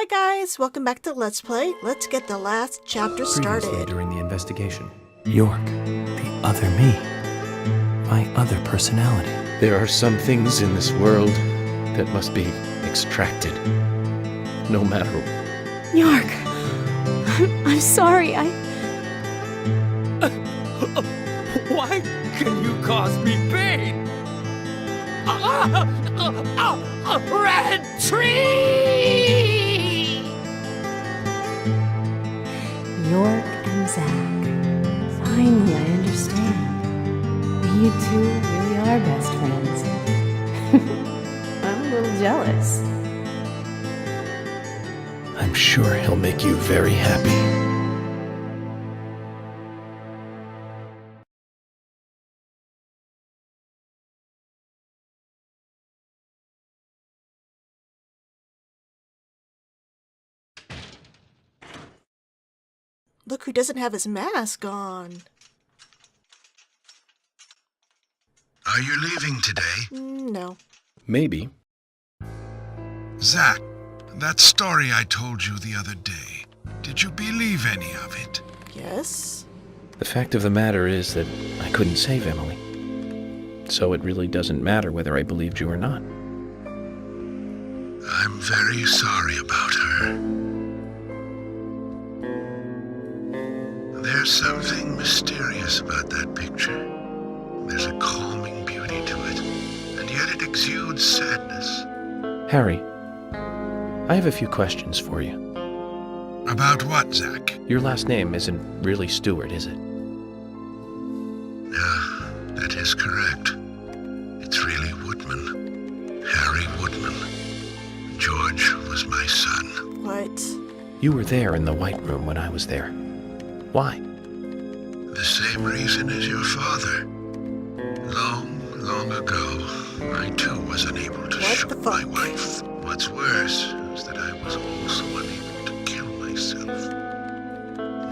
Hi guys, welcome back to Let's Play. Let's get the last chapter started. Previously during the investigation, York, the other me, my other personality. There are some things in this world that must be extracted, no matter. York, I'm sorry, Why can you cause me pain? A red tree! York and Zach. Finally, I understand. You two really are best friends. I'm a little jealous. I'm sure he'll make you very happy. Look who doesn't have his mask on. Are you leaving today? No. Maybe. Zach, that story I told you the other day, did you believe any of it? Yes? The fact of the matter is that I couldn't save Emily. So it really doesn't matter whether I believed you or not. I'm very sorry about her. There's something mysterious about that picture. There's a calming beauty to it, and yet it exudes sadness. Harry, I have a few questions for you. About what, Zach? Your last name isn't really Stewart, is it? That is correct. It's really Woodman. Harry Woodman. George was my son. What? You were there in the White Room when I was there. Why? The same reason as your father. Long, long ago, I too was unable to shoot my wife. What's worse is that I was also unable to kill myself.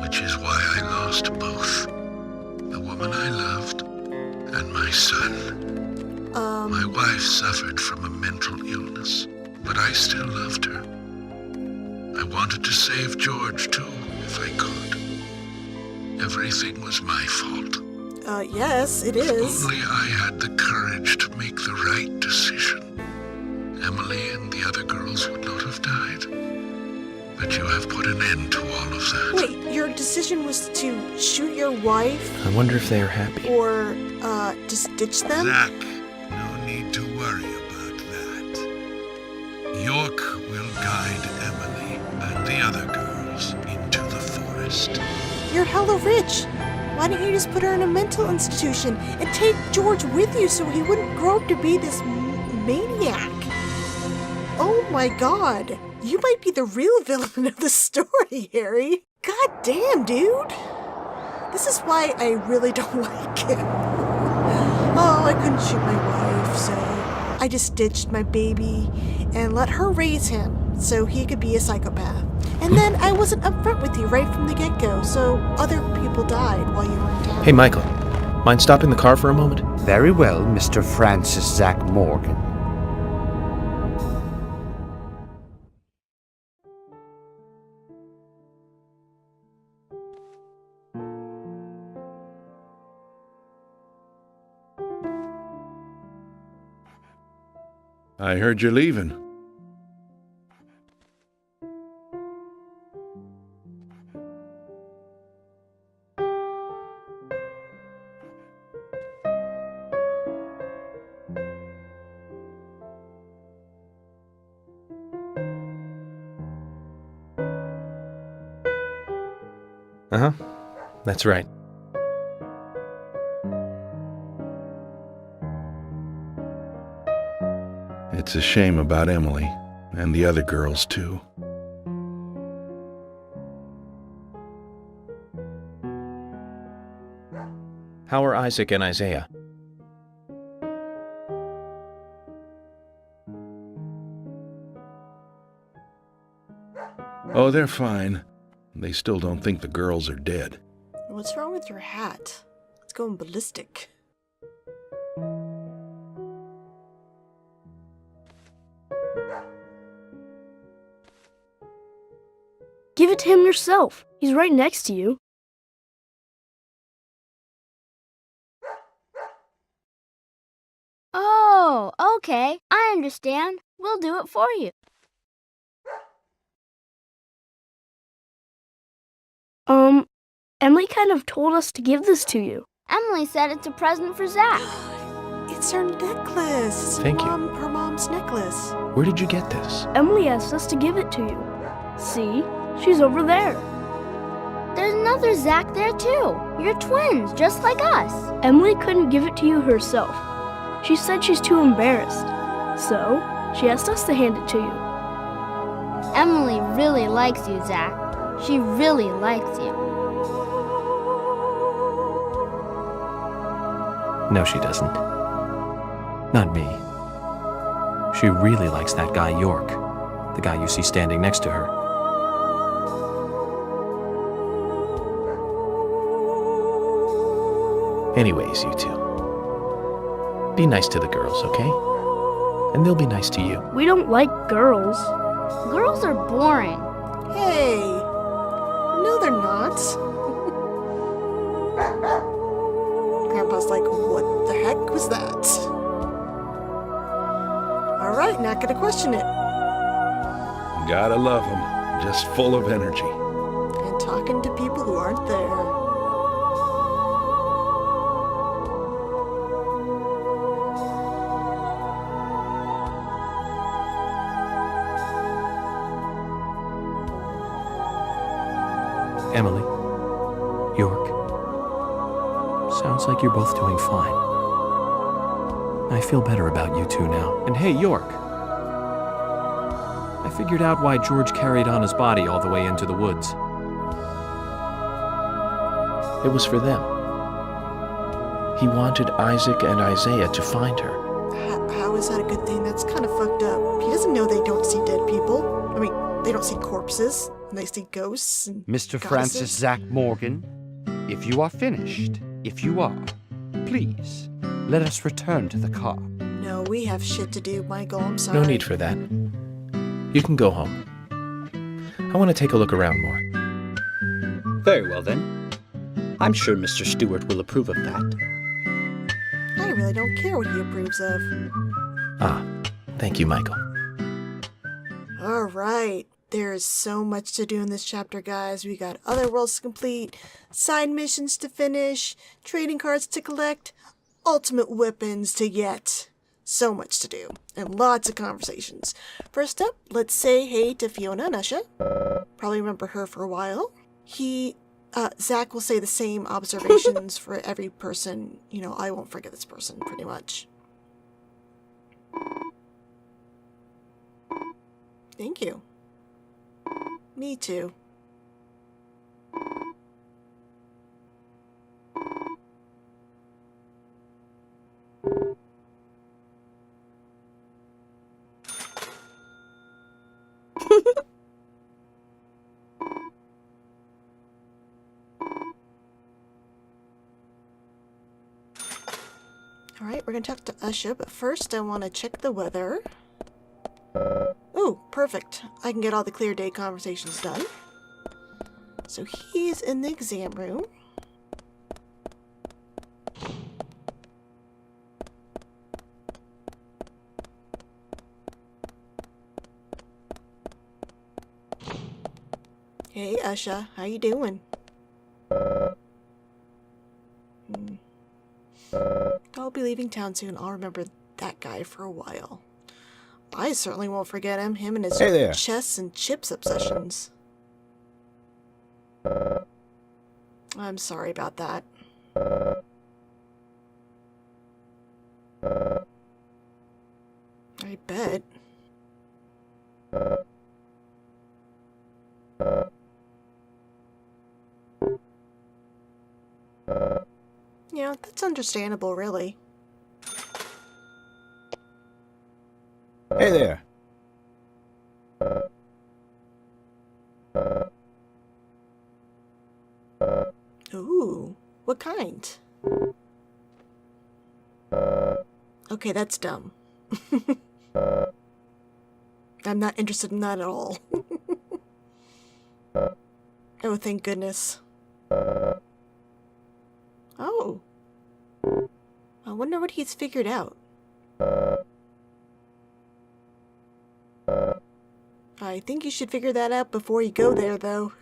Which is why I lost both. The woman I loved and my son. My wife suffered from a mental illness, but I still loved her. I wanted to save George too, if I could. Everything was my fault. Yes, it is. If only I had the courage to make the right decision. Emily and the other girls would not have died. But you have put an end to all of that. Wait, your decision was to shoot your wife? I wonder if they are happy. Or, just ditch them? Zach, no need to worry about that. York will guide Emily and the other girls into the forest. You're hella rich. Why don't you just put her in a mental institution and take George with you so he wouldn't grow up to be this maniac? Oh my god. You might be the real villain of the story, Harry. God damn, dude. This is why I really don't like him. Oh, I couldn't shoot my wife, so I just ditched my baby and let her raise him so he could be a psychopath. And then I wasn't upfront with you right from the get-go, so other people died while you were in town. Hey, Michael. Mind stopping the car for a moment? Very well, Mr. Francis Zach Morgan. I heard you're leaving. Uh-huh. That's right. It's a shame about Emily, and the other girls, too. How are Isaac and Isaiah? Oh, they're fine. They still don't think the girls are dead. What's wrong with your hat? It's going ballistic. Give it to him yourself. He's right next to you. Oh, okay. I understand. We'll do it for you. Emily kind of told us to give this to you. Emily said it's a present for Zach. It's her necklace. Thank you. Her mom's necklace. Where did you get this? Emily asked us to give it to you. See? She's over there. There's another Zach there too. You're twins, just like us. Emily couldn't give it to you herself. She said she's too embarrassed. So, she asked us to hand it to you. Emily really likes you, Zach. She really likes you. No, she doesn't. Not me. She really likes that guy York, the guy you see standing next to her. Anyways, you two. Be nice to the girls, okay? And they'll be nice to you. We don't like girls. Girls are boring. Hey. No, they're not. Grandpa's like, what the heck was that? Alright, not gonna question it. Gotta love him. Just full of energy. And talking to people who aren't there. Emily, York, sounds like you're both doing fine. I feel better about you two now. And hey, York, I figured out why George carried Anna's body all the way into the woods. It was for them. He wanted Isaac and Isaiah to find her. How is that a good thing? That's kind of fucked up. He doesn't know they don't see dead people. I mean, they don't see corpses. And they see ghosts and Mr. goddesses. Francis Zach Morgan, if you are finished, if you are, please, let us return to the car. No, we have shit to do, Michael. I'm sorry. No need for that. You can go home. I want to take a look around more. Very well, then. I'm sure Mr. Stewart will approve of that. I really don't care what he approves of. Ah, thank you, Michael. All right. There is so much to do in this chapter, guys. We got other worlds to complete, side missions to finish, trading cards to collect, ultimate weapons to get. So much to do, and lots of conversations. First up, let's say hey to Fiona and Usha. Probably remember her for a while. Zach will say the same observations for every person. You know, I won't forget this person, pretty much. Thank you. Me too. Alright, we're gonna talk to Usha, but first I want to check the weather. Ooh, perfect. I can get all the clear day conversations done. So he's in the exam room. Hey, Usha, how you doing? I'll be leaving town soon. I'll remember that guy for a while. I certainly won't forget him and his chess and chips obsessions. I'm sorry about that. I bet. Yeah, that's understandable, really. Hey there. Ooh, what kind? Okay, that's dumb. I'm not interested in that at all. Oh, thank goodness. Oh. I wonder what he's figured out. I think you should figure that out before you go there, though.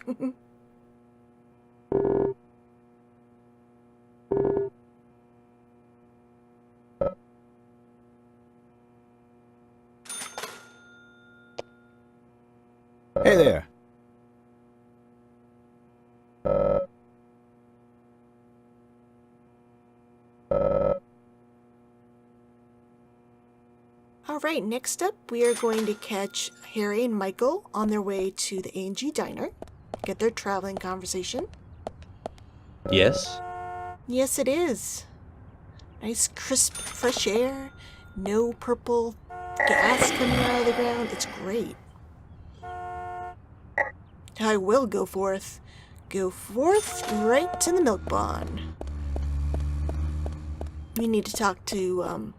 Hey there. Alright, next up we are going to catch Harry and Michael on their way to the A&G Diner. Get their traveling conversation. Yes? Yes, it is. Nice crisp fresh air. No purple gas coming out of the ground. It's great. I will go forth. Go forth right to the milk barn. We need to talk to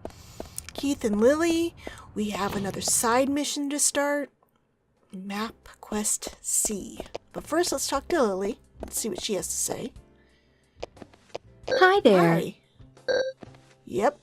Keith and Lily. We have another side mission to start. Map Quest C. But first, let's talk to Lily. Let's see what she has to say. Hi there. Hi. Yep.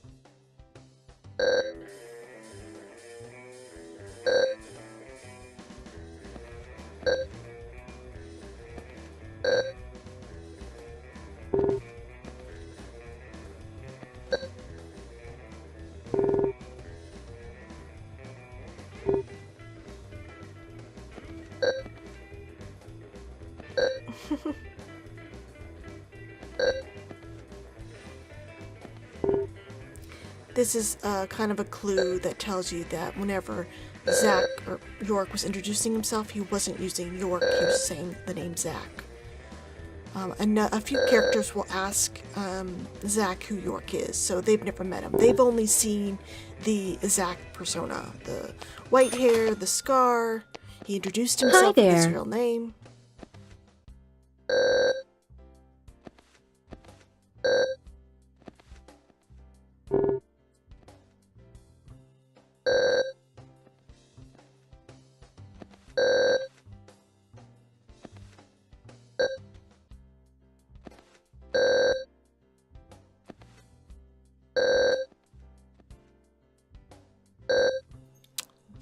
This is kind of a clue that tells you that whenever Zach or York was introducing himself, he wasn't using York, he was saying the name Zach. And a few characters will ask Zach who York is, so they've never met him. They've only seen the Zach persona, the white hair, the scar. He introduced himself with his real name.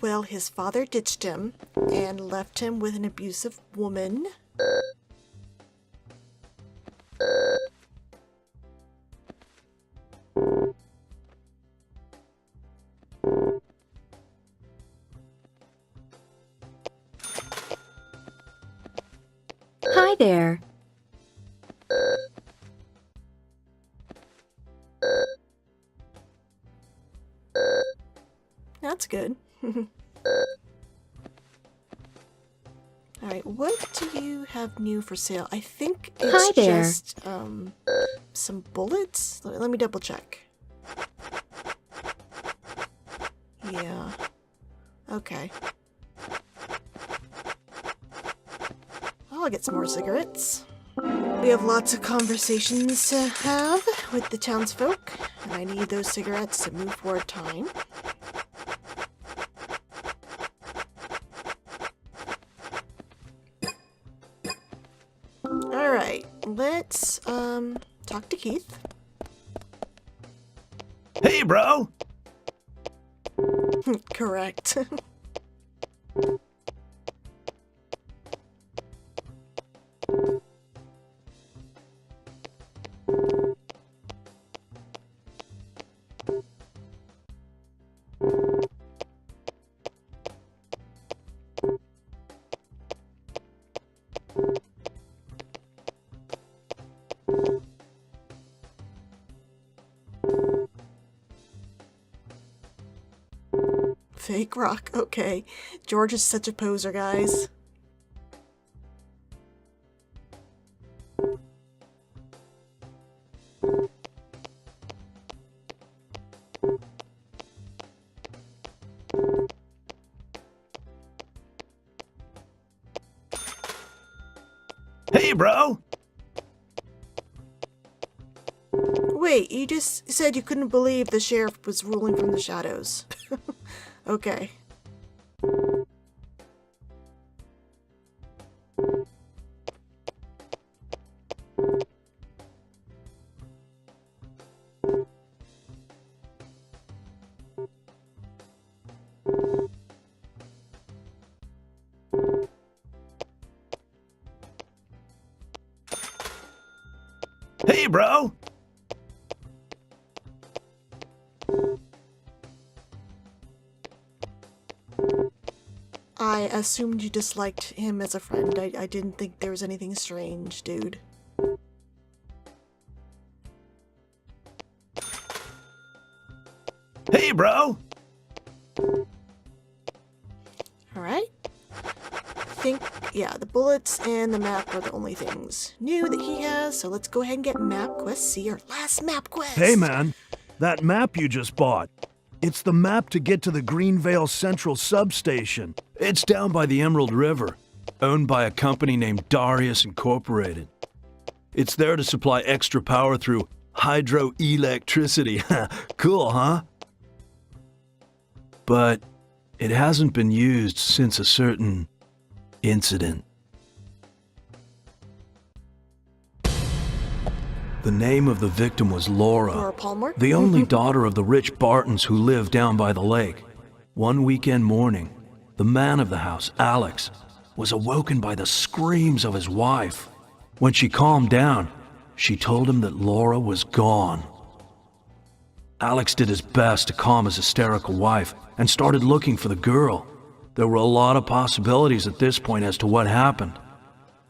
Well, his father ditched him and left him with an abusive woman. Hi there. That's good. Alright, what do you have new for sale? I think it's just some bullets. Let me double check. Yeah. Okay. I'll get some more cigarettes. We have lots of conversations to have with the townsfolk, and I need those cigarettes to move forward time. Alright, let's talk to Keith. Hey, bro! Correct. Fake rock, okay. George is such a poser, guys. Hey, bro! Wait, you just said you couldn't believe the sheriff was ruling from the shadows. Okay. Hey, bro! I assumed you disliked him as a friend. I didn't think there was anything strange, dude. Hey, bro! Alright. Yeah, the bullets and the map are the only things new that he has, so let's go ahead and get map quest C, our last map quest. Hey, man. That map you just bought. It's the map to get to the Greenvale Central substation. It's down by the Emerald River, owned by a company named Darius Incorporated. It's there to supply extra power through hydroelectricity. Cool, huh? But it hasn't been used since a certain incident. The name of the victim was Laura Palmer? the only daughter of the rich Bartons who lived down by the lake. One weekend morning, the man of the house, Alex, was awoken by the screams of his wife. When she calmed down, she told him that Laura was gone. Alex did his best to calm his hysterical wife and started looking for the girl. There were a lot of possibilities at this point as to what happened.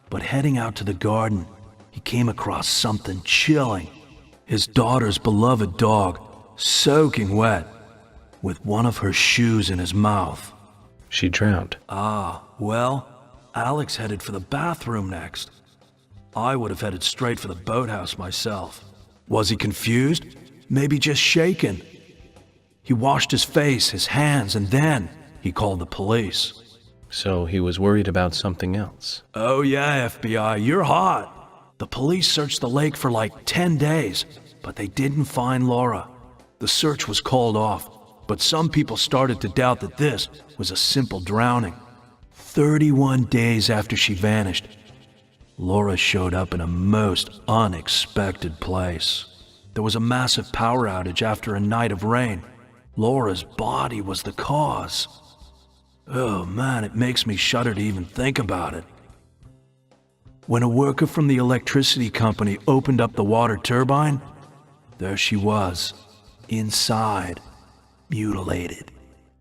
But heading out to the garden, he came across something chilling. His daughter's beloved dog, soaking wet, with one of her shoes in his mouth. She drowned. Well, Alex headed for the bathroom next. I would have headed straight for the boathouse myself. Was he confused? Maybe just shaken. He washed his face, his hands, and then he called the police. So he was worried about something else. Oh yeah, FBI, you're hot. The police searched the lake for like 10 days, but they didn't find Laura. The search was called off, but some people started to doubt that this was a simple drowning. 31 days after she vanished, Laura showed up in a most unexpected place. There was a massive power outage after a night of rain. Laura's body was the cause. Oh man, it makes me shudder to even think about it. When a worker from the electricity company opened up the water turbine, there she was, inside, mutilated.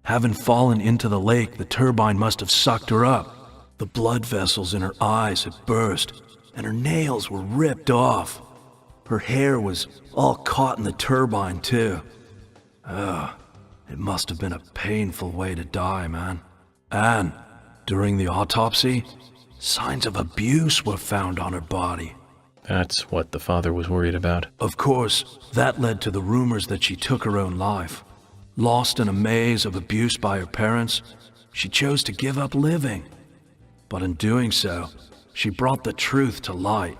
Having fallen into the lake, the turbine must have sucked her up. The blood vessels in her eyes had burst, and her nails were ripped off. Her hair was all caught in the turbine, too. It must have been a painful way to die, man. And during the autopsy, signs of abuse were found on her body. That's what the father was worried about. Of course, that led to the rumors that she took her own life. Lost in a maze of abuse by her parents, she chose to give up living. But in doing so, she brought the truth to light.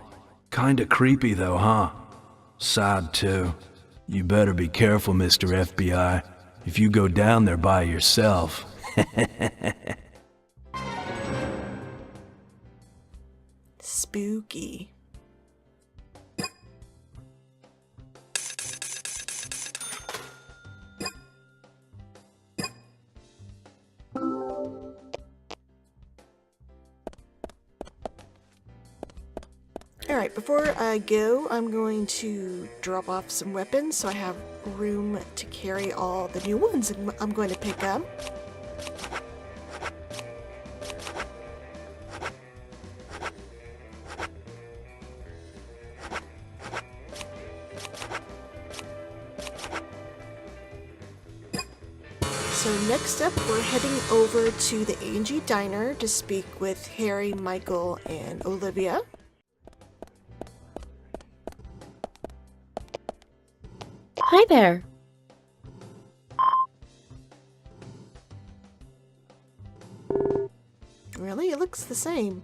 Kinda creepy though, huh? Sad too. You better be careful, Mr. FBI, if you go down there by yourself. Spooky. Alright, before I go, I'm going to drop off some weapons so I have room to carry all the new ones I'm going to pick up. So next up, we're heading over to the A&G Diner to speak with Harry, Michael, and Olivia. Hi there. Really? It looks the same.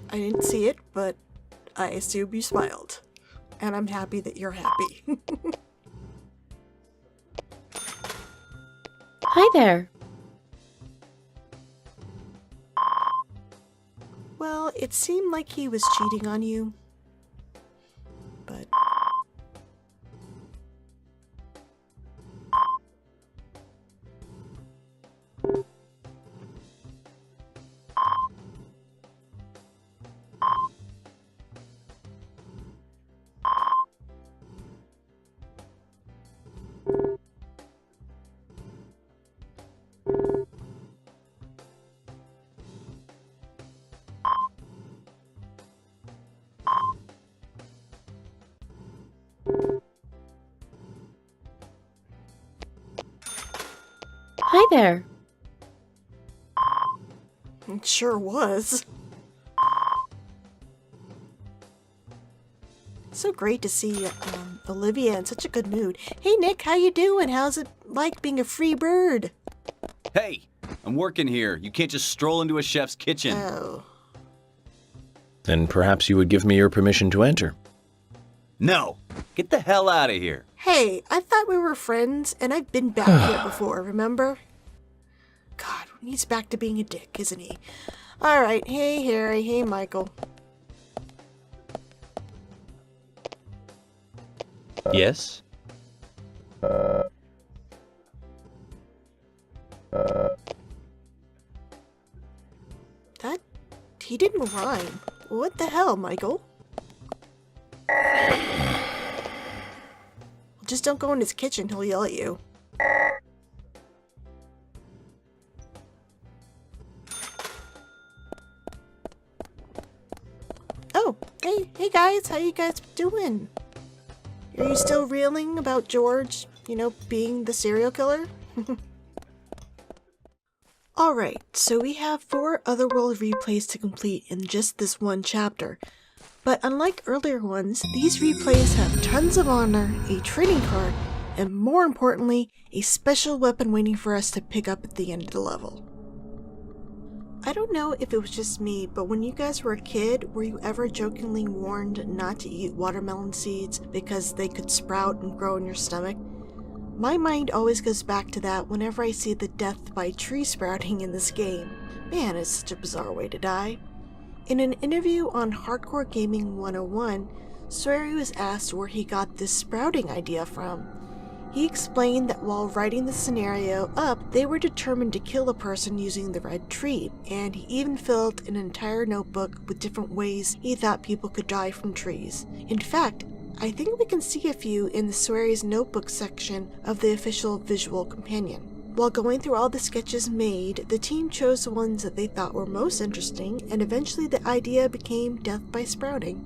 I didn't see it, but I assume you smiled. And I'm happy that you're happy. Hi there. Well, it seemed like he was cheating on you. But but... Hi there. It sure was. So great to see Olivia in such a good mood. Hey Nick, how you doing? How's it like being a free bird? Hey, I'm working here. You can't just stroll into a chef's kitchen. Oh. Then perhaps you would give me your permission to enter. No, get the hell out of here. Hey, I thought we were friends, and I've been back here before, remember? God, he's back to being a dick, isn't he? Alright, hey Harry, hey Michael. Yes? He didn't rhyme. What the hell, Michael? Just don't go in his kitchen, he'll yell at you. Oh, hey guys, how you guys doing? Are you still reeling about George, being the serial killer? Alright, so we have 4 Otherworld replays to complete in just this one chapter. But unlike earlier ones, these replays have tons of honor, a trading card, and more importantly, a special weapon waiting for us to pick up at the end of the level. I don't know if it was just me, but when you guys were a kid, were you ever jokingly warned not to eat watermelon seeds because they could sprout and grow in your stomach? My mind always goes back to that whenever I see the death by tree sprouting in this game. Man, it's such a bizarre way to die. In an interview on Hardcore Gaming 101, Swery was asked where he got this sprouting idea from. He explained that while writing the scenario up, they were determined to kill a person using the red tree, and he even filled an entire notebook with different ways he thought people could die from trees. In fact, I think we can see a few in the Swery's notebook section of the official visual companion. While going through all the sketches made, the team chose the ones that they thought were most interesting, and eventually the idea became Death by Sprouting.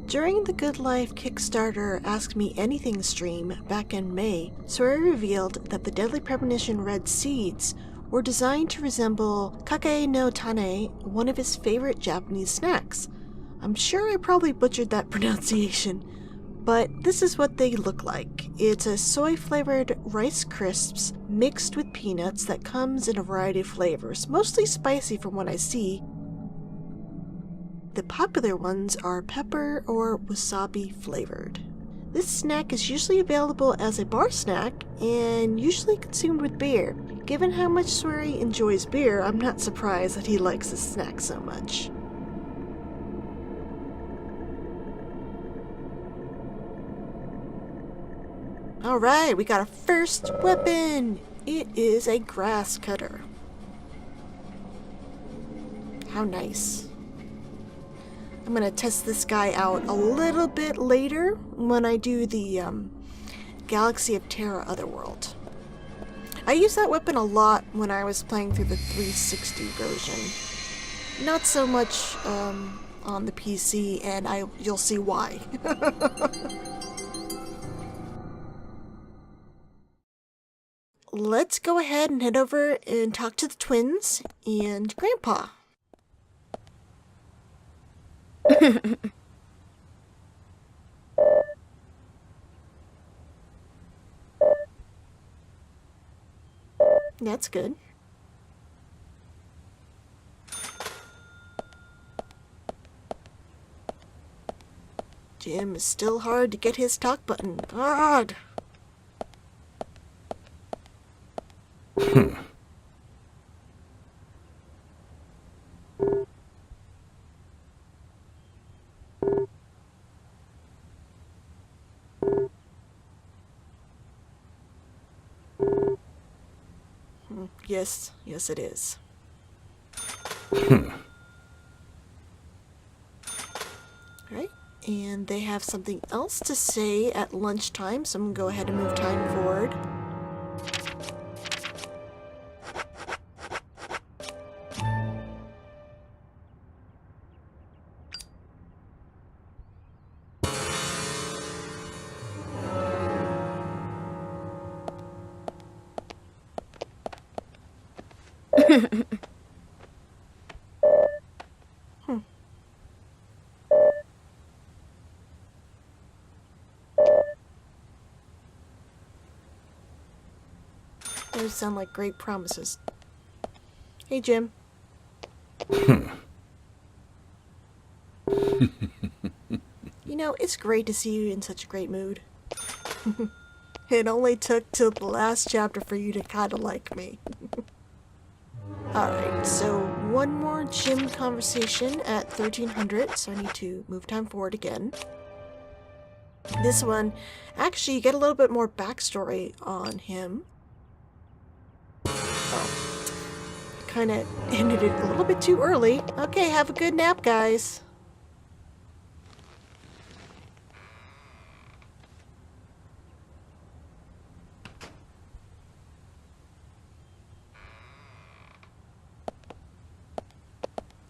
During the Good Life Kickstarter Ask Me Anything stream back in May, Swery revealed that the Deadly Premonition red seeds were designed to resemble kake no tane, one of his favorite Japanese snacks. I'm sure I probably butchered that pronunciation, but this is what they look like. It's a soy-flavored Rice Crisps mixed with peanuts that comes in a variety of flavors, mostly spicy from what I see. The popular ones are pepper or wasabi flavored. This snack is usually available as a bar snack and usually consumed with beer. Given how much Swery enjoys beer, I'm not surprised that he likes this snack so much. Alright, we got our first weapon! It is a grass cutter. How nice. I'm gonna test this guy out a little bit later when I do the Galaxy of Terra Otherworld. I used that weapon a lot when I was playing through the 360 version. Not so much on the PC, and you'll see why. Let's go ahead and head over and talk to the twins and Grandpa. That's good. Jim is still hard to get his talk button. God. Yes, it is. Alright, and they have something else to say at lunchtime, so I'm going to go ahead and move time forward. Those sound like great promises. Hey, Jim. You know, it's great to see you in such a great mood. It only took till the last chapter for you to kind of like me. Alright, so one more gym conversation at 1300, so I need to move time forward again. This one, actually, you get a little bit more backstory on him. Oh, I kind of ended it a little bit too early. Okay, have a good nap, guys.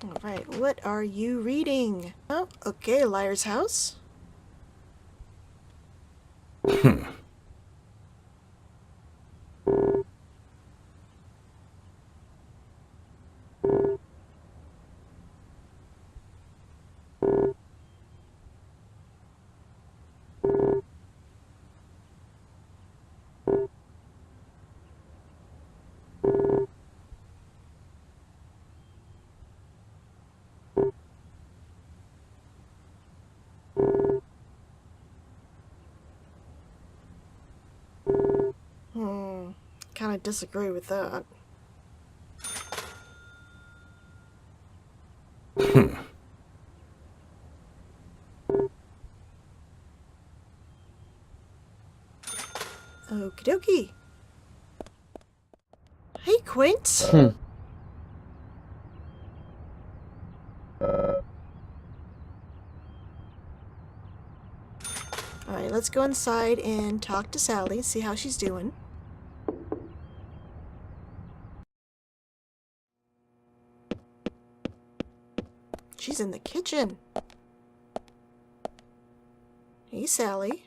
Alright, what are you reading? Oh, okay, Liar's House. Kind of disagree with that. Okie dokie. Hey, Quint. Alright, let's go inside and talk to Sally, see how she's doing. She's in the kitchen. Hey, Sally.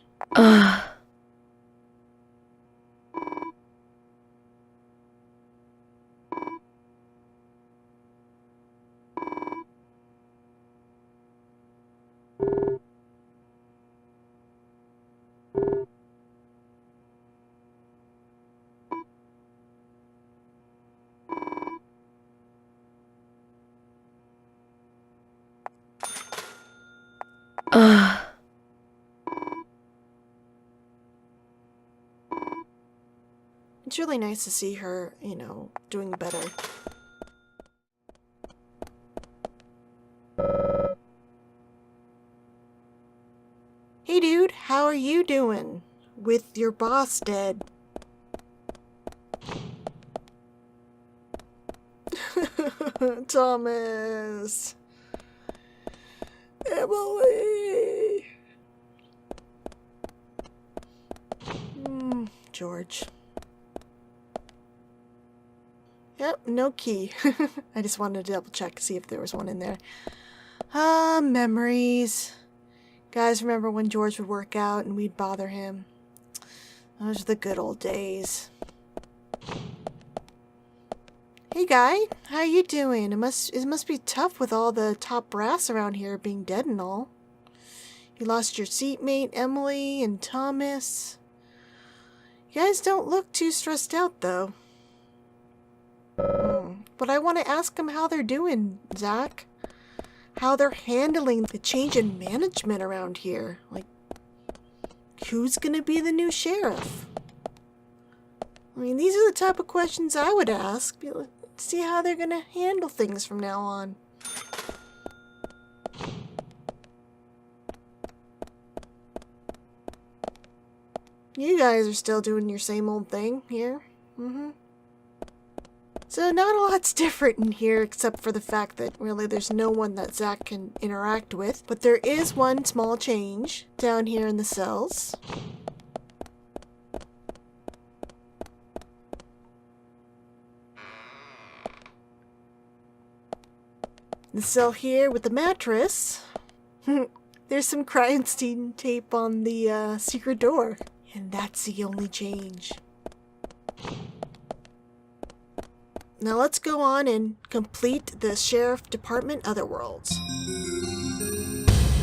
It's really nice to see her, you know, doing better. Hey dude, how are you doing? With your boss dead. Thomas. Emily. George. Yep, no key. I just wanted to double check to see if there was one in there. Memories. Guys, remember when George would work out and we'd bother him? Those are the good old days. Hey guy, how you doing? It must be tough with all the top brass around here being dead and all. You lost your seatmate, Emily, and Thomas. You guys don't look too stressed out, though. But I want to ask them how they're doing, Zach. How they're handling the change in management around here. Like, who's gonna be the new sheriff? I mean, these are the type of questions I would ask. See how they're gonna handle things from now on. You guys are still doing your same old thing here. So not a lot's different in here except for the fact that really there's no one that Zack can interact with. But there is one small change down here in the cells. The cell here with the mattress. There's some crime scene tape on the secret door. And that's the only change. Now let's go on and complete the Sheriff Department Otherworlds.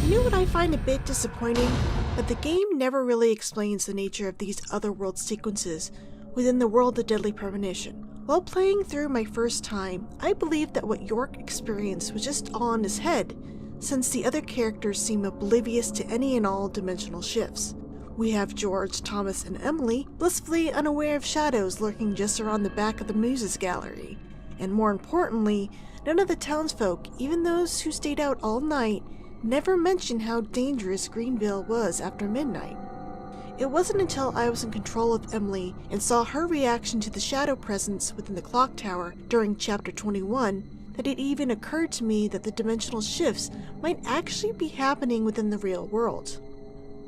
You know what I find a bit disappointing? That the game never really explains the nature of these Otherworld sequences within the world of Deadly Premonition. While playing through my first time, I believed that what York experienced was just all in his head, since the other characters seem oblivious to any and all dimensional shifts. We have George, Thomas, and Emily blissfully unaware of shadows lurking just around the back of the Muses Gallery. And more importantly, none of the townsfolk, even those who stayed out all night, never mentioned how dangerous Greenvale was after midnight. It wasn't until I was in control of Emily and saw her reaction to the shadow presence within the clock tower during Chapter 21 that it even occurred to me that the dimensional shifts might actually be happening within the real world.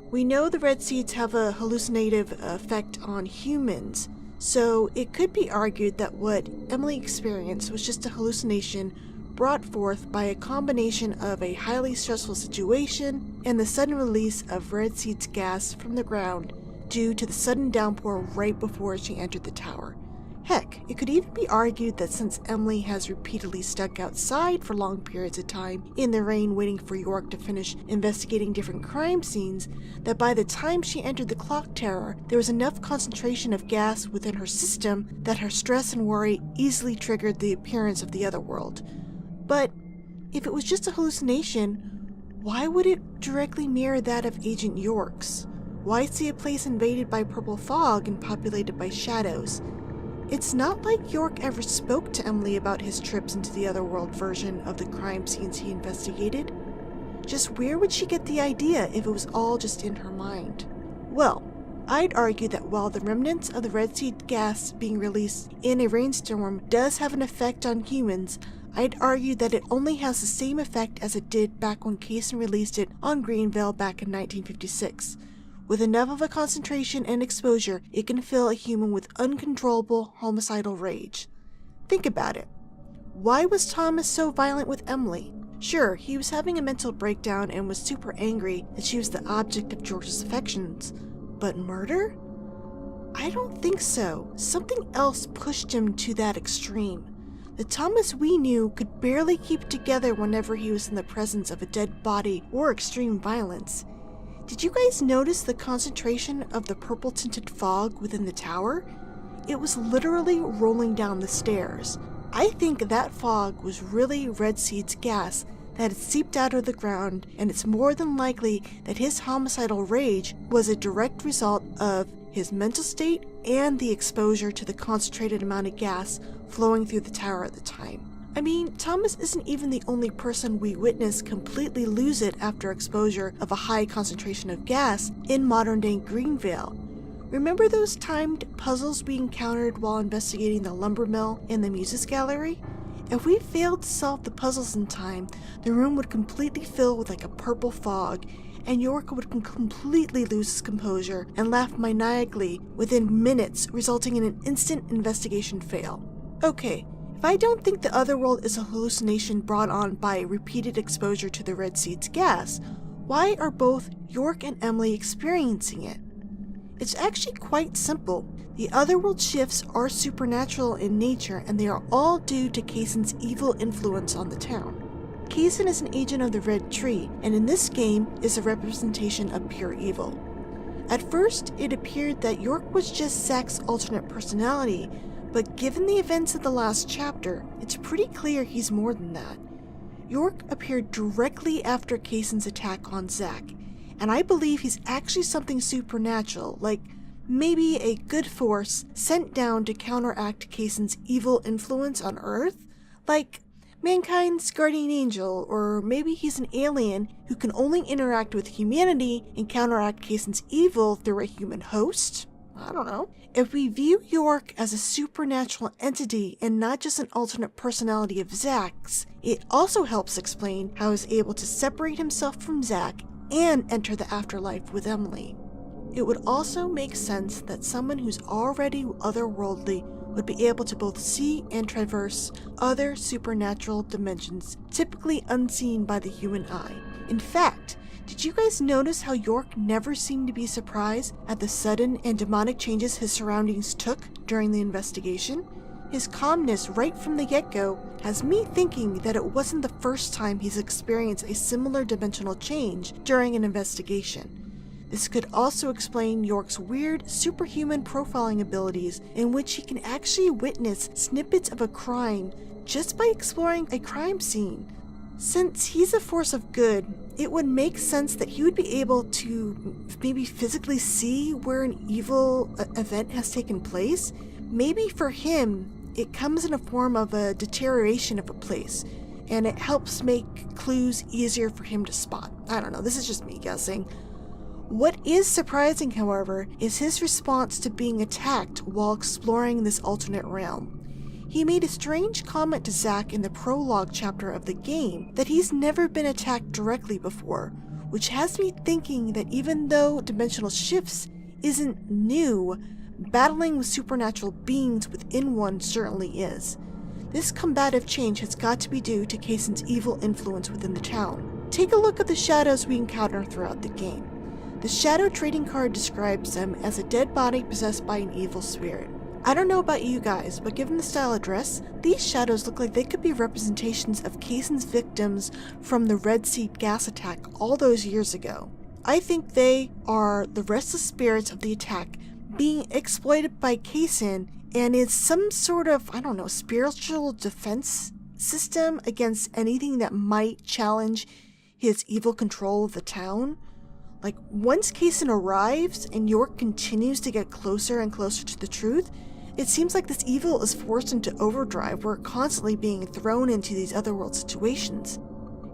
We know the red seeds have a hallucinative effect on humans, so it could be argued that what Emily experienced was just a hallucination brought forth by a combination of a highly stressful situation and the sudden release of red seeds gas from the ground due to the sudden downpour right before she entered the tower. Heck, it could even be argued that since Emily has repeatedly stuck outside for long periods of time in the rain waiting for York to finish investigating different crime scenes, that by the time she entered the clock tower, there was enough concentration of gas within her system that her stress and worry easily triggered the appearance of the otherworld. But if it was just a hallucination, why would it directly mirror that of Agent York's? Why see a place invaded by purple fog and populated by shadows? It's not like York ever spoke to Emily about his trips into the otherworld version of the crime scenes he investigated. Just where would she get the idea if it was all just in her mind? Well, I'd argue that while the remnants of the red seed gas being released in a rainstorm does have an effect on humans, I'd argue that it only has the same effect as it did back when Kaysen released it on Greenvale back in 1956. With enough of a concentration and exposure, it can fill a human with uncontrollable homicidal rage. Think about it. Why was Thomas so violent with Emily? Sure, he was having a mental breakdown and was super angry that she was the object of George's affections. But murder? I don't think so. Something else pushed him to that extreme. The Thomas we knew could barely keep it together whenever he was in the presence of a dead body or extreme violence. Did you guys notice the concentration of the purple-tinted fog within the tower? It was literally rolling down the stairs. I think that fog was really red seeds gas that had seeped out of the ground, and it's more than likely that his homicidal rage was a direct result of his mental state and the exposure to the concentrated amount of gas flowing through the tower at the time. I mean, Thomas isn't even the only person we witness completely lose it after exposure of a high concentration of gas in modern-day Greenvale. Remember those timed puzzles we encountered while investigating the lumber mill in the Muses Gallery? If we failed to solve the puzzles in time, the room would completely fill with like a purple fog, and York would completely lose his composure and laugh maniacally within minutes, resulting in an instant investigation fail. Okay, if I don't think the otherworld is a hallucination brought on by repeated exposure to the red seeds gas, why are both York and Emily experiencing it? It's actually quite simple. The otherworld shifts are supernatural in nature, and they are all due to Kaysen's evil influence on the town. Kaysen is an agent of the Red Tree, and in this game is a representation of pure evil. At first, it appeared that York was just Zack's alternate personality, but given the events of the last chapter, it's pretty clear he's more than that. York appeared directly after Kaysen's attack on Zack, and I believe he's actually something supernatural, like maybe a good force sent down to counteract Kaysen's evil influence on Earth, like mankind's guardian angel, or maybe he's an alien who can only interact with humanity and counteract Kaysen's evil through a human host. I don't know. If we view York as a supernatural entity and not just an alternate personality of Zach's, it also helps explain how he's able to separate himself from Zach and enter the afterlife with Emily. It would also make sense that someone who's already otherworldly would be able to both see and traverse other supernatural dimensions typically unseen by the human eye. In fact, did you guys notice how York never seemed to be surprised at the sudden and demonic changes his surroundings took during the investigation? His calmness right from the get-go has me thinking that it wasn't the first time he's experienced a similar dimensional change during an investigation. This could also explain York's weird, superhuman profiling abilities in which he can actually witness snippets of a crime just by exploring a crime scene. Since he's a force of good, it would make sense that he would be able to maybe physically see where an evil event has taken place. Maybe for him, it comes in a form of a deterioration of a place, and it helps make clues easier for him to spot. I don't know, this is just me guessing. What is surprising, however, is his response to being attacked while exploring this alternate realm. He made a strange comment to Zach in the prologue chapter of the game that he's never been attacked directly before, which has me thinking that even though dimensional shifts isn't new, battling with supernatural beings within one certainly is. This combative change has got to be due to Kaysen's evil influence within the town. Take a look at the shadows we encounter throughout the game. The shadow trading card describes them as a dead body possessed by an evil spirit. I don't know about you guys, but given the style of dress, these shadows look like they could be representations of Kaysen's victims from the Red Sea gas attack all those years ago. I think they are the restless spirits of the attack being exploited by Kaysen and is some sort of, I don't know, spiritual defense system against anything that might challenge his evil control of the town. Like, once Kaysen arrives and York continues to get closer and closer to the truth, it seems like this evil is forced into overdrive. We're constantly being thrown into these otherworld situations.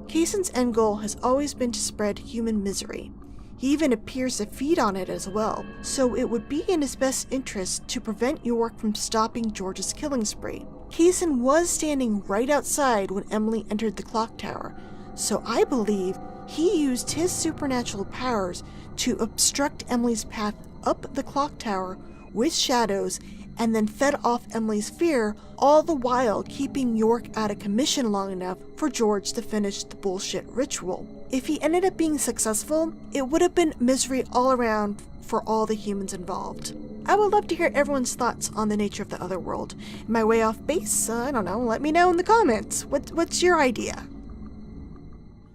Kaysen's end goal has always been to spread human misery. He even appears to feed on it as well, so it would be in his best interest to prevent York from stopping George's killing spree. Kaysen was standing right outside when Emily entered the clock tower, so I believe he used his supernatural powers to obstruct Emily's path up the clock tower with shadows and then fed off Emily's fear, all the while keeping York out of commission long enough for George to finish the bullshit ritual. If he ended up being successful, it would have been misery all around for all the humans involved. I would love to hear everyone's thoughts on the nature of the other world. Am I way off base? I don't know. Let me know in the comments. What's your idea?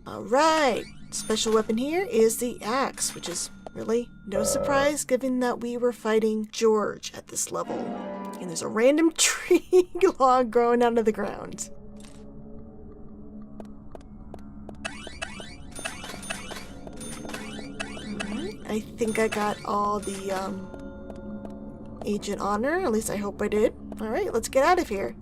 Alright, special weapon here is the axe, which is really no surprise given that we were fighting George at this level. And there's a random tree log growing out of the ground. Alright, I think I got all the agent honor, at least I hope I did. Alright, let's get out of here.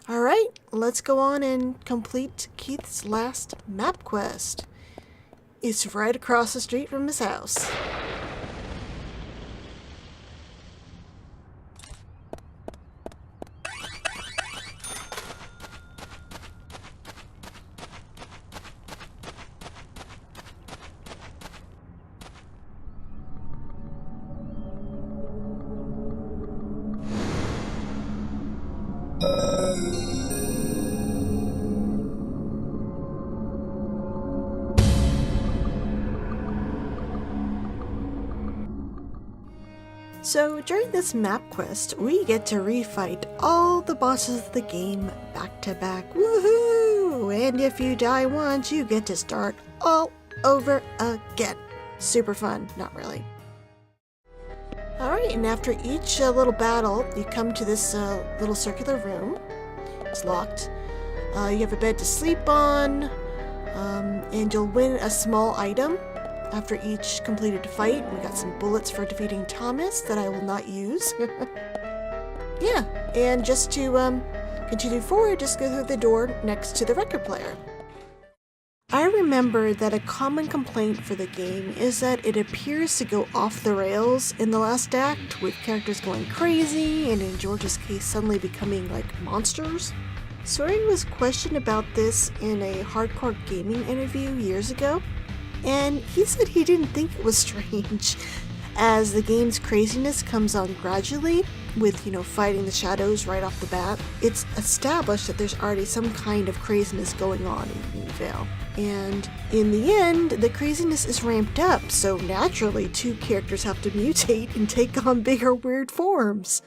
Alright, let's go on and complete Keith's last map quest. It's right across the street from his house. So during this map quest, we get to refight all the bosses of the game back to back. Woohoo! And if you die once, you get to start all over again. Super fun. Not really. Alright, and after each little battle, you come to this little circular room. It's locked. You have a bed to sleep on, and you'll win a small item after each completed fight. We got some bullets for defeating Thomas that I will not use. Yeah, and just to continue forward, just go through the door next to the record player. I remember that a common complaint for the game is that it appears to go off the rails in the last act, with characters going crazy and in George's case suddenly becoming like monsters. Swery was questioned about this in a hardcore gaming interview years ago, and he said he didn't think it was strange, as the game's craziness comes on gradually with, fighting the shadows right off the bat. It's established that there's already some kind of craziness going on in Greenvale. And in the end, the craziness is ramped up, so naturally two characters have to mutate and take on bigger weird forms.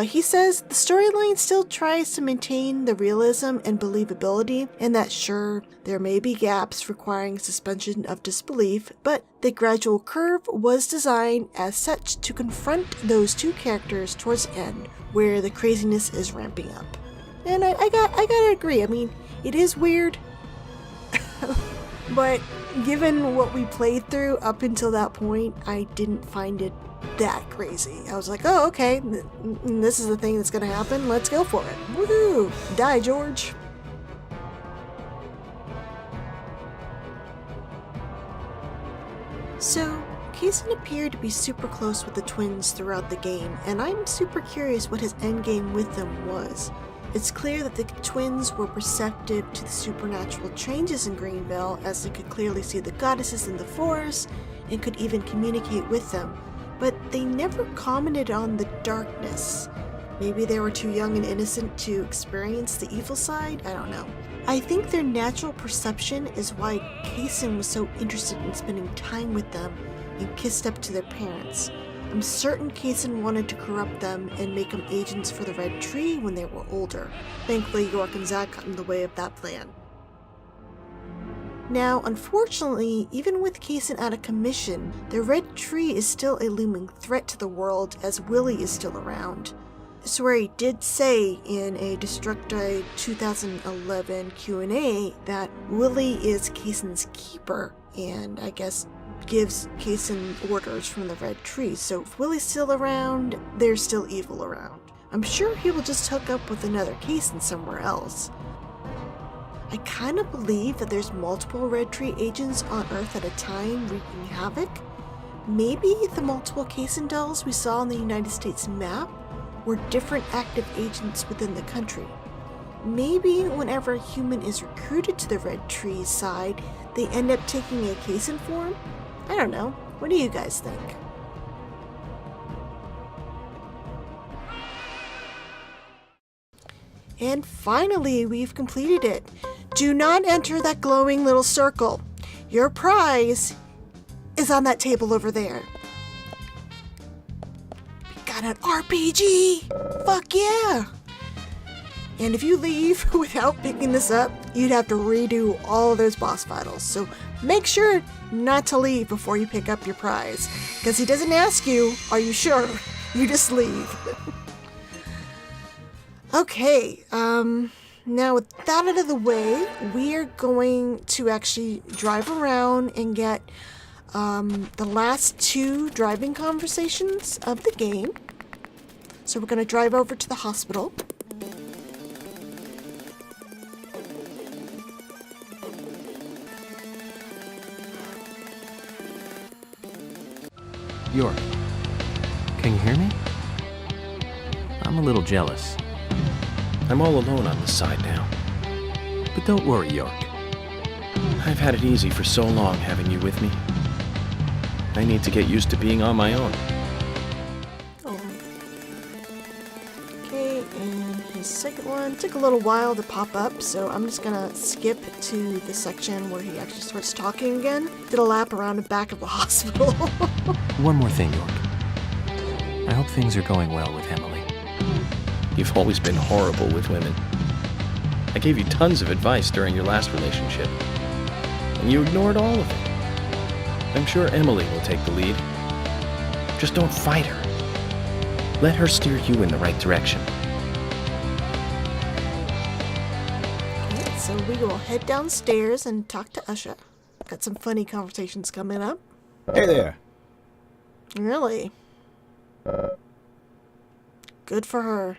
He says the storyline still tries to maintain the realism and believability, and that sure, there may be gaps requiring suspension of disbelief, but the gradual curve was designed as such to confront those two characters towards the end, where the craziness is ramping up. And I gotta agree, I mean, it is weird, but given what we played through up until that point, I didn't find it that crazy. I was like, oh, okay, this is the thing that's gonna happen, let's go for it. Woohoo! Die, George! So, Kaysen appeared to be super close with the twins throughout the game, and I'm super curious what his endgame with them was. It's clear that the twins were receptive to the supernatural changes in Greenvale, as they could clearly see the goddesses in the forest and could even communicate with them. But they never commented on the darkness. Maybe they were too young and innocent to experience the evil side? I don't know. I think their natural perception is why Kaysen was so interested in spending time with them and kissed up to their parents. I'm certain Kaysen wanted to corrupt them and make them agents for the Red Tree when they were older. Thankfully, York and Zach got in the way of that plan. Now, unfortunately, even with Kaysen out of commission, the Red Tree is still a looming threat to the world as Willie is still around. Swery did say in a Destructoid 2011 Q&A that Willie is Kaysen's keeper, and I guess gives Kaysen orders from the Red Tree, so if Willie's still around, there's still evil around. I'm sure he will just hook up with another Kaysen somewhere else. I kind of believe that there's multiple Red Tree agents on Earth at a time wreaking havoc. Maybe the multiple Kaysen dolls we saw on the United States map were different active agents within the country. Maybe whenever a human is recruited to the Red Tree's side, they end up taking a Kaysen form? I don't know. What do you guys think? And finally, we've completed it. Do not enter that glowing little circle. Your prize is on that table over there. We got an RPG! Fuck yeah! And if you leave without picking this up, you'd have to redo all of those boss battles. So make sure not to leave before you pick up your prize. Because he doesn't ask you, are you sure? You just leave. Okay, now with that out of the way, we are going to actually drive around and get the last two driving conversations of the game. So we're going to drive over to the hospital. York, can you hear me? I'm a little jealous. I'm all alone on this side now. But don't worry, York. I've had it easy for so long having you with me. I need to get used to being on my own. Oh. Okay, and his second one took a little while to pop up, so I'm just gonna skip to the section where he actually starts talking again. Did a lap around the back of the hospital. One more thing, York. I hope things are going well with Emily. You've always been horrible with women. I gave you tons of advice during your last relationship, and you ignored all of it. I'm sure Emily will take the lead. Just don't fight her. Let her steer you in the right direction. Okay, so we will head downstairs and talk to Usha. Got some funny conversations coming up. Hey there. Really? Good for her.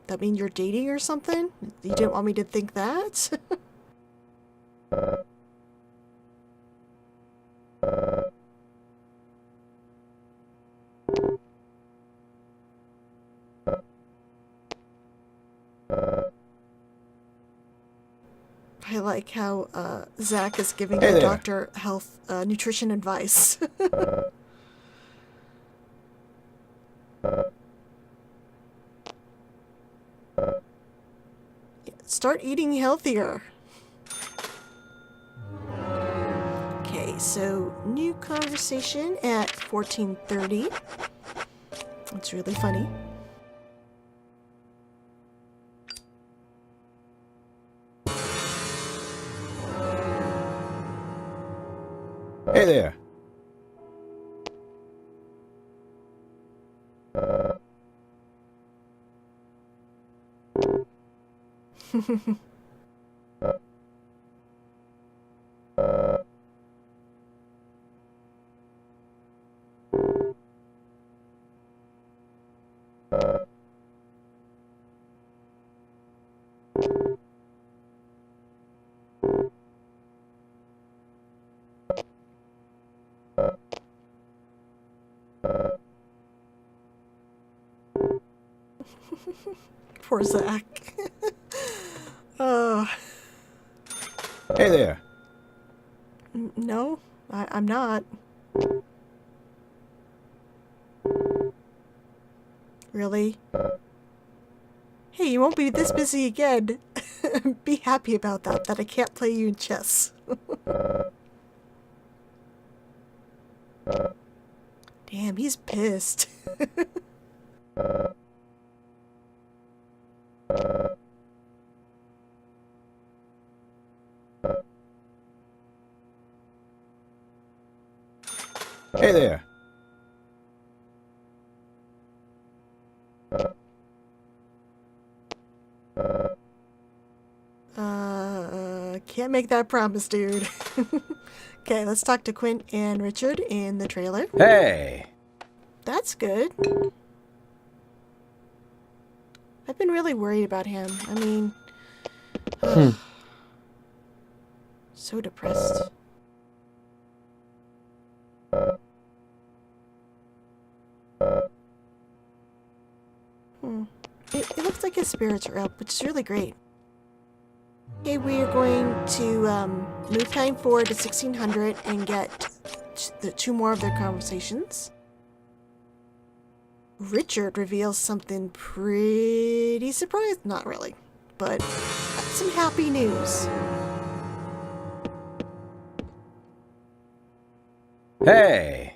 That mean you're dating or something? You didn't want me to think that? I like how Zach is giving the doctor health nutrition advice. Start eating healthier. Okay, so new conversation at 14:30. It's really funny. Hey there. Poor Zach. Oh. Hey there. No, I'm not. Really? Hey, you won't be this busy again. Be happy about that I can't play you in chess. Damn, he's pissed. Hey there. Can't make that promise, dude. Okay, let's talk to Quint and Richard in the trailer. Hey. That's good. I've been really worried about him. I mean... So depressed. It looks like his spirits are up, which is really great. Okay, we are going to move time forward to 1600 and get the 2 more of their conversations. Richard reveals something pretty surprising. Not really, but some happy news. Hey.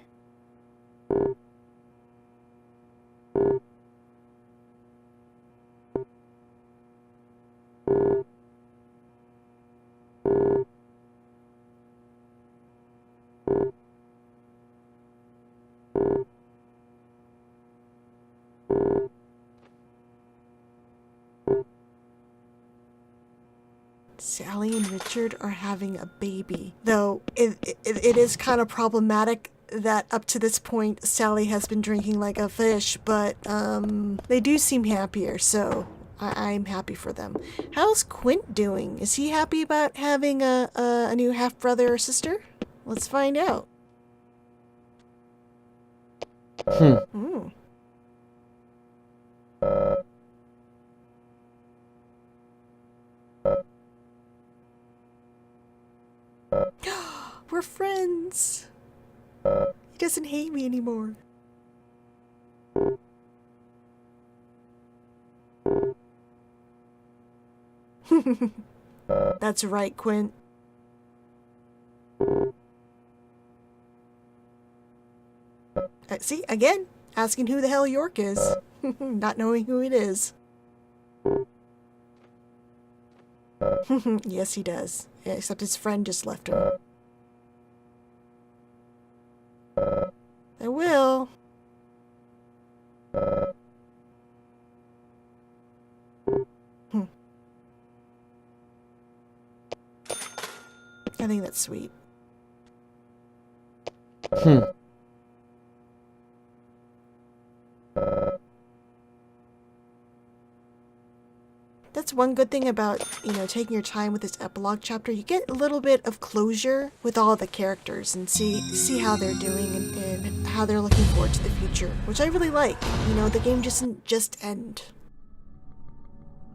Sally and Richard are having a baby. Though it is kind of problematic that up to this point Sally has been drinking like a fish, but they do seem happier, so I'm happy for them. How's Quint doing? Is he happy about having a new half-brother or sister? Let's find out. We're friends. He doesn't hate me anymore. That's right, Quint. See, again, asking who the hell York is. Not knowing who it is. Yes, he does. Yeah, except his friend just left him. I will. I think that's sweet. That's one good thing about, taking your time with this epilogue chapter. You get a little bit of closure with all the characters and see how they're doing and how they're looking forward to the future, which I really like. The game doesn't just end.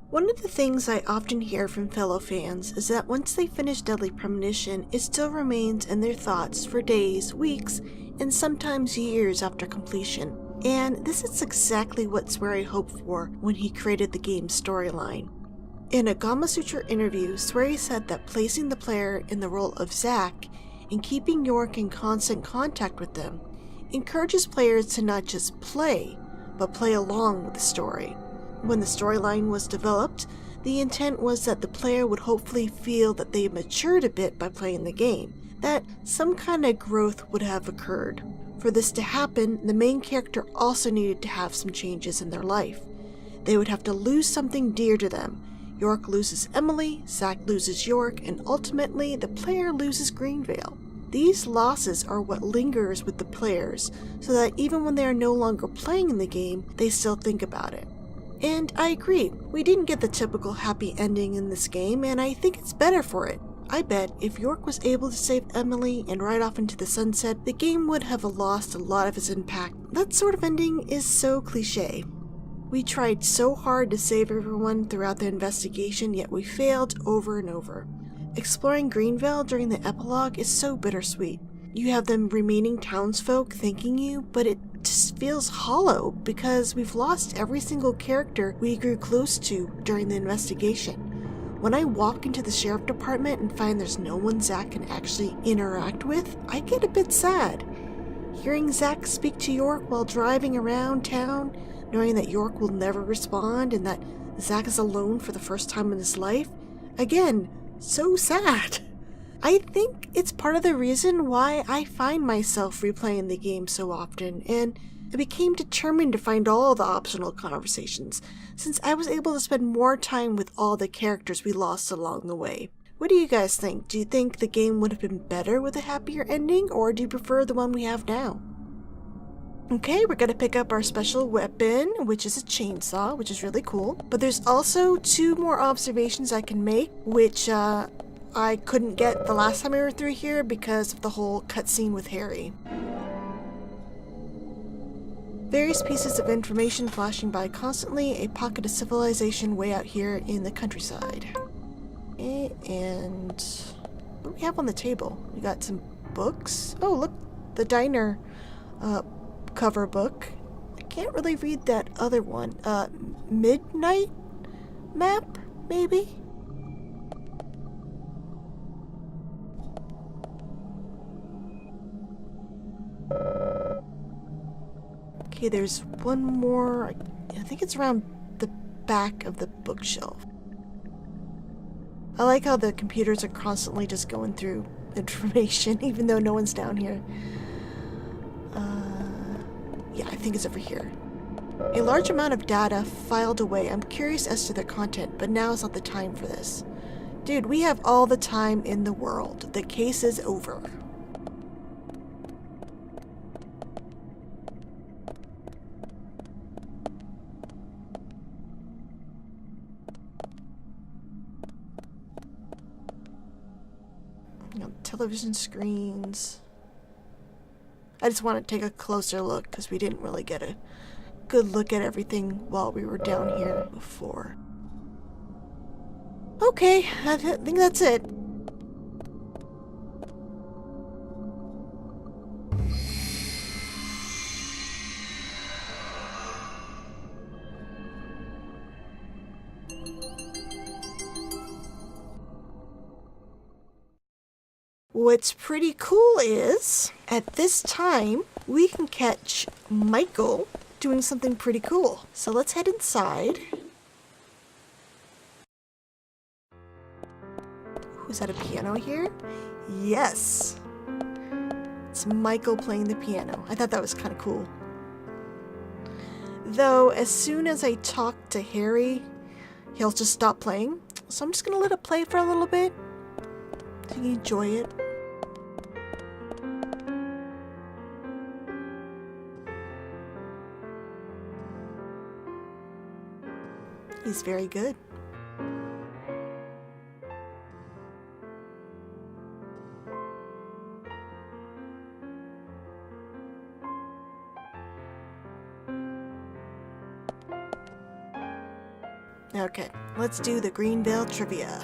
One of the things I often hear from fellow fans is that once they finish Deadly Premonition, it still remains in their thoughts for days, weeks, and sometimes years after completion. And this is exactly what Swery hoped for when he created the game's storyline. In a Gamasutra interview, Swery said that placing the player in the role of Zack and keeping York in constant contact with them encourages players to not just play, but play along with the story. When the storyline was developed, the intent was that the player would hopefully feel that they matured a bit by playing the game, that some kind of growth would have occurred. For this to happen, the main character also needed to have some changes in their life. They would have to lose something dear to them. York loses Emily, Zack loses York, and ultimately the player loses Greenvale. These losses are what lingers with the players, so that even when they are no longer playing in the game, they still think about it. And I agree, we didn't get the typical happy ending in this game, and I think it's better for it. I bet if York was able to save Emily and ride off into the sunset, the game would have lost a lot of its impact. That sort of ending is so cliche. We tried so hard to save everyone throughout the investigation, yet we failed over and over. Exploring Greenvale during the epilogue is so bittersweet. You have the remaining townsfolk thanking you, but it just feels hollow because we've lost every single character we grew close to during the investigation. When I walk into the sheriff department and find there's no one Zack can actually interact with, I get a bit sad. Hearing Zack speak to York while driving around town, knowing that York will never respond and that Zack is alone for the first time in his life, again, so sad. I think it's part of the reason why I find myself replaying the game so often, and I became determined to find all the optional conversations, since I was able to spend more time with all the characters we lost along the way. What do you guys think? Do you think the game would have been better with a happier ending, or do you prefer the one we have now? Okay, we're gonna pick up our special weapon, which is a chainsaw, which is really cool. But there's also 2 more observations I can make, which I couldn't get the last time we were through here because of the whole cutscene with Harry. Various pieces of information flashing by constantly, a pocket of civilization way out here in the countryside. Okay, and what do we have on the table? We got some books. Oh, look, the diner cover book. I can't really read that other one. Midnight Map, maybe? Okay, there's one more. I think it's around the back of the bookshelf. I like how the computers are constantly just going through information, even though no one's down here. Yeah, I think it's over here. A large amount of data filed away. I'm curious as to their content, but now is not the time for this. Dude, we have all the time in the world. The case is over. Television screens. I just want to take a closer look because we didn't really get a good look at everything while we were down here before. Okay, I think that's it. What's pretty cool is, at this time, we can catch Michael doing something pretty cool. So let's head inside. Is that a piano here? Yes! It's Michael playing the piano. I thought that was kind of cool. Though, as soon as I talk to Harry, he'll just stop playing. So I'm just gonna let it play for a little bit. so you enjoy it. He's very good. Okay, let's do the Greenvale trivia.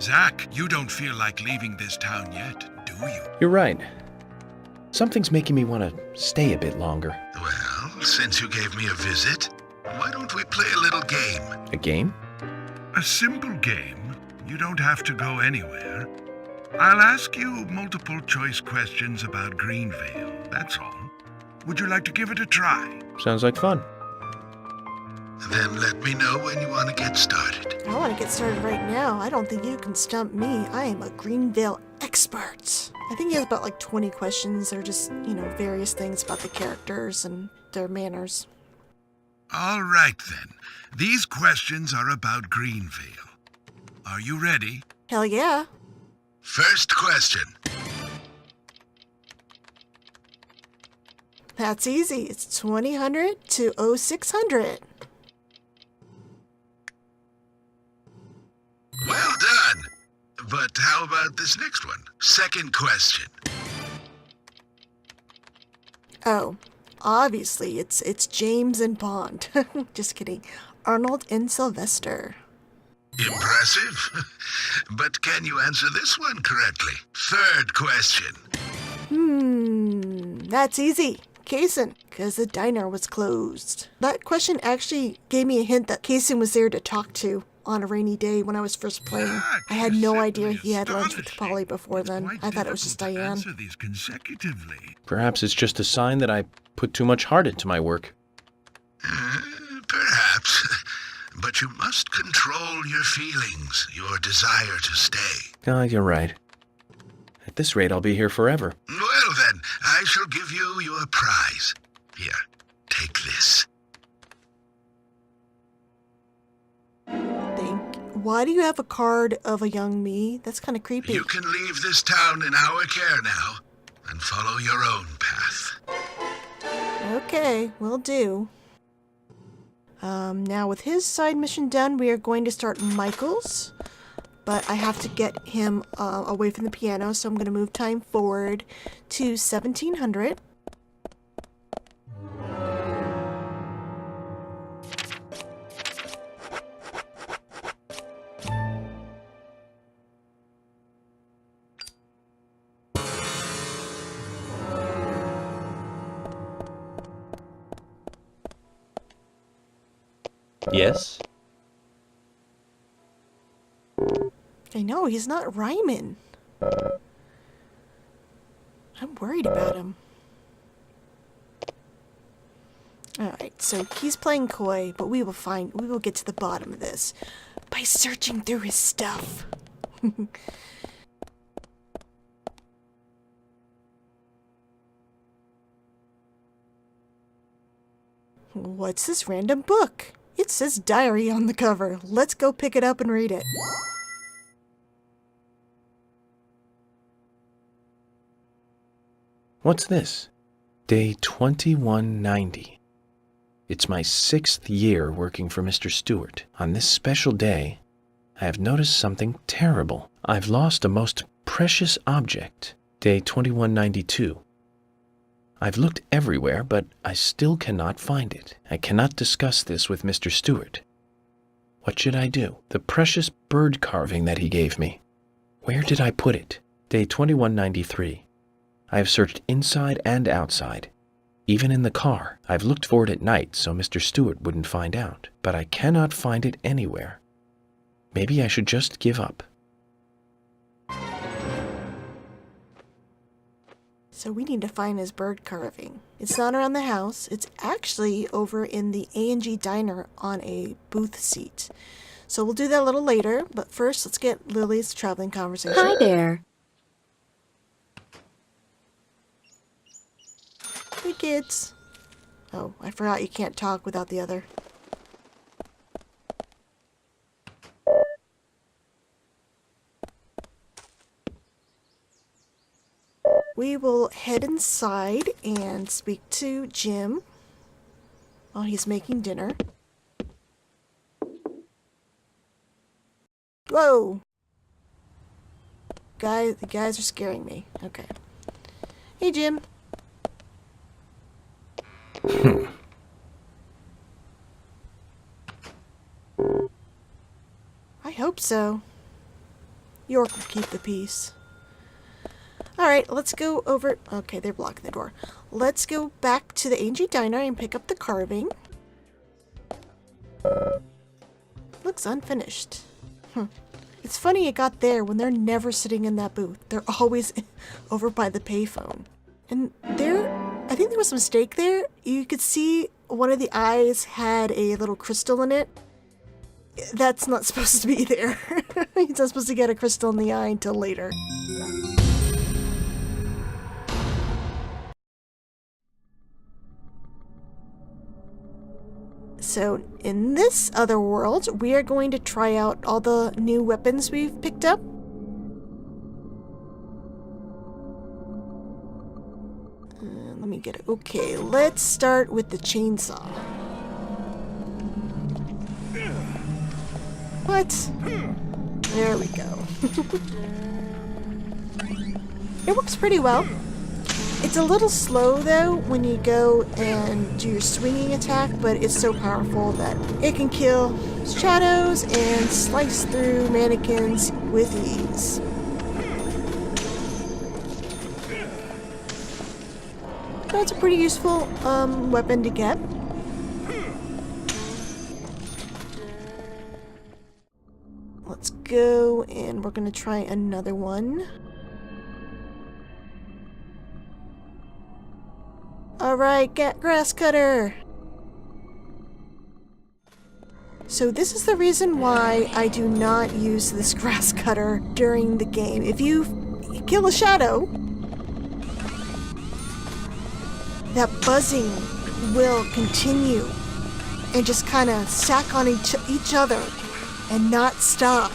Zach, you don't feel like leaving this town yet, do you? You're right. Something's making me want to stay a bit longer. Well, since you gave me a visit, why don't we play a little game? A game? A simple game. You don't have to go anywhere. I'll ask you multiple choice questions about Greenvale, that's all. Would you like to give it a try? Sounds like fun. Then let me know when you want to get started. I want to get started right now. I don't think you can stump me. I am a Greenvale expert. I think he has about like 20 questions. They're just, various things about the characters and their manners. All right, then. These questions are about Greenvale. Are you ready? Hell yeah. First question. That's easy. It's 2000 to 0600. Well done. But how about this next one? Second question. Oh, obviously it's James and Bond. Just kidding. Arnold and Sylvester. Impressive. But can you answer this one correctly? Third question. That's easy. Kaysen, because the diner was closed. That question actually gave me a hint that Kaysen was there to talk to on a rainy day when I was first playing. I had no idea he had lunch with Polly before then. I thought it was just Diane. Answer these consecutively. Perhaps it's just a sign that I put too much heart into my work. Perhaps. But you must control your feelings, your desire to stay. You're right. At this rate, I'll be here forever. Well then, I shall give you your prize. Here, take this. Why do you have a card of a young me? That's kind of creepy. You can leave this town in our care now and follow your own path. Okay, will do. Now with his side mission done, we are going to start Michael's. But I have to get him away from the piano, so I'm going to move time forward to 1700. Yes? I know, he's not rhyming. I'm worried about him. Alright, so he's playing coy, but we will get to the bottom of this by searching through his stuff. What's this random book? It says diary on the cover. Let's go pick it up and read it. What's this? Day 2190. It's my 6th year working for Mr. Stewart. On this special day, I have noticed something terrible. I've lost a most precious object. Day 2192. I've looked everywhere, but I still cannot find it. I cannot discuss this with Mr. Stewart. What should I do? The precious bird carving that he gave me. Where did I put it? Day 2193. I have searched inside and outside. Even in the car. I've looked for it at night so Mr. Stewart wouldn't find out. But I cannot find it anywhere. Maybe I should just give up. So we need to find his bird carving. It's not around the house. It's actually over in the A&G diner on a booth seat. So we'll do that a little later, but first let's get Lily's traveling conversation. Hi there. Hey kids. Oh, I forgot you can't talk without the other. we will head inside and speak to Jim while he's making dinner. Whoa! The guys are scaring me. Okay. Hey, Jim. I hope so. York will keep the peace. Alright, let's go over... Okay, they're blocking the door. Let's go back to the Angie Diner and pick up the carving. Looks unfinished. It's funny it got there when they're never sitting in that booth. They're always over by the payphone. And there... I think there was a mistake there. You could see one of the eyes had a little crystal in it. That's not supposed to be there. He's not supposed to get a crystal in the eye until later. So, in this other world, we are going to try out all the new weapons we've picked up. Let me get it. Okay, let's start with the chainsaw. What? There we go. It works pretty well. It's a little slow though when you go and do your swinging attack, but it's so powerful that it can kill shadows and slice through mannequins with ease. So it's a pretty useful weapon to get. Let's go, and we're gonna try another one. Alright, get grass cutter! So this is the reason why I do not use this grass cutter during the game. If you kill a shadow, that buzzing will continue and just kind of stack on each other and not stop.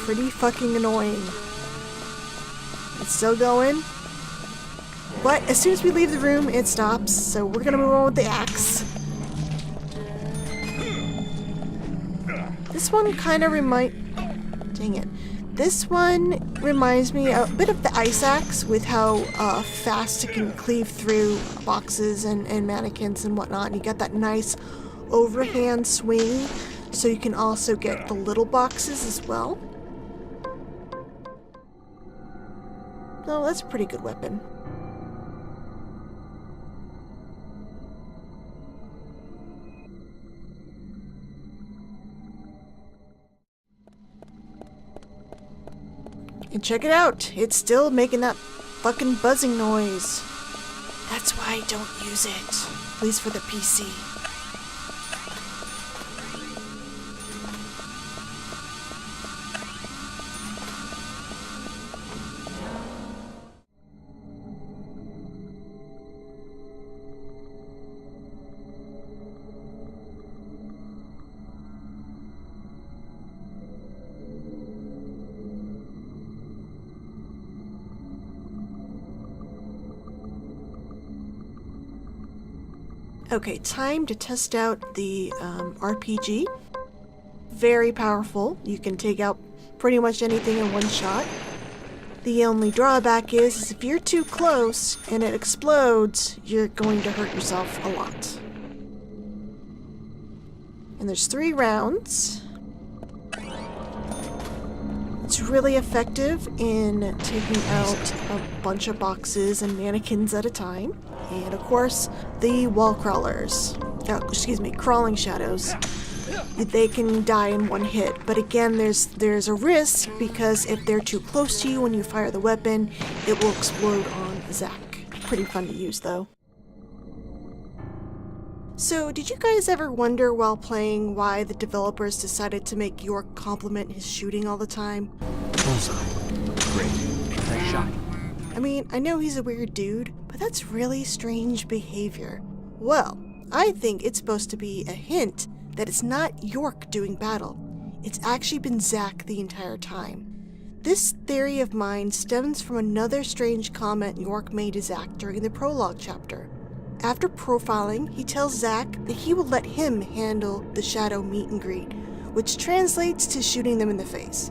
Pretty fucking annoying. It's still going. But as soon as we leave the room, it stops. So we're gonna move on with the axe. This one kind of Dang it. This one reminds me a bit of the ice axe with how fast it can cleave through boxes and mannequins and whatnot. And you get that nice overhand swing, so you can also get the little boxes as well. Oh, that's a pretty good weapon. And check it out, it's still making that fucking buzzing noise. That's why I don't use it, at least for the PC. Okay, time to test out the RPG. Very powerful. You can take out pretty much anything in one shot. The only drawback is if you're too close and it explodes, you're going to hurt yourself a lot. And there's 3 rounds. It's really effective in taking out a bunch of boxes and mannequins at a time. And of course, the wall crawlers, crawling shadows, they can die in one hit. But again, there's a risk because if they're too close to you when you fire the weapon, it will explode on Zach. Pretty fun to use though. So, did you guys ever wonder while playing why the developers decided to make York compliment his shooting all the time? Bullseye. Great. Nice shot. I mean, I know he's a weird dude, but that's really strange behavior. Well, I think it's supposed to be a hint that it's not York doing battle. It's actually been Zach the entire time. This theory of mine stems from another strange comment York made to Zack during the prologue chapter. After profiling, he tells Zack that he will let him handle the shadow meet and greet, which translates to shooting them in the face.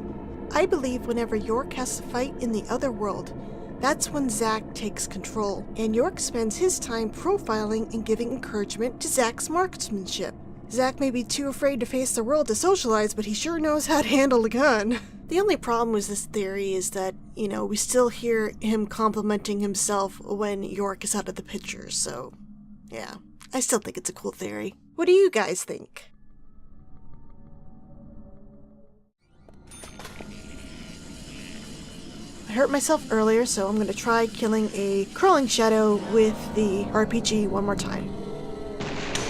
I believe whenever York has to fight in the other world, that's when Zack takes control, and York spends his time profiling and giving encouragement to Zack's marksmanship. Zack may be too afraid to face the world to socialize, but he sure knows how to handle a gun. The only problem with this theory is that, we still hear him complimenting himself when York is out of the picture, so yeah, I still think it's a cool theory. What do you guys think? I hurt myself earlier, so I'm going to try killing a crawling shadow with the RPG one more time.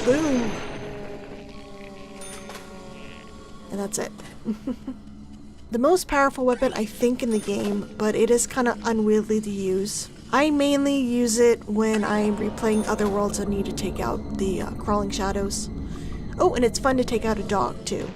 Boom! And that's it. The most powerful weapon I think in the game, but it is kind of unwieldy to use. I mainly use it when I'm replaying other worlds and need to take out the crawling shadows. Oh, and it's fun to take out a dog too.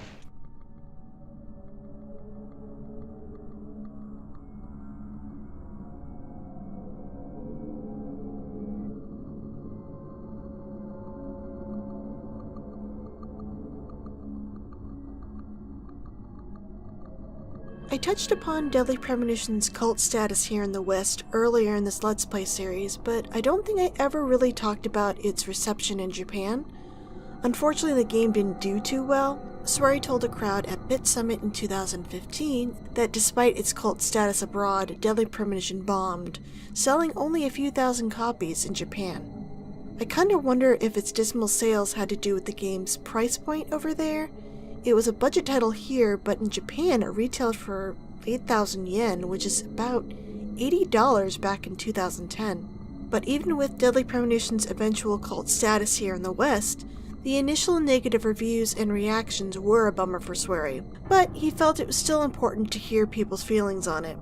I touched upon Deadly Premonition's cult status here in the West earlier in this Let's Play series, but I don't think I ever really talked about its reception in Japan. Unfortunately, the game didn't do too well. Swery told a crowd at Bit Summit in 2015 that despite its cult status abroad, Deadly Premonition bombed, selling only a few thousand copies in Japan. I kinda wonder if its dismal sales had to do with the game's price point over there. It was a budget title here, but in Japan it retailed for 8,000 yen, which is about $80 back in 2010. But even with Deadly Premonition's eventual cult status here in the West, the initial negative reviews and reactions were a bummer for Swery, but he felt it was still important to hear people's feelings on it.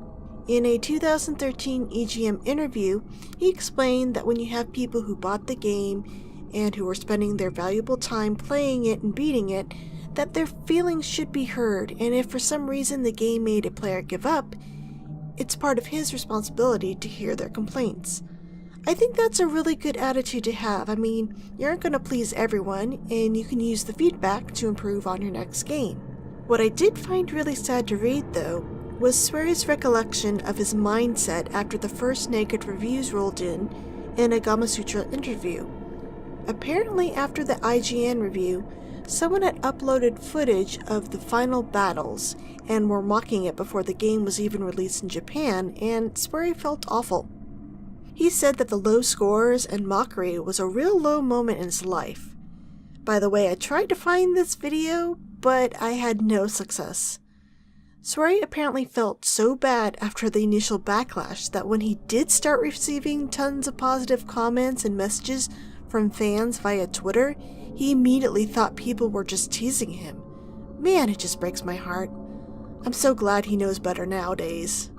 In a 2013 EGM interview, he explained that when you have people who bought the game and who were spending their valuable time playing it and beating it, that their feelings should be heard, and if for some reason the game made a player give up, it's part of his responsibility to hear their complaints. I think that's a really good attitude to have. I mean, you aren't going to please everyone, and you can use the feedback to improve on your next game. What I did find really sad to read, though, was Swery's recollection of his mindset after the first negative reviews rolled in a Gamasutra interview. Apparently, after the IGN review, someone had uploaded footage of the final battles and were mocking it before the game was even released in Japan, and Swery felt awful. He said that the low scores and mockery was a real low moment in his life. By the way, I tried to find this video, but I had no success. Swery apparently felt so bad after the initial backlash that when he did start receiving tons of positive comments and messages from fans via Twitter, he immediately thought people were just teasing him. Man, it just breaks my heart. I'm so glad he knows better nowadays.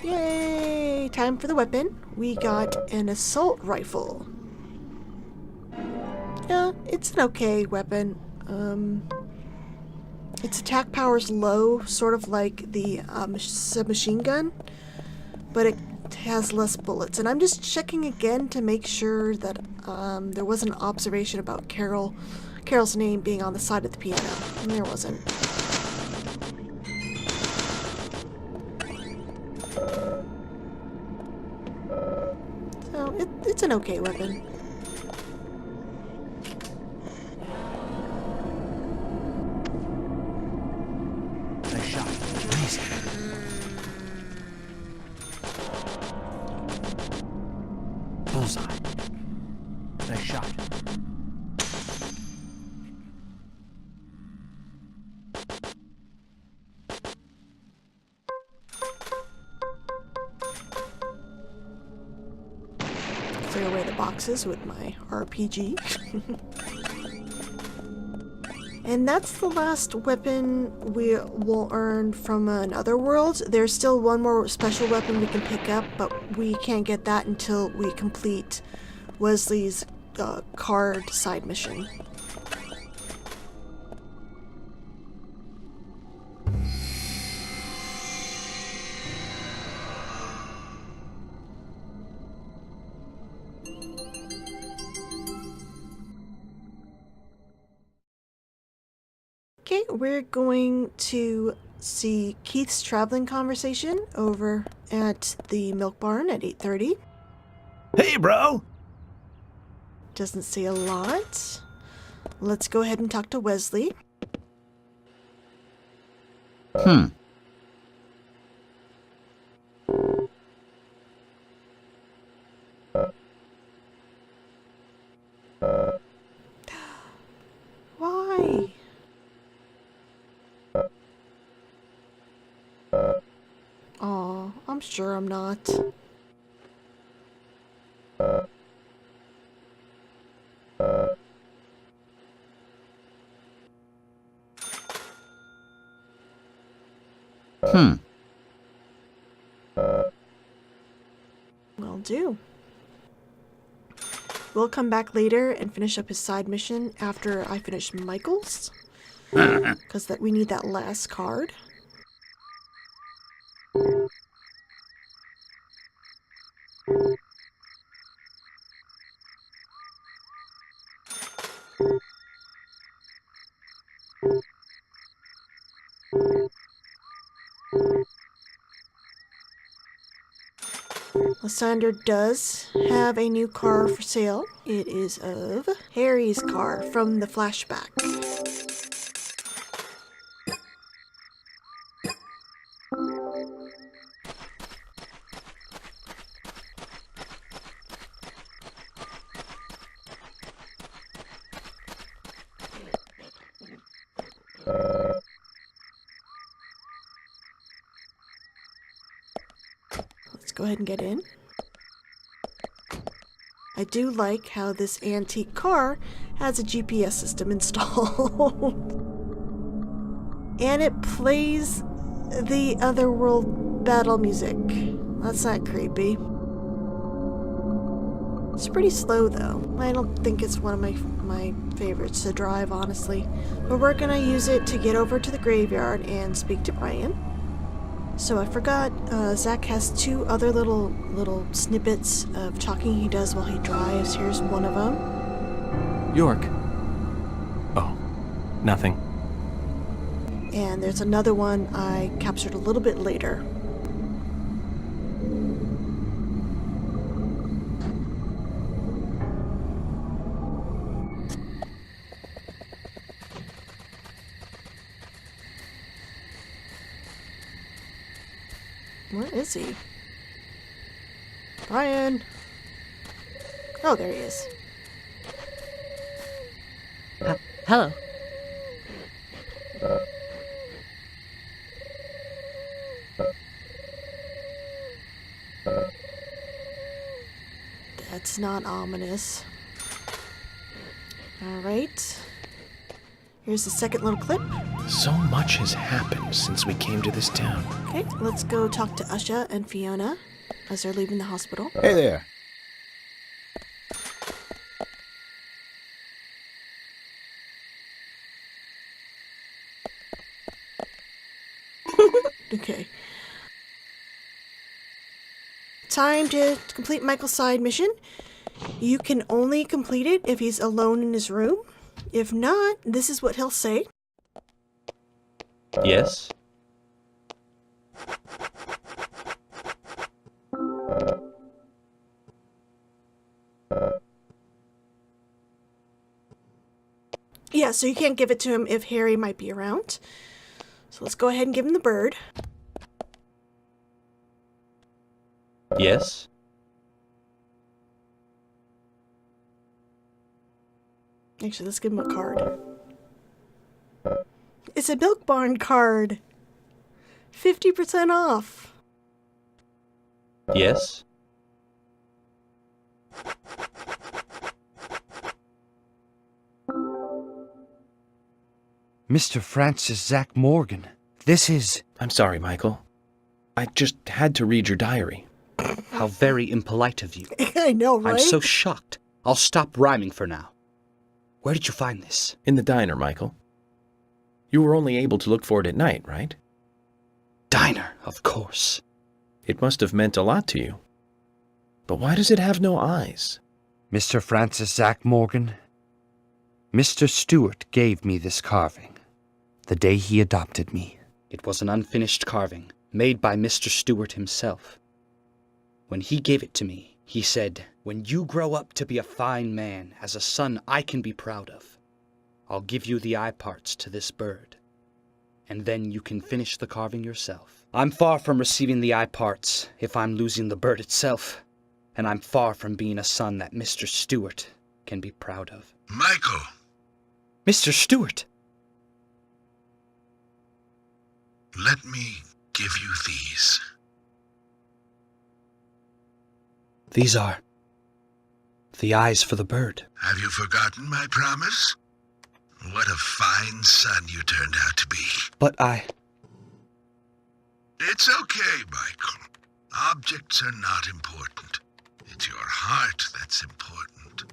Yay! Time for the weapon. We got an assault rifle. Yeah, it's an okay weapon. Its attack power's low, sort of like the submachine gun, but it has less bullets. And I'm just checking again to make sure that there was an observation about Carol's name being on the side of the piano, and there wasn't. So it's an okay weapon. Bullseye. Nice shot. Clear away the boxes with my RPG. And that's the last weapon we will earn from another world. There's still one more special weapon we can pick up, but we can't get that until we complete Wesley's card side mission. Okay, we're going to see Keith's traveling conversation over at the milk barn at 8:30. Hey, bro! Doesn't say a lot. Let's go ahead and talk to Wesley. Why? Aw, I'm sure I'm not. Will do. We'll come back later and finish up his side mission after I finish Michael's. Because we need that last card. Lysander does have a new car for sale. It is of Harry's car from the flashback. Let's go ahead and get in. I do like how this antique car has a GPS system installed. And it plays the Otherworld battle music. That's not creepy. It's pretty slow though. I don't think it's one of my favorites to drive, honestly. But we're gonna use it to get over to the graveyard and speak to Brian. So I forgot, Zach has two other little snippets of talking he does while he drives. Here's one of them. York. Oh, nothing. And there's another one I captured a little bit later. Where is he? Brian! Oh, there he is. Hello. That's not ominous. Alright. Here's the second little clip. So much has happened since we came to this town. Okay, let's go talk to Usha and Fiona as they're leaving the hospital. Hey there. Okay. Time to complete Michael's side mission. You can only complete it if he's alone in his room. If not, this is what he'll say. Yes? Yeah, so you can't give it to him if Harry might be around. So let's go ahead and give him the bird. Yes? Actually, let's give him a card. It's a Milk Barn card. 50% off. Yes? Mr. Francis Zach Morgan, this is... I'm sorry, Michael. I just had to read your diary. How very impolite of you. I know, right? I'm so shocked. I'll stop rhyming for now. Where did you find this? In the diner, Michael. You were only able to look for it at night, right? Diner, of course. It must have meant a lot to you. But why does it have no eyes? Mr. Francis Zach Morgan, Mr. Stewart gave me this carving the day he adopted me. It was an unfinished carving, made by Mr. Stewart himself. When he gave it to me, he said, "When you grow up to be a fine man, as a son I can be proud of, I'll give you the eye parts to this bird, and then you can finish the carving yourself." I'm far from receiving the eye parts if I'm losing the bird itself, and I'm far from being a son that Mr. Stewart can be proud of. Michael! Mr. Stewart! Let me give you these. These are the eyes for the bird. Have you forgotten my promise? What a fine son you turned out to be. But It's okay, Michael. Objects are not important. It's your heart that's important.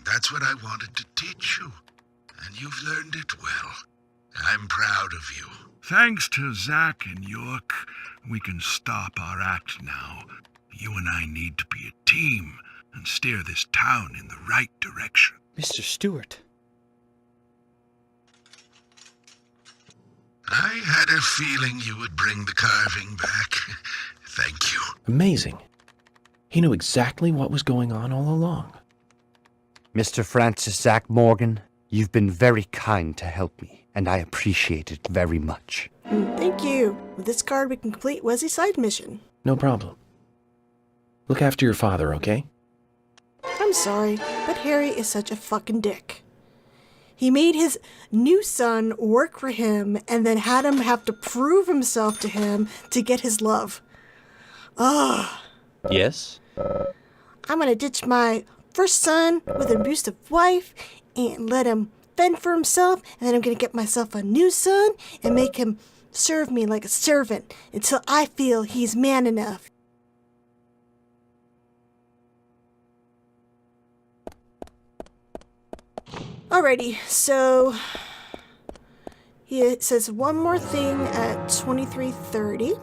That's what I wanted to teach you, and you've learned it well. I'm proud of you. Thanks to Zach and York, we can stop our act now. You and I need to be a team and steer this town in the right direction. Mr. Stewart. I had a feeling you would bring the carving back. Thank you. Amazing. He knew exactly what was going on all along. Mr. Francis Zach Morgan, you've been very kind to help me, and I appreciate it very much. Thank you. With this card, we can complete Wesley's side mission. No problem. Look after your father, okay? I'm sorry, but Harry is such a fucking dick. He made his new son work for him and then had him have to prove himself to him to get his love. Ugh. Yes? I'm gonna ditch my first son with an abusive wife and let him fend for himself, and then I'm gonna get myself a new son and make him serve me like a servant until I feel he's man enough. Alrighty, so it says one more thing at 23:30.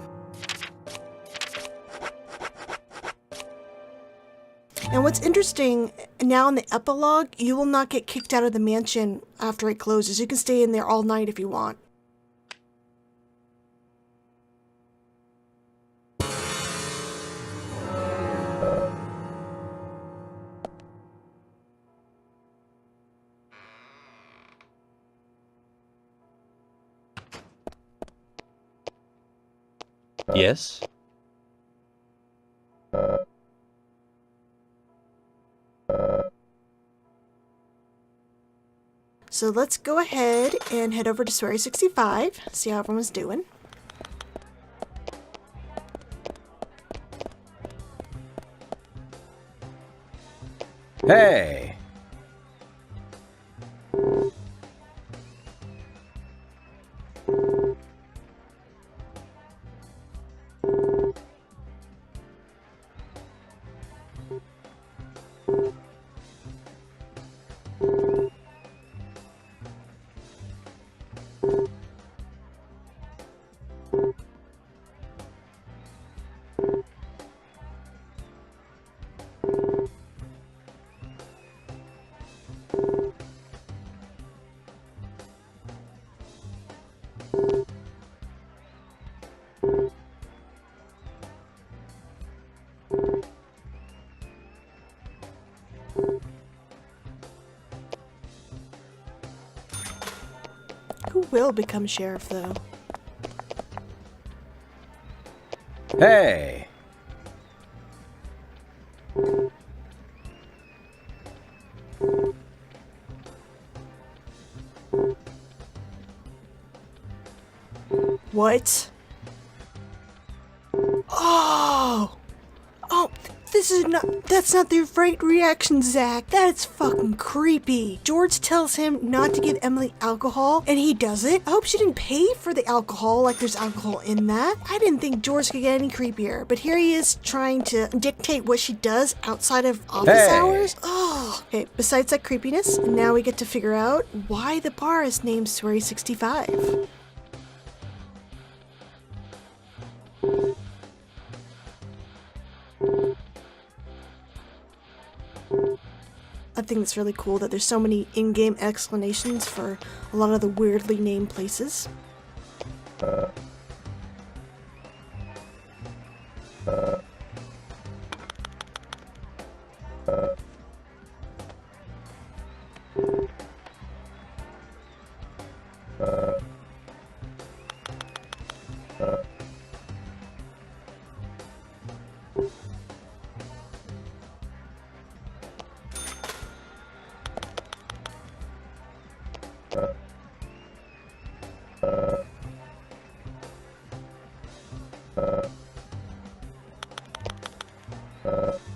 And what's interesting, now in the epilogue, you will not get kicked out of the mansion after it closes. You can stay in there all night if you want. Yes? So let's go ahead and head over to Story 65, see how everyone's doing. Hey! Who will become sheriff, though? Hey! What? Oh! Oh, the That's not the right reaction, Zach. That's fucking creepy. George tells him not to give Emily alcohol, and he does it. I hope she didn't pay for the alcohol, like there's alcohol in that. I didn't think George could get any creepier, but here he is trying to dictate what she does outside of office hours. Oh, okay. Besides that creepiness, now we get to figure out why the bar is named Story 65. I think it's really cool that there's so many in-game explanations for a lot of the weirdly named places.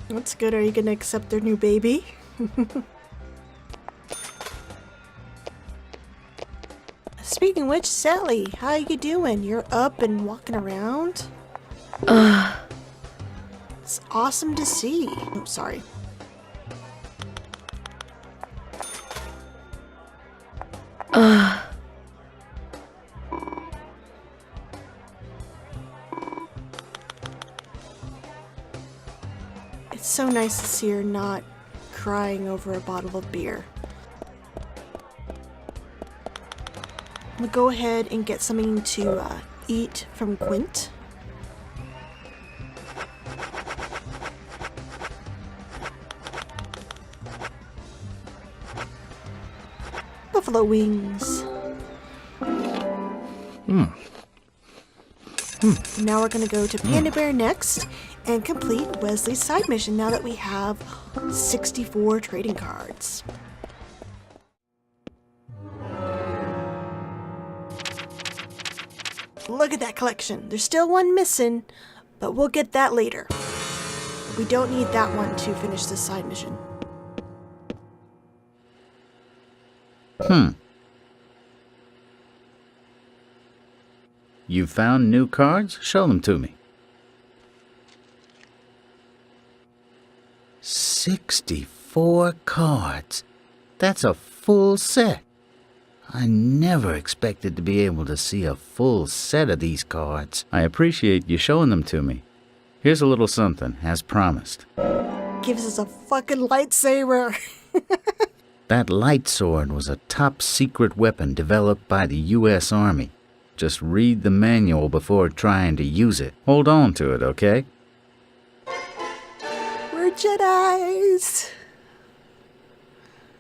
That's good. Are you gonna accept their new baby? Speaking of which, Sally, how you doing? You're up and walking around? It's awesome to see. Oh, sorry. It's so nice to see her not crying over a bottle of beer. I'm gonna go ahead and get something to eat from Quint. Buffalo wings. Now we're gonna go to Panda Bear next and complete Wesley's side mission now that we have 64 trading cards. Look at that collection. There's still one missing, but we'll get that later. We don't need that one to finish this side mission. You found new cards? Show them to me. 64 cards. That's a full set. I never expected to be able to see a full set of these cards. I appreciate you showing them to me. Here's a little something, as promised. Gives us a fucking lightsaber. That light sword was a top secret weapon developed by the U.S. Army. Just read the manual before trying to use it. Hold on to it, okay? We're Jedis.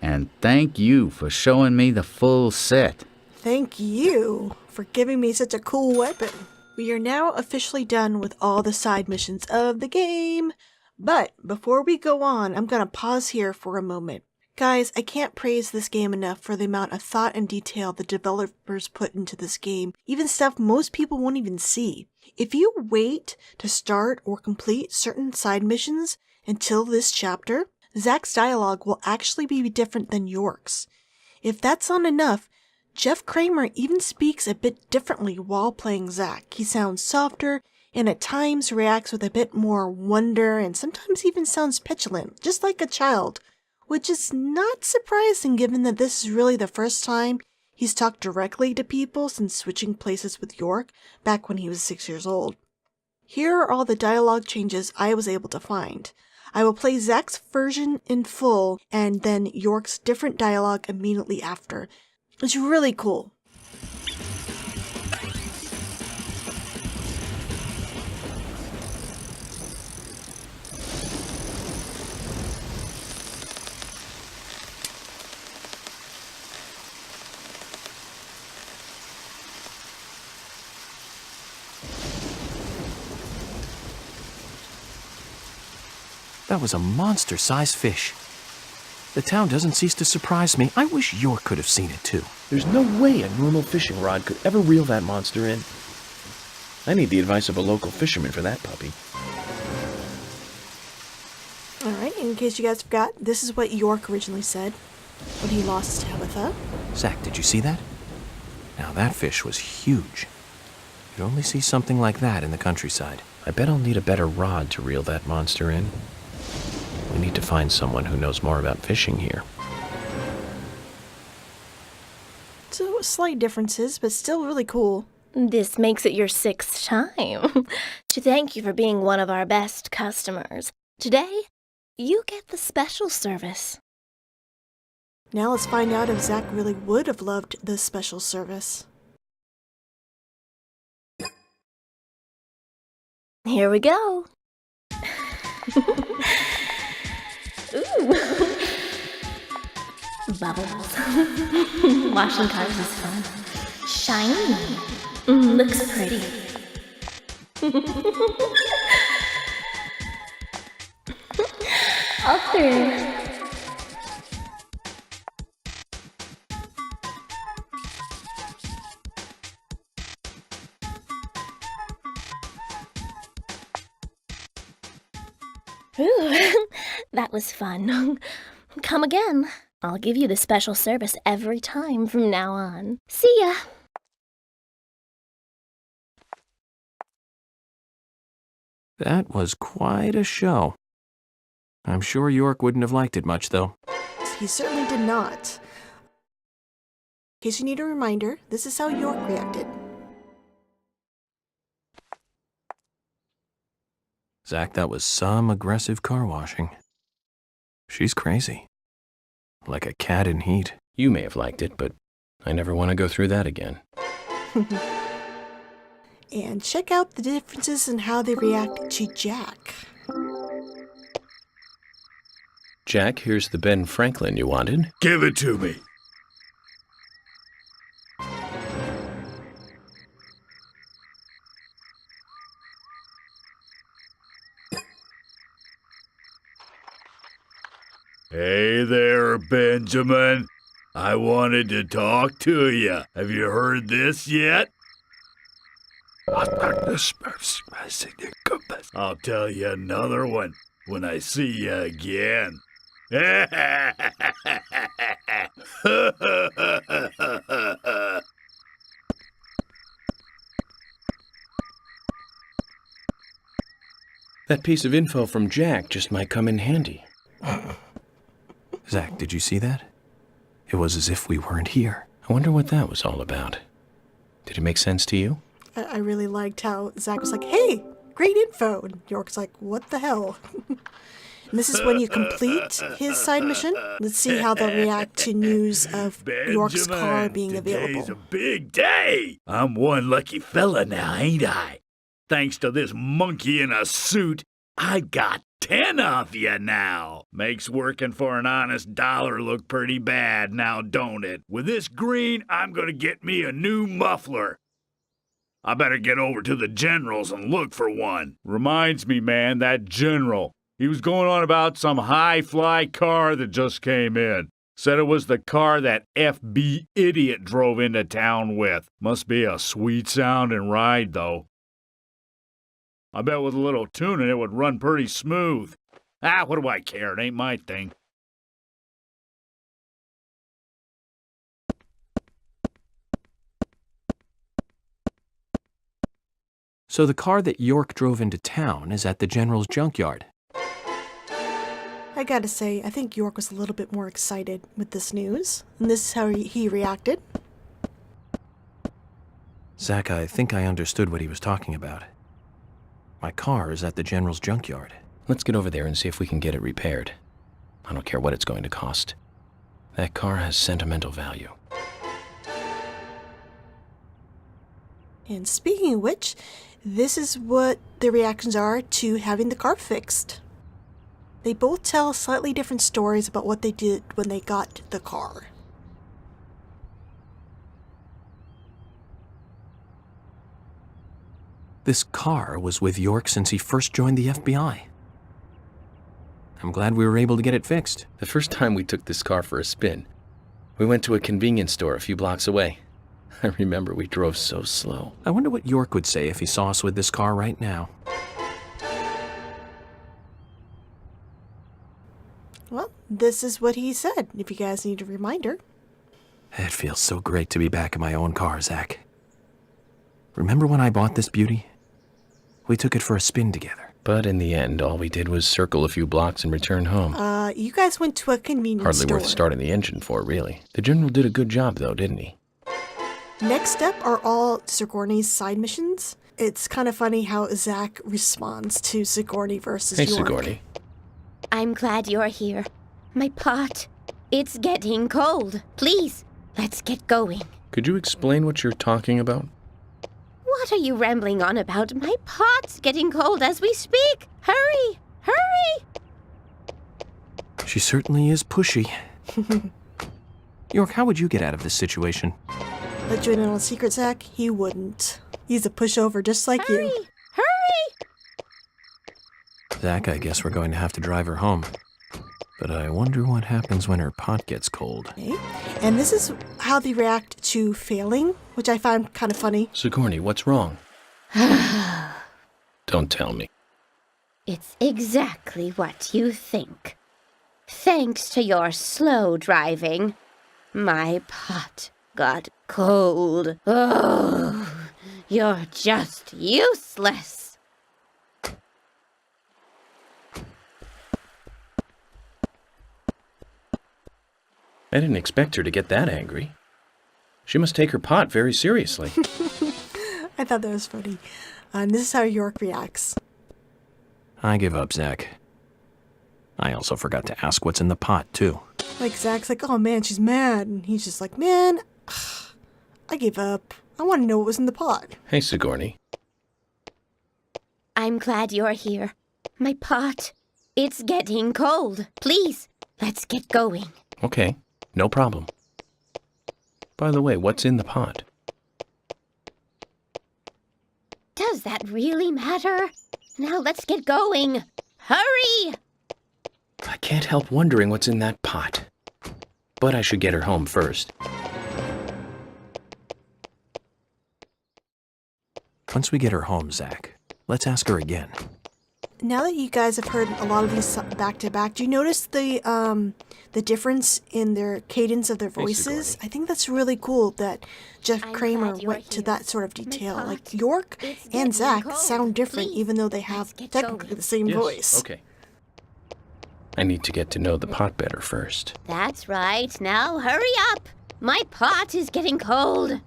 And thank you for showing me the full set. Thank you for giving me such a cool weapon. We are now officially done with all the side missions of the game. But before we go on, I'm going to pause here for a moment. Guys, I can't praise this game enough for the amount of thought and detail the developers put into this game, even stuff most people won't even see. If you wait to start or complete certain side missions until this chapter, Zach's dialogue will actually be different than York's. If that's not enough, Jeff Kramer even speaks a bit differently while playing Zach. He sounds softer and at times reacts with a bit more wonder and sometimes even sounds petulant, just like a child. Which is not surprising given that this is really the first time he's talked directly to people since switching places with York back when he was 6 years old. Here are all the dialogue changes I was able to find. I will play Zach's version in full and then York's different dialogue immediately after. It's really cool. That was a monster-sized fish. The town doesn't cease to surprise me. I wish York could have seen it too. There's no way a normal fishing rod could ever reel that monster in. I need the advice of a local fisherman for that puppy. in case you guys forgot, this is what York originally said when he lost Tabitha. Zach, did you see that? Now that fish was huge. You'd only see something like that in the countryside. I bet I'll need a better rod to reel that monster in. We need to find someone who knows more about fishing here. So slight differences, but still really cool. This makes it your 6th time. To thank you for being one of our best customers. Today, you get the special service. Now let's find out if Zach really would have loved the special service. Here we go. Ooh. Bubbles. Washing cars is fun. Shiny. Looks pretty. All through. Ooh, that was fun. Come again. I'll give you the special service every time from now on. See ya. That was quite a show. I'm sure York wouldn't have liked it much, though. He certainly did not. In case you need a reminder, this is how York reacted. Zach, that was some aggressive car washing. She's crazy. Like a cat in heat. You may have liked it, but I never want to go through that again. And check out the differences in how they react to Jack. Jack, here's the Ben Franklin you wanted. Give it to me. Hey there, Benjamin. I wanted to talk to you. Have you heard this yet? I'll tell you another one when I see you again. That piece of info from Jack just might come in handy. Zach, did you see that? It was as if we weren't here. I wonder what that was all about. Did it make sense to you? I really liked how Zach was like, hey, great info. And York's like, what the hell? And this is when you complete his side mission. Let's see how they'll react to news of York's car being available. Today's a big day. I'm one lucky fella now, ain't I? Thanks to this monkey in a suit, I got 10 of you now. Makes working for an honest dollar look pretty bad now, don't it? With this green, I'm gonna get me a new muffler. I better get over to the general's and look for one. Reminds me, man, that general. He was going on about some high-fly car that just came in. Said it was the car that FB idiot drove into town with. Must be a sweet-sounding ride, though. I bet with a little tuning it would run pretty smooth. What do I care? It ain't my thing. So the car that York drove into town is at the general's junkyard. I gotta say, I think York was a little bit more excited with this news. And this is how he reacted. Zach, I think I understood what he was talking about. My car is at the general's junkyard. Let's get over there and see if we can get it repaired. I don't care what it's going to cost. That car has sentimental value. And speaking of which, this is what the reactions are to having the car fixed. They both tell slightly different stories about what they did when they got the car. This car was with York since he first joined the FBI. I'm glad we were able to get it fixed. The first time we took this car for a spin, we went to a convenience store a few blocks away. I remember we drove so slow. I wonder what York would say if he saw us with this car right now. this is what he said, if you guys need a reminder. It feels so great to be back in my own car, Zach. Remember when I bought this beauty? We took it for a spin together. But in the end, all we did was circle a few blocks and return home. You guys went to a convenience Hardly store. worth starting the engine for, really. The General did a good job, though, didn't he? Next up are all Sigourney's side missions. It's kind of funny how Zach responds to Sigourney versus York. Hey, Sigourney. I'm glad you're here. My pot, it's getting cold. Please, let's get going. Could you explain what you're talking about? What are you rambling on about? My pot's getting cold as we speak. Hurry! Hurry! She certainly is pushy. York, how would you get out of this situation? Let you in on a secret, Zach? He wouldn't. He's a pushover just like Hurry! you. Hurry! Zach, I guess we're going to have to drive her home. But I wonder what happens when her pot gets cold. Okay. And this is how they react to failing, which I find kind of funny. Sigourney, what's wrong? Don't tell me. It's exactly what you think. Thanks to your slow driving, my pot got cold. Oh, you're just useless. I didn't expect her to get that angry. She must take her pot very seriously. I thought that was funny. And this is how York reacts. I give up, Zach. I also forgot to ask what's in the pot, too. Like, Zach's like, oh man, she's mad. And he's just like, man, I gave up. I want to know what was in the pot. Hey, Sigourney. I'm glad you're here. My pot, it's getting cold. Please, let's get going. Okay, no problem. By the way, what's in the pot? Does that really matter? Now let's get going. Hurry! I can't help wondering what's in that pot. But I should get her home first. Once we get her home, Zach, let's ask her again. Now that you guys have heard a lot of these back to back, do you notice the difference in their cadence of their voices? I think that's really cool that Jeff Kramer went to that sort of detail. Like York and Zach sound different, even though they have technically the same voice. Okay. I need to get to know the pot better first. That's right. Now hurry up. My pot is getting cold.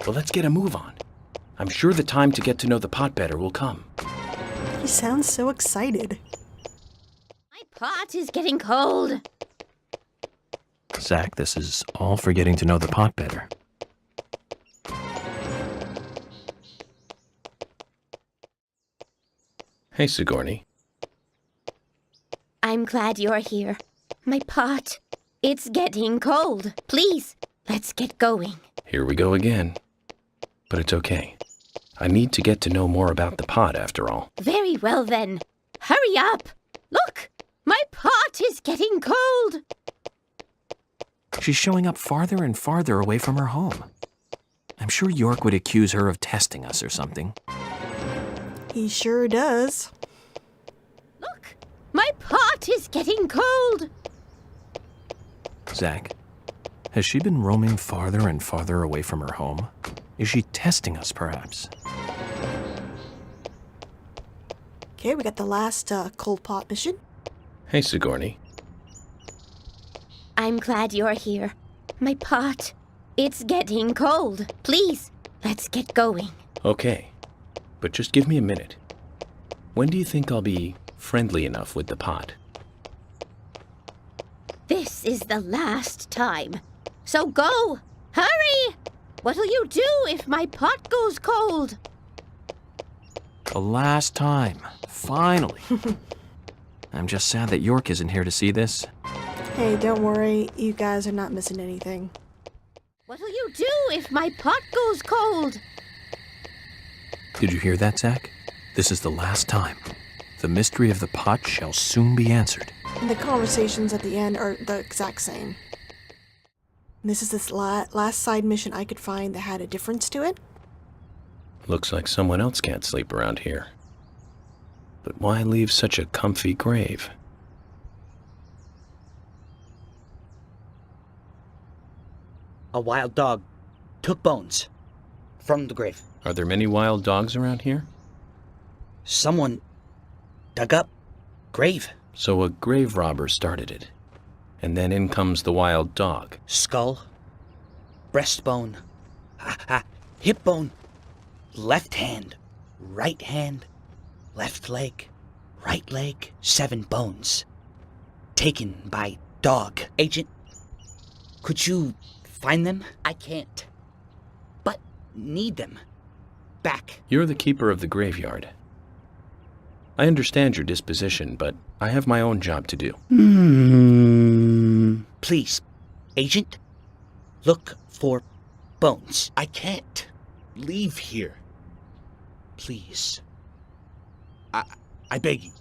Well, let's get a move on. I'm sure the time to get to know the pot better will come. He sounds so excited. My pot is getting cold. Zach, this is all for getting to know the pot better. Hey, Sigourney. I'm glad you're here. My pot, it's getting cold. Please, let's get going. Here we go again. But it's okay. I need to get to know more about the pot, after all. Very well, then. Hurry up! Look! My pot is getting cold! She's showing up farther and farther away from her home. I'm sure York would accuse her of testing us or something. He sure does. Look! My pot is getting cold! Zach, has she been roaming farther and farther away from her home? Is she testing us, perhaps? Okay, we got the last cold pot mission. Hey, Sigourney. I'm glad you're here. My pot, it's getting cold. Please, let's get going. Okay, but just give me a minute. When do you think I'll be friendly enough with the pot? This is the last time. So go! Hurry! What'll you do if my pot goes cold? The last time. Finally. I'm just sad that York isn't here to see this. Hey, don't worry. You guys are not missing anything. What'll you do if my pot goes cold? Did you hear that, Zach? This is the last time. The mystery of the pot shall soon be answered. And the conversations at the end are the exact same. And this is this last side mission I could find that had a difference to it. Looks like someone else can't sleep around here. But why leave such a comfy grave? A wild dog took bones from the grave. Are there many wild dogs around here? Someone dug up grave. So a grave robber started it. And then in comes the wild dog. Skull, breastbone, hip bone, left hand, right hand, left leg, right leg, 7 bones. Taken by dog. Agent, could you find them? I can't. But need them. Back. You're the keeper of the graveyard. I understand your disposition, but I have my own job to do. Please, Agent, look for bones. I can't leave here. Please. I beg you.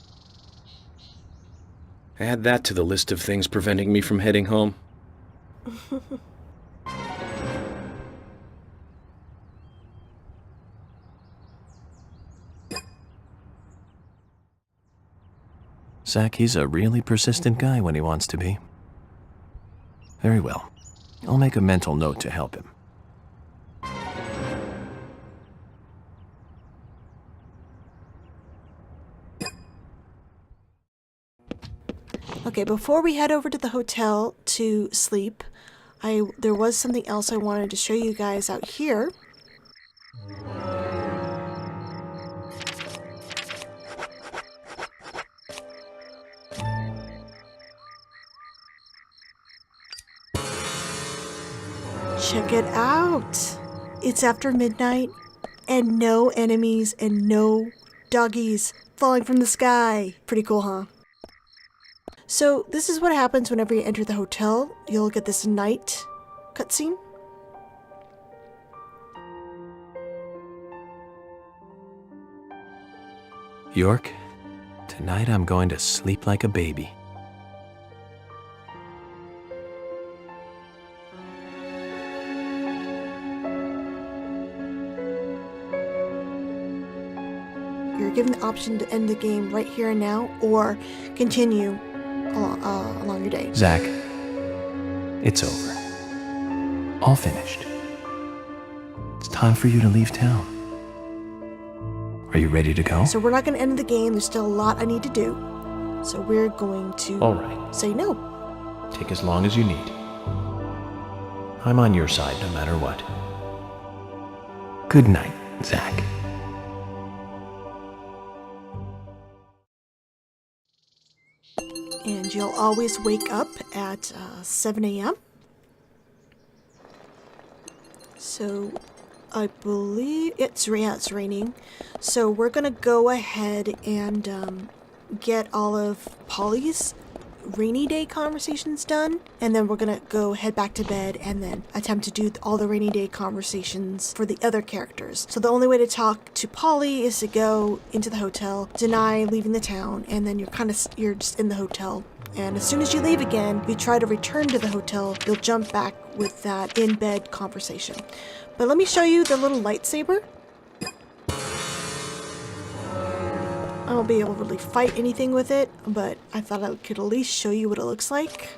Add that to the list of things preventing me from heading home. Zach, he's a really persistent guy when he wants to be. Very well. I'll make a mental note to help him. Okay, before we head over to the hotel to sleep, there was something else I wanted to show you guys out here. Check it out. It's after midnight and no enemies and no doggies falling from the sky. Pretty cool, huh? So this is what happens whenever you enter the hotel. You'll get this night cutscene. York, tonight I'm going to sleep like a baby. You're given the option to end the game right here and now, or continue along your day. Zach, it's over. All finished. It's time for you to leave town. Are you ready to go? So we're not going to end the game. There's still a lot I need to do. So we're going to All right. Say no. Take as long as you need. I'm on your side no matter what. Good night, Zach. And you'll always wake up at 7 a.m. So I believe it's raining. So we're going to go ahead and get all of Polly's rainy day conversations done. And then we're going to head back to bed and then attempt to do all the rainy day conversations for the other characters. So the only way to talk to Polly is to go into the hotel, deny leaving the town, and then you're just in the hotel. And as soon as you leave again, you try to return to the hotel, you'll jump back with that in-bed conversation. But let me show you the little lightsaber. I won't be able to really fight anything with it, but I thought I could at least show you what it looks like.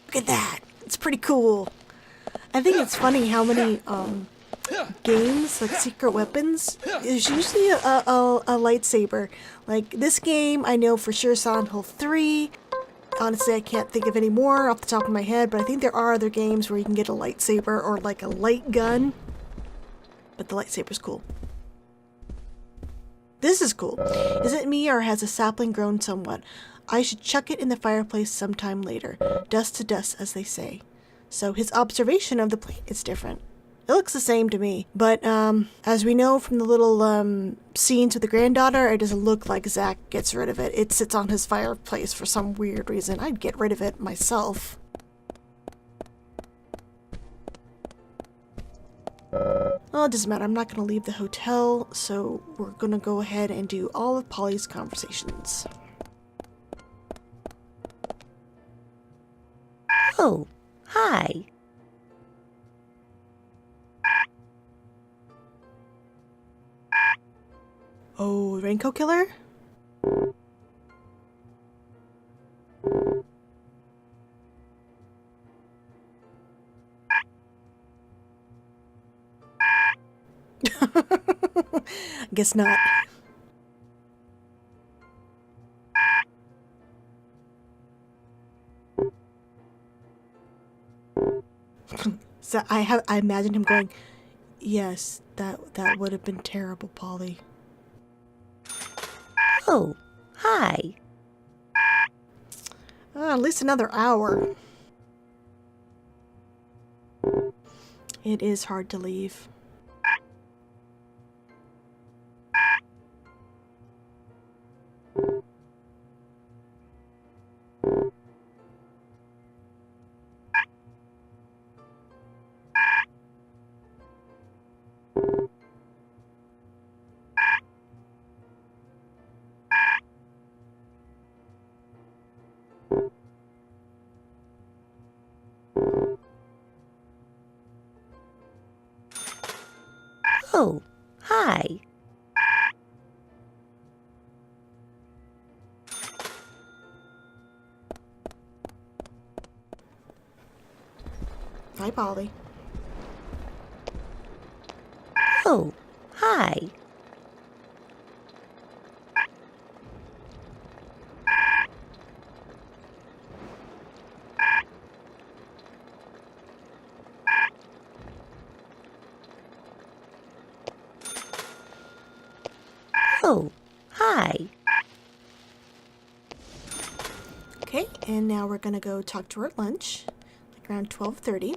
Look at that. It's pretty cool. I think it's funny how many games, like secret weapons, there's usually a lightsaber. Like this game, I know for sure Silent Hill 3. Honestly, I can't think of any more off the top of my head, but I think there are other games where you can get a lightsaber or like a light gun. But the lightsaber's cool. This is cool. Is it me or has a sapling grown somewhat? I should chuck it in the fireplace sometime later. Dust to dust, as they say. So his observation of the plant is different. It looks the same to me. But as we know from the little scenes with the granddaughter, it doesn't look like Zach gets rid of it. It sits on his fireplace for some weird reason. I'd get rid of it myself. Well, it doesn't matter. I'm not going to leave the hotel, so we're going to go ahead and do all of Polly's conversations. Oh, hi. Oh, raincoat killer? Guess not. So I imagined him going, yes, that would have been terrible, Polly. Oh, hi. At least another hour. It is hard to leave. Oh, hi. Hi, Polly. Oh, hi. Oh, hi. Okay, and now we're gonna go talk to her at lunch, like around 12:30.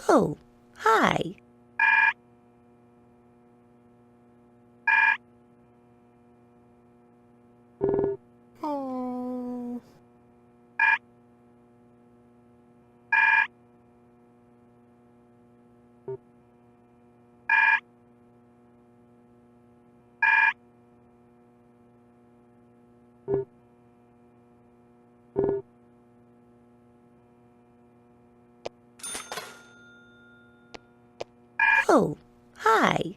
Oh, hi. Oh. Oh, hi.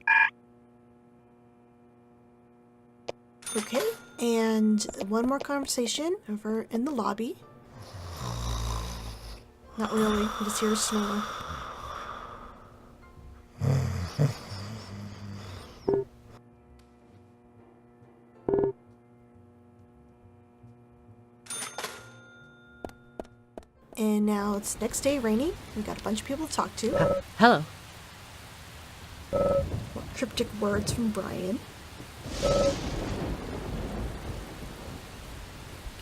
Okay, and one more conversation over in the lobby. Not really, I just hear her snore. And now it's next day, rainy. We got a bunch of people to talk to. Hello. More cryptic words from Brian.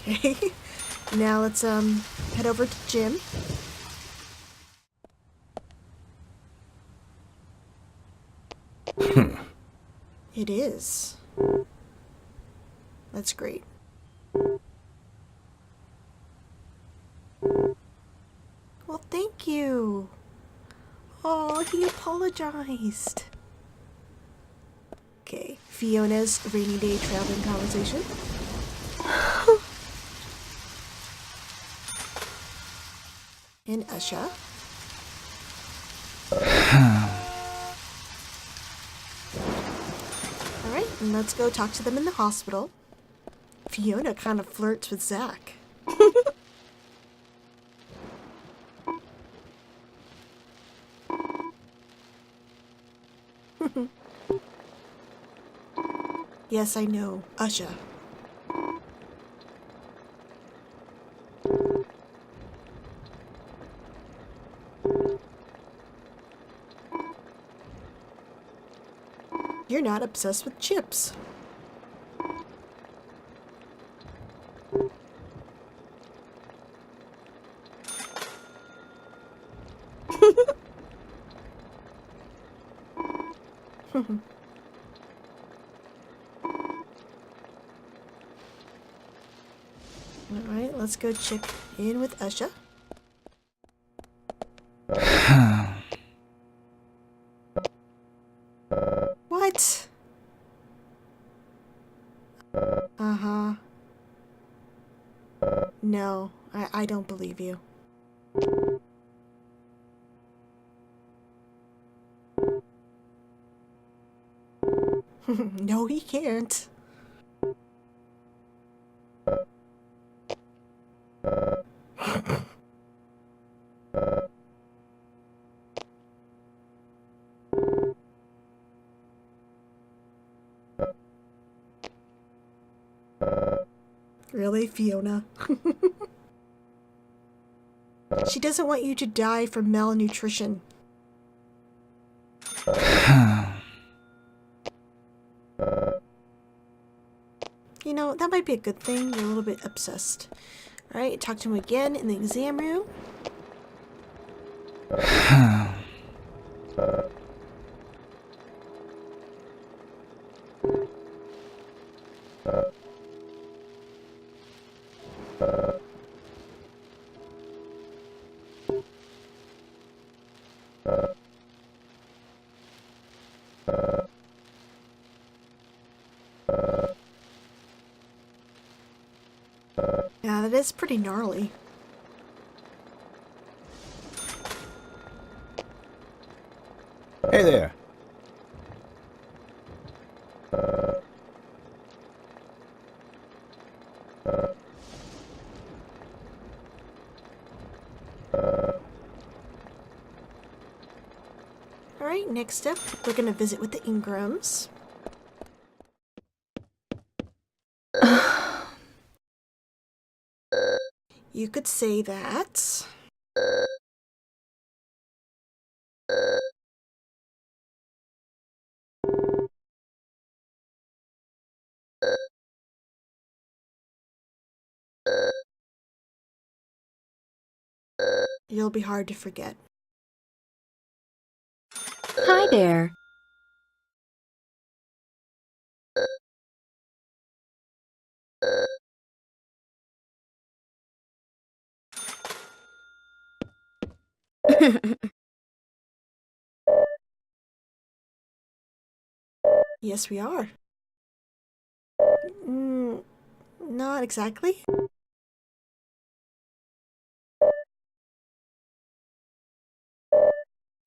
Okay. Now let's head over to Jim. It is. That's great. Well, thank you. Oh, he apologized. Okay, Fiona's rainy day traveling conversation. And Usha. Alright, and let's go talk to them in the hospital. Fiona kind of flirts with Zach. Yes, I know. Usha. You're not obsessed with chips. Alright, let's go check in with Usha. What? Uh-huh. No, I don't believe you. No, he can't. Really, Fiona? She doesn't want you to die from malnutrition. You know, that might be a good thing. You're a little bit obsessed. Alright, talk to him again in the exam room. Yeah, that is pretty gnarly. Hey there. Alright, next up, we're gonna visit with the Ingrams. You could say that. You'll be hard to forget. Hi there. Yes, we are. Not exactly.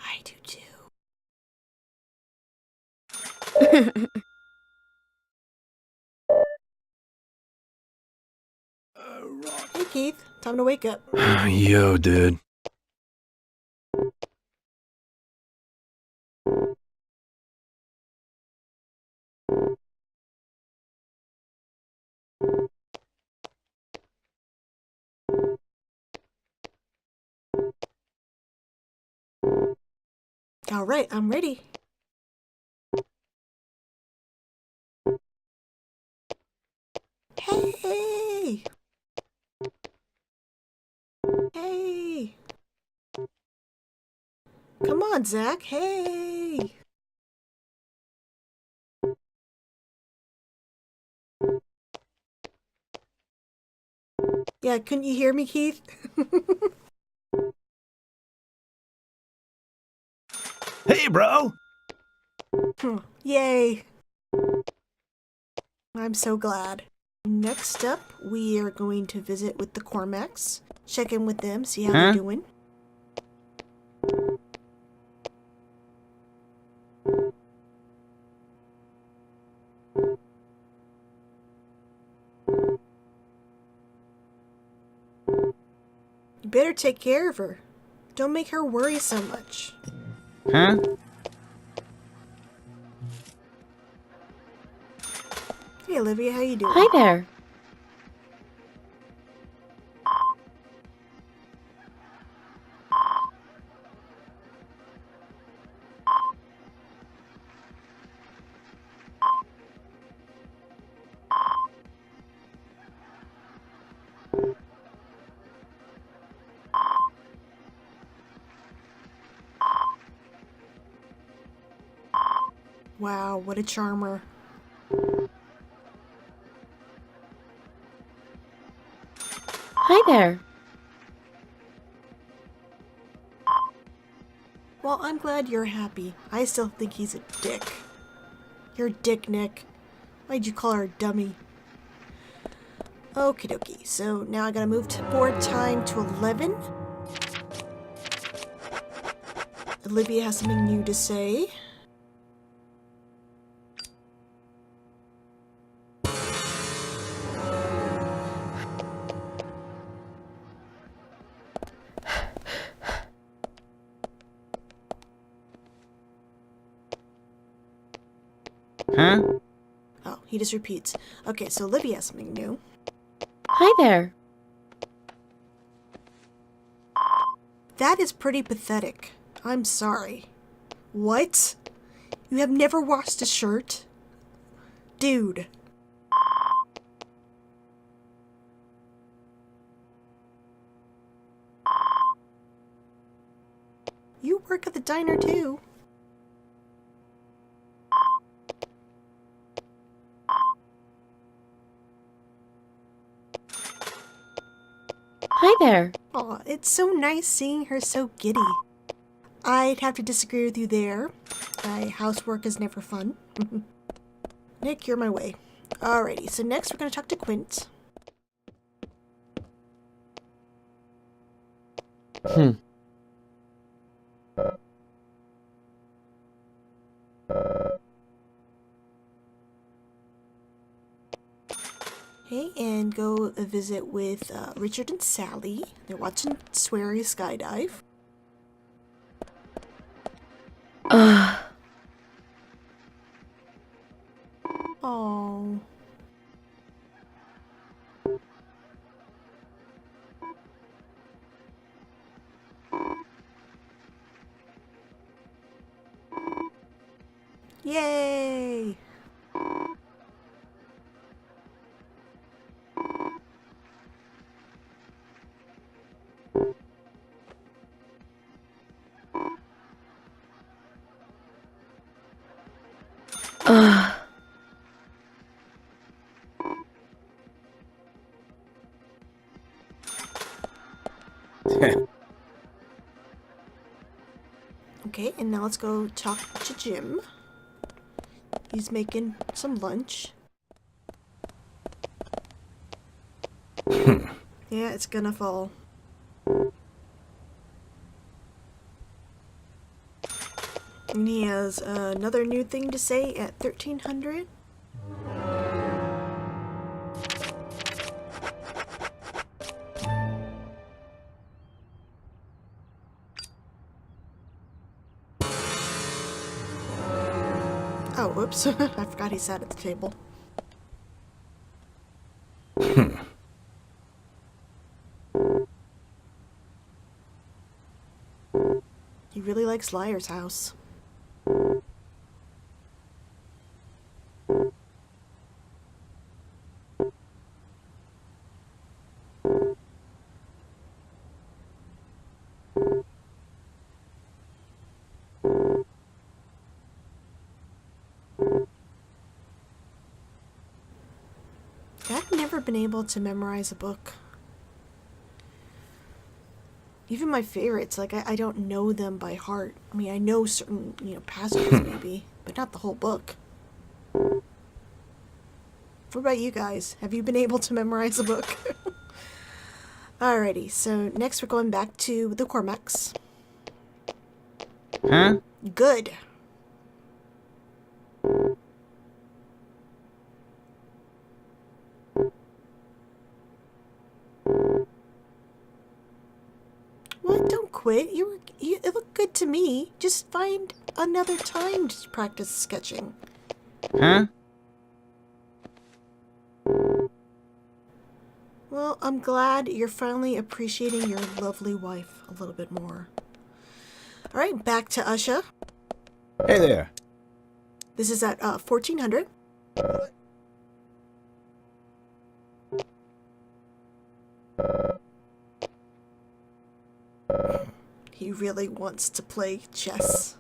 I do too. Hey Keith, time to wake up. Yo, dude. Alright, I'm ready. Hey! Hey! Come on, Zach, hey! Yeah, couldn't you hear me, Keith? Hey, bro! Yay! I'm so glad. Next up, we are going to visit with the Cormacs. Check in with them, see how they're doing. You better take care of her. Don't make her worry so much. Huh? Hey Olivia, how you doing? Hi there. Wow, what a charmer. Hi there. Well, I'm glad you're happy. I still think he's a dick. You're a dick, Nick. Why'd you call her a dummy? Okie dokie, so now I gotta move board time to 11. Olivia has something new to say. Huh? Oh, he just repeats. Okay, so Olivia has something new. Hi there. That is pretty pathetic. I'm sorry. What? You have never washed a shirt? Dude. You work at the diner too. Hi there. Aw, it's so nice seeing her so giddy. I'd have to disagree with you there. Housework is never fun. Nick, you're my way. Alrighty, so next we're going to talk to Quint. Okay, and go visit with Richard and Sally. They're watching Swery skydive. Oh. Yay! Okay, and now let's go talk to Jim. He's making some lunch. Yeah, it's gonna fall. And he has another new thing to say at 1300. Oh, whoops. I forgot he sat at the table. He really likes Liar's house. I've never been able to memorize a book. Even my favorites, like, I don't know them by heart. I mean, I know certain, passages maybe, but not the whole book. What about you guys? Have you been able to memorize a book? Alrighty, so next we're going back to the Cormacs. Huh? Good. What? Don't quit. It looked good to me. Just find another time to practice sketching. Huh? Well, I'm glad you're finally appreciating your lovely wife a little bit more. Alright, back to Usha. Hey there. This is at 1400. He really wants to play chess.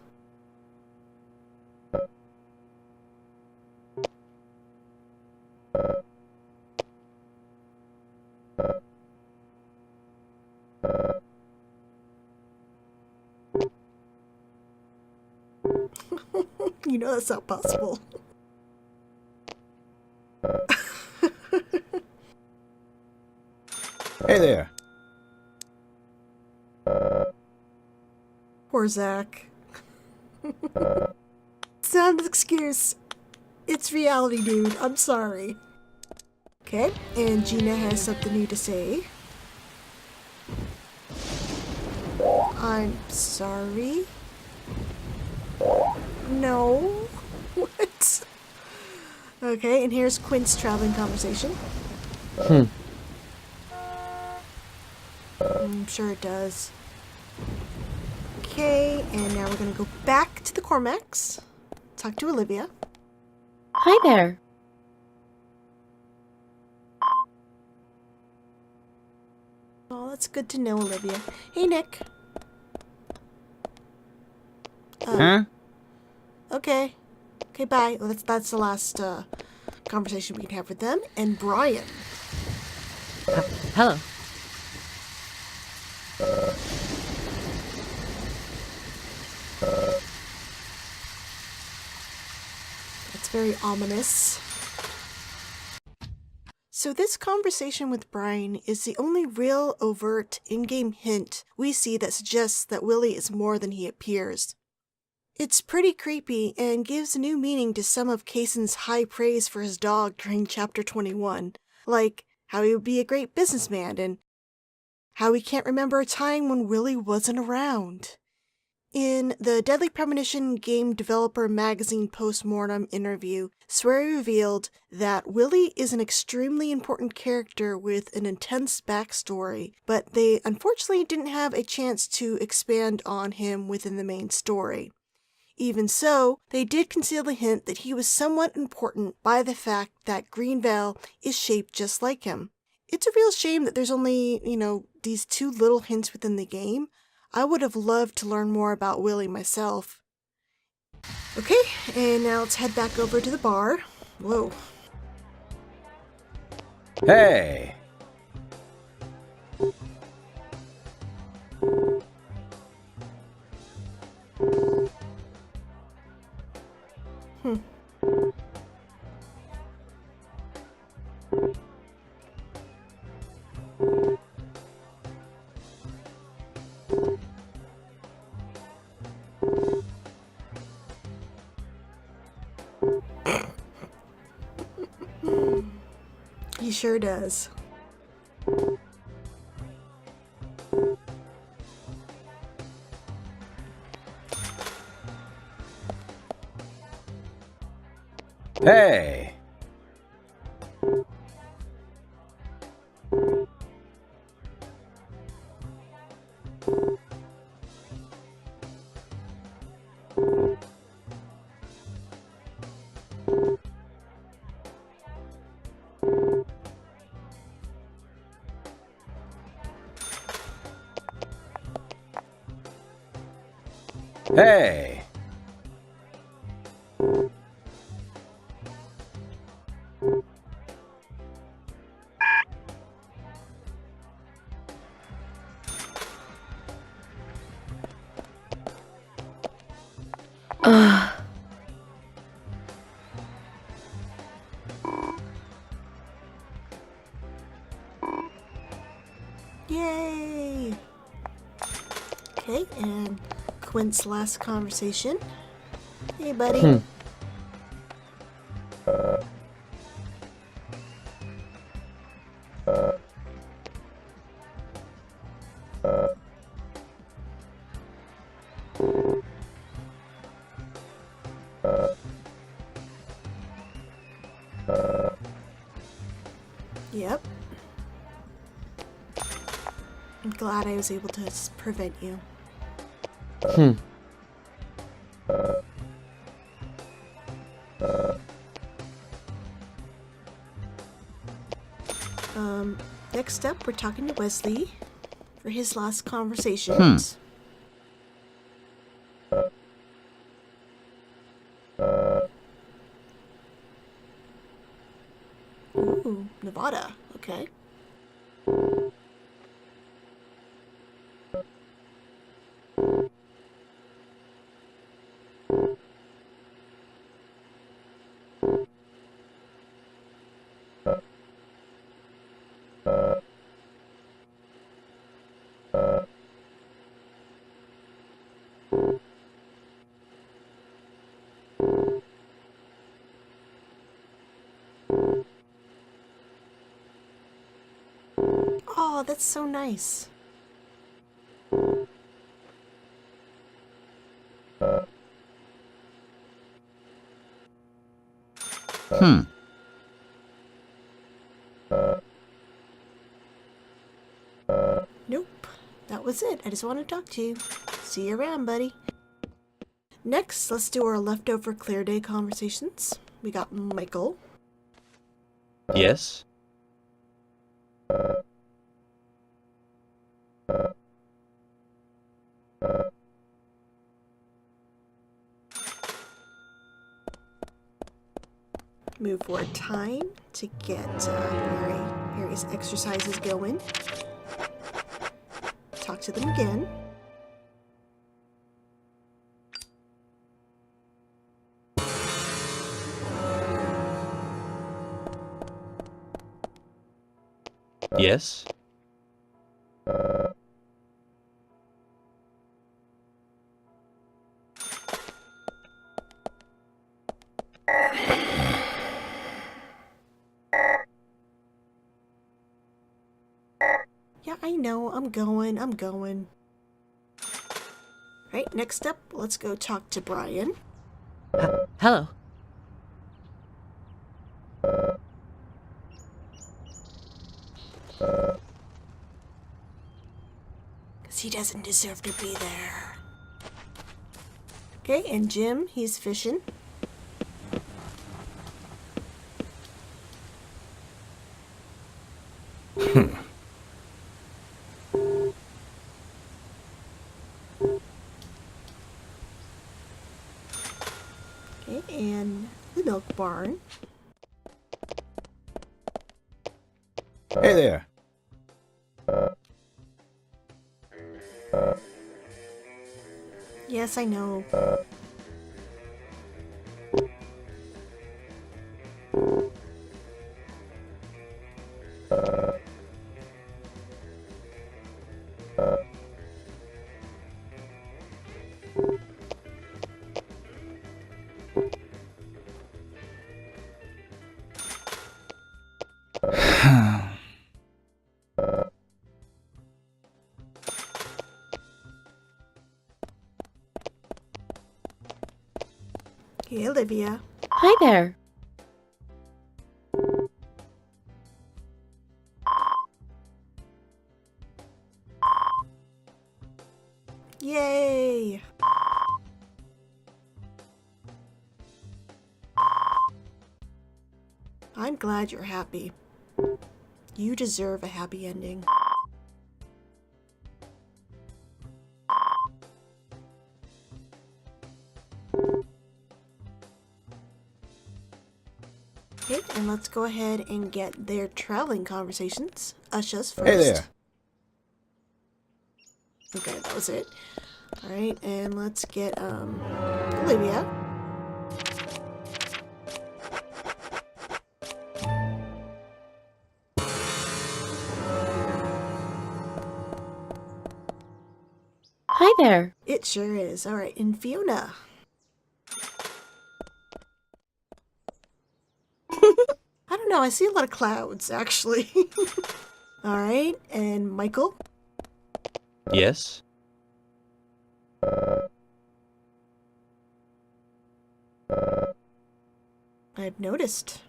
You know that's not possible. Hey there. Poor Zach. It's not an excuse. It's reality, dude. I'm sorry. Okay, and Gina has something new to say. I'm sorry. No. What? Okay, and here's Quint's traveling conversation. I'm sure it does. Okay, and now we're gonna go back to the Cormacs. Talk to Olivia. Hi there. Oh, that's good to know, Olivia. Hey, Nick. Huh? Okay. Okay, bye. Well, that's the last conversation we can have with them. And Brian. Hello. It's very ominous. So this conversation with Brian is the only real overt in-game hint we see that suggests that Willie is more than he appears. It's pretty creepy and gives new meaning to some of Kaysen's high praise for his dog during Chapter 21, like how he would be a great businessman and how he can't remember a time when Willie wasn't around. In the Deadly Premonition Game Developer Magazine postmortem interview, Swery revealed that Willie is an extremely important character with an intense backstory, but they unfortunately didn't have a chance to expand on him within the main story. Even so, they did conceal the hint that he was somewhat important by the fact that Greenvale is shaped just like him. It's a real shame that there's only, these two little hints within the game. I would have loved to learn more about Willie myself. Okay, and now let's head back over to the bar. Whoa. Hey! He sure does. Hey! Hey! Yay! Okay, and Quint's last conversation. Hey, buddy. Yep. I'm glad I was able to prevent you. Next up, we're talking to Wesley for his last conversations. Ooh, Nevada. Okay. Oh, that's so nice. Nope. That was it. I just want to talk to you. See you around, buddy. Next, let's do our leftover Clear Day conversations. We got Michael. Yes? Move forward time to get various exercises going. Talk to them again. Yes? Yeah, I know. I'm going. Right, next up, let's go talk to Brian. Hello. Because he doesn't deserve to be there. Okay, and Jim, he's fishing. Okay, and the milk barn. Hey there. Yes, I know. Hey, Olivia. Hi there. Yay! I'm glad you're happy. You deserve a happy ending. Okay, and let's go ahead and get their traveling conversations. Usha's first. Hey there. Okay, that was it. Alright, and let's get, Olivia. Hi there. It sure is. Alright, and Fiona. I don't know, I see a lot of clouds, actually. Alright, and Michael. Yes? I've noticed.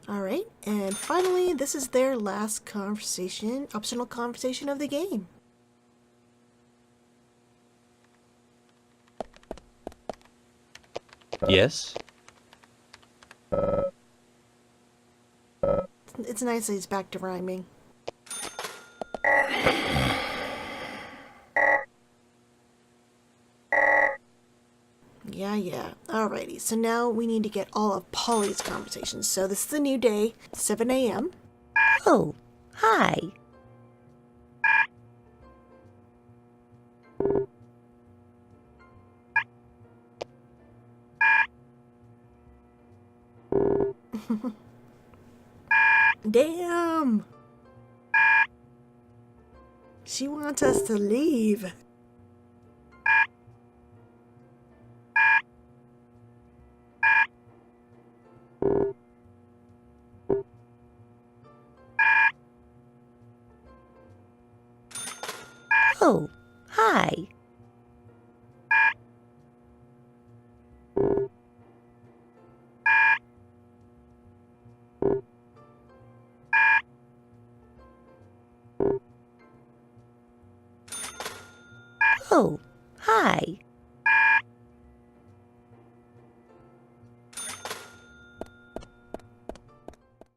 Alright, and finally, this is their last conversation, optional conversation of the game. Yes? It's nice that he's back to rhyming. Yeah. Alrighty, so now we need to get all of Polly's conversations. So this is a new day, 7 a.m. Oh, hi. Damn! She wants us to leave. Oh, hi. Oh, hi.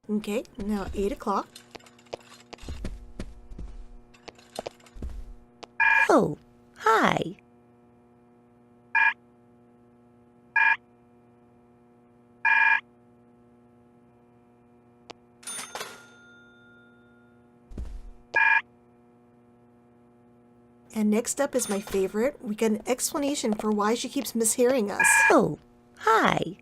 Okay, now 8 o'clock. Oh, hi. And next up is my favorite. We get an explanation for why she keeps mishearing us. Oh, hi.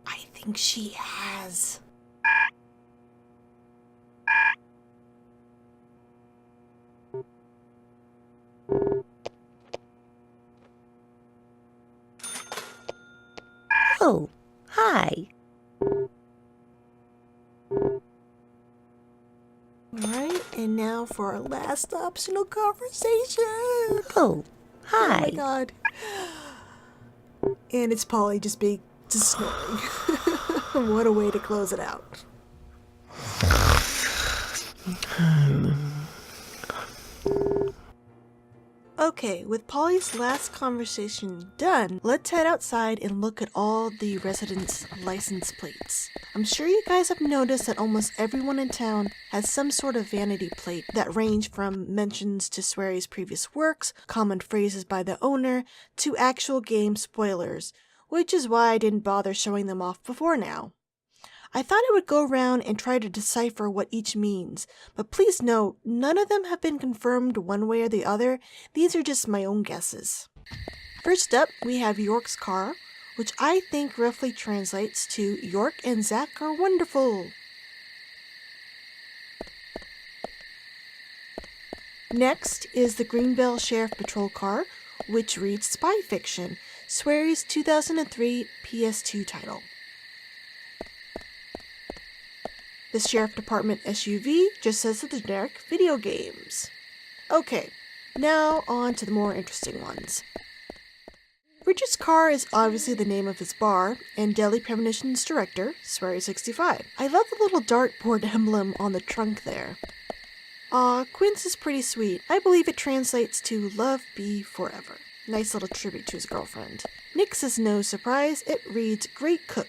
I think she has. Oh, hi. Alright, and now for our last optional conversation. Oh, hi. Oh my god. And it's Polly just snoring. What a way to close it out. Okay, with Polly's last conversation done, let's head outside and look at all the residents' license plates. I'm sure you guys have noticed that almost everyone in town has some sort of vanity plate that range from mentions to Sweary's previous works, common phrases by the owner, to actual game spoilers, which is why I didn't bother showing them off before now. I thought I would go around and try to decipher what each means, but please note, none of them have been confirmed one way or the other. These are just my own guesses. First up, we have York's car, which I think roughly translates to York and Zach are wonderful. Next is the Greenvale Sheriff Patrol car, which reads Spy Fiction, Sweary's 2003 PS2 title. The Sheriff Department SUV just says the generic video games. Okay, now on to the more interesting ones. Richard's car is obviously the name of his bar, and Deadly Premonition's director, Swery65. I love the little dartboard emblem on the trunk there. Quince is pretty sweet. I believe it translates to Love Be Forever. Nice little tribute to his girlfriend. Nick's is no surprise, it reads Great Cook.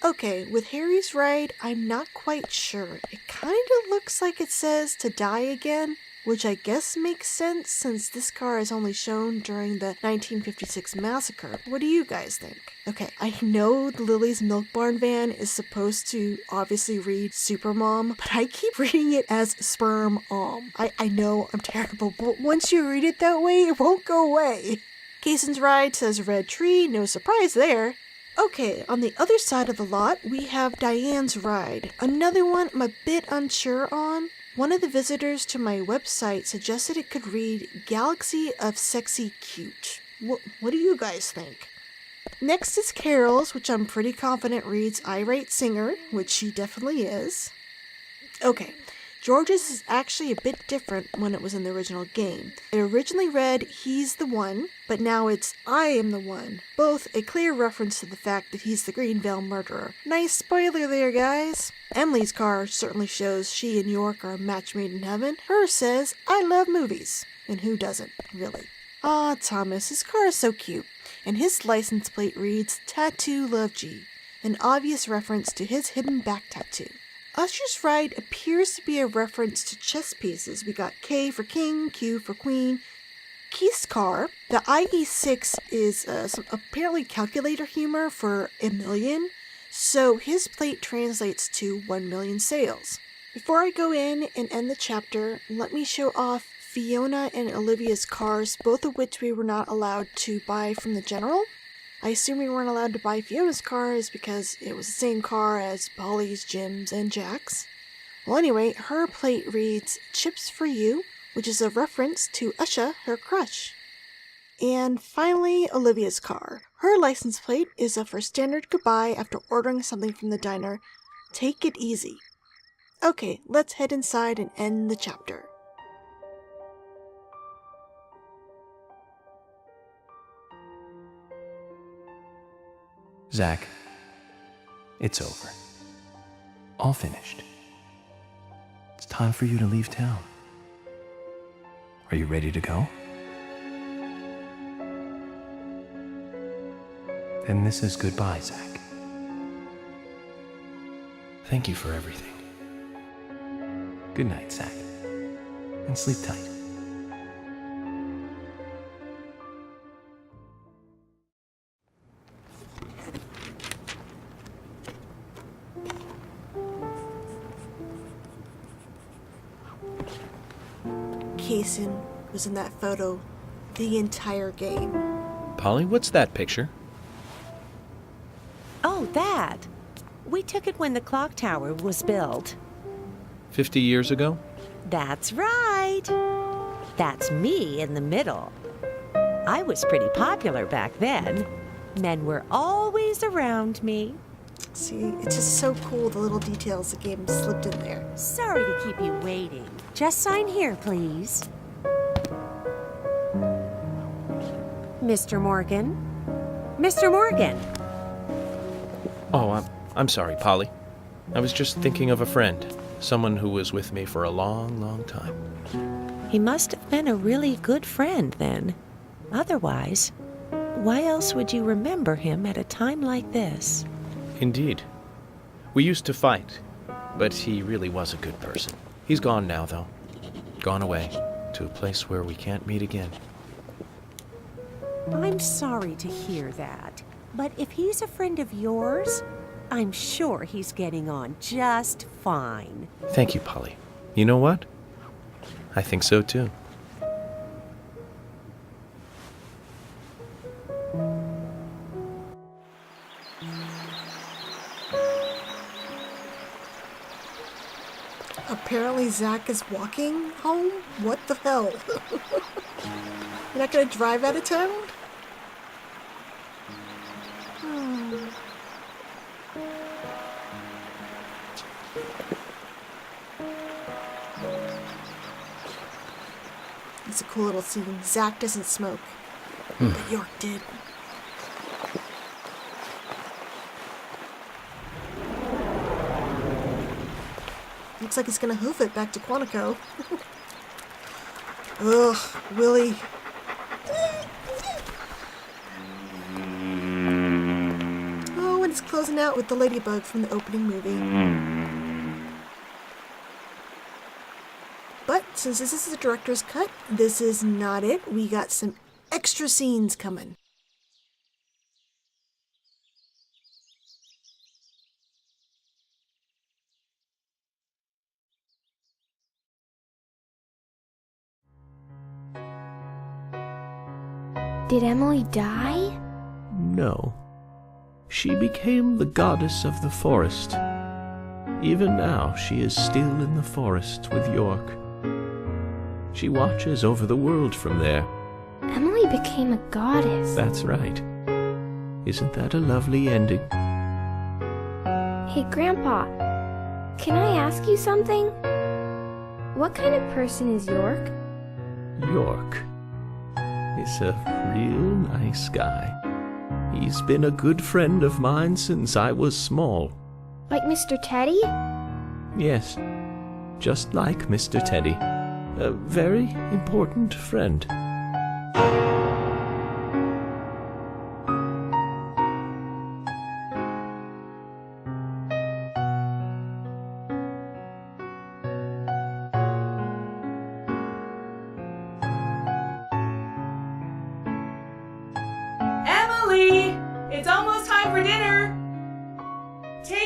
Okay, with Harry's ride, I'm not quite sure. It kinda looks like it says to die again, which I guess makes sense since this car is only shown during the 1956 massacre. What do you guys think? Okay, I know the Lily's Milk Barn van is supposed to obviously read Supermom, but I keep reading it as Sperm-om. I know I'm terrible, but once you read it that way, it won't go away. Cason's ride says Red Tree, no surprise there. Okay, on the other side of the lot, we have Diane's ride. Another one I'm a bit unsure on. One of the visitors to my website suggested it could read Galaxy of Sexy Cute. What do you guys think? Next is Carol's, which I'm pretty confident reads Irate Singer, which she definitely is. Okay, George's is actually a bit different when it was in the original game. It originally read He's the One, but now it's I Am the One. Both a clear reference to the fact that he's the Greenvale murderer. Nice spoiler there, guys. Emily's car certainly shows she and York are a match made in heaven. Hers says, I love movies. And who doesn't, really? Thomas, his car is so cute. And his license plate reads Tattoo Love G, an obvious reference to his hidden back tattoo. Usher's ride appears to be a reference to chess pieces. We got K for king, Q for queen. Keith's car, the IE6 is some apparently calculator humor for a million. So his plate translates to 1 million sales. Before I go in and end the chapter, let me show off Fiona and Olivia's cars, both of which we were not allowed to buy from the general. I assume we weren't allowed to buy Fiona's cars because it was the same car as Polly's, Jim's, and Jack's. Well, anyway, her plate reads, "Chips for you," which is a reference to Usha, her crush. And finally, Olivia's car. Her license plate is of her standard goodbye after ordering something from the diner. "Take it easy." Okay, let's head inside and end the chapter. Zach, it's over. All finished. It's time for you to leave town. Are you ready to go? Then this is goodbye, Zach. Thank you for everything. Good night, Zach. And sleep tight. Kaysen was in that photo the entire game. Polly, what's that picture? Oh, that. We took it when the clock tower was built. 50 years ago? That's right. That's me in the middle. I was pretty popular back then. Men were always around me. See, it's just so cool, the little details the game slipped in there. Sorry to keep you waiting. Just sign here, please. Mr. Morgan? Mr. Morgan! Oh, I'm sorry, Polly. I was just thinking of a friend. Someone who was with me for a long, long time. He must have been a really good friend then. Otherwise, why else would you remember him at a time like this? Indeed. We used to fight, but he really was a good person. He's gone now, though. Gone away to a place where we can't meet again. I'm sorry to hear that. But if he's a friend of yours, I'm sure he's getting on just fine. Thank you, Polly. You know what? I think so, too. Apparently Zach is walking home? What the hell? You're not gonna drive out of town? It's a cool little scene. Zach doesn't smoke, but York did. Looks like he's gonna hoof it back to Quantico. Ugh, Willie. Oh, and it's closing out with the ladybug from the opening movie. But since this is the director's cut, this is not it. We got some extra scenes coming. Did Emily die? No. She became the goddess of the forest. Even now, she is still in the forest with York. She watches over the world from there. Emily became a goddess. That's right. Isn't that a lovely ending? Hey, Grandpa, can I ask you something? What kind of person is York? York is a real nice guy. He's been a good friend of mine since I was small. Like Mr. Teddy? Yes, just like Mr. Teddy. A very important friend. Emily! It's almost time for dinner!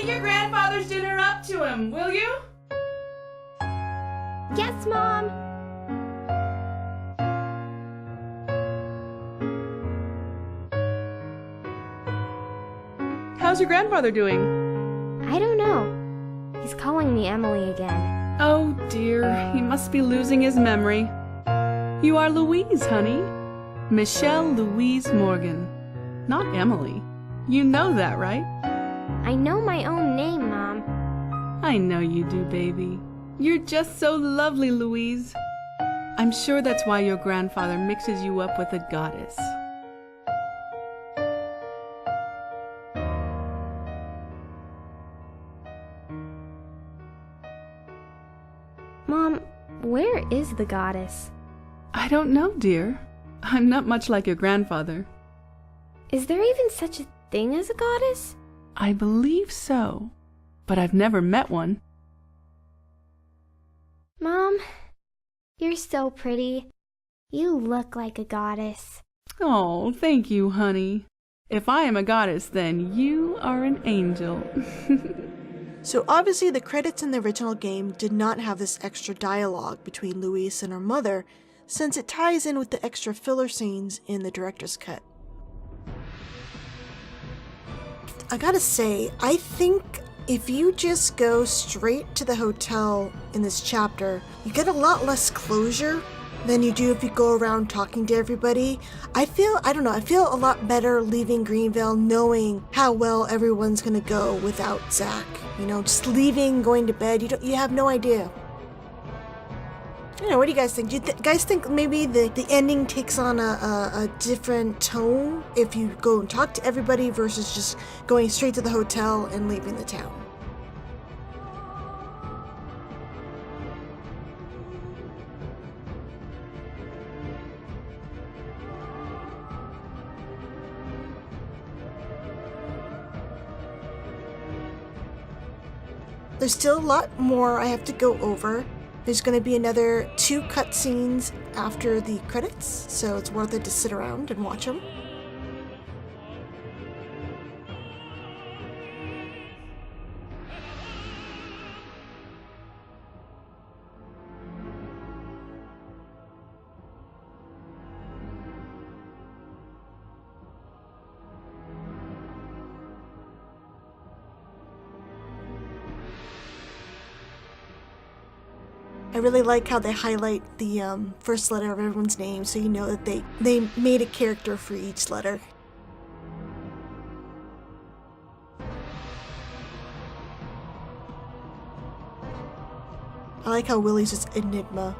Take your grandfather's dinner up to him, will you? Yes, Mom. How's your grandfather doing? I don't know. He's calling me Emily again. Oh dear, he must be losing his memory. You are Louise, honey. Michelle Louise Morgan. Not Emily. You know that, right? I know my own name, Mom. I know you do, baby. You're just so lovely, Louise. I'm sure that's why your grandfather mixes you up with a goddess. Mom, where is the goddess? I don't know, dear. I'm not much like your grandfather. Is there even such a thing as a goddess? I believe so, but I've never met one. Mom, you're so pretty. You look like a goddess. Oh, thank you, honey. If I am a goddess, then you are an angel. So obviously the credits in the original game did not have this extra dialogue between Louise and her mother, since it ties in with the extra filler scenes in the director's cut. I gotta say, I think if you just go straight to the hotel in this chapter, you get a lot less closure than you do if you go around talking to everybody. I feel a lot better leaving Greenvale knowing how well everyone's gonna go without Zach. You know, just leaving, going to bed, you have no idea. You know, what do you guys think? Do you guys think maybe the ending takes on a different tone if you go and talk to everybody versus just going straight to the hotel and leaving the town? There's still a lot more I have to go over. There's going to be another 2 cutscenes after the credits, so it's worth it to sit around and watch them. I really like how they highlight the first letter of everyone's name, so you know that they made a character for each letter. I like how Willie's just Enigma.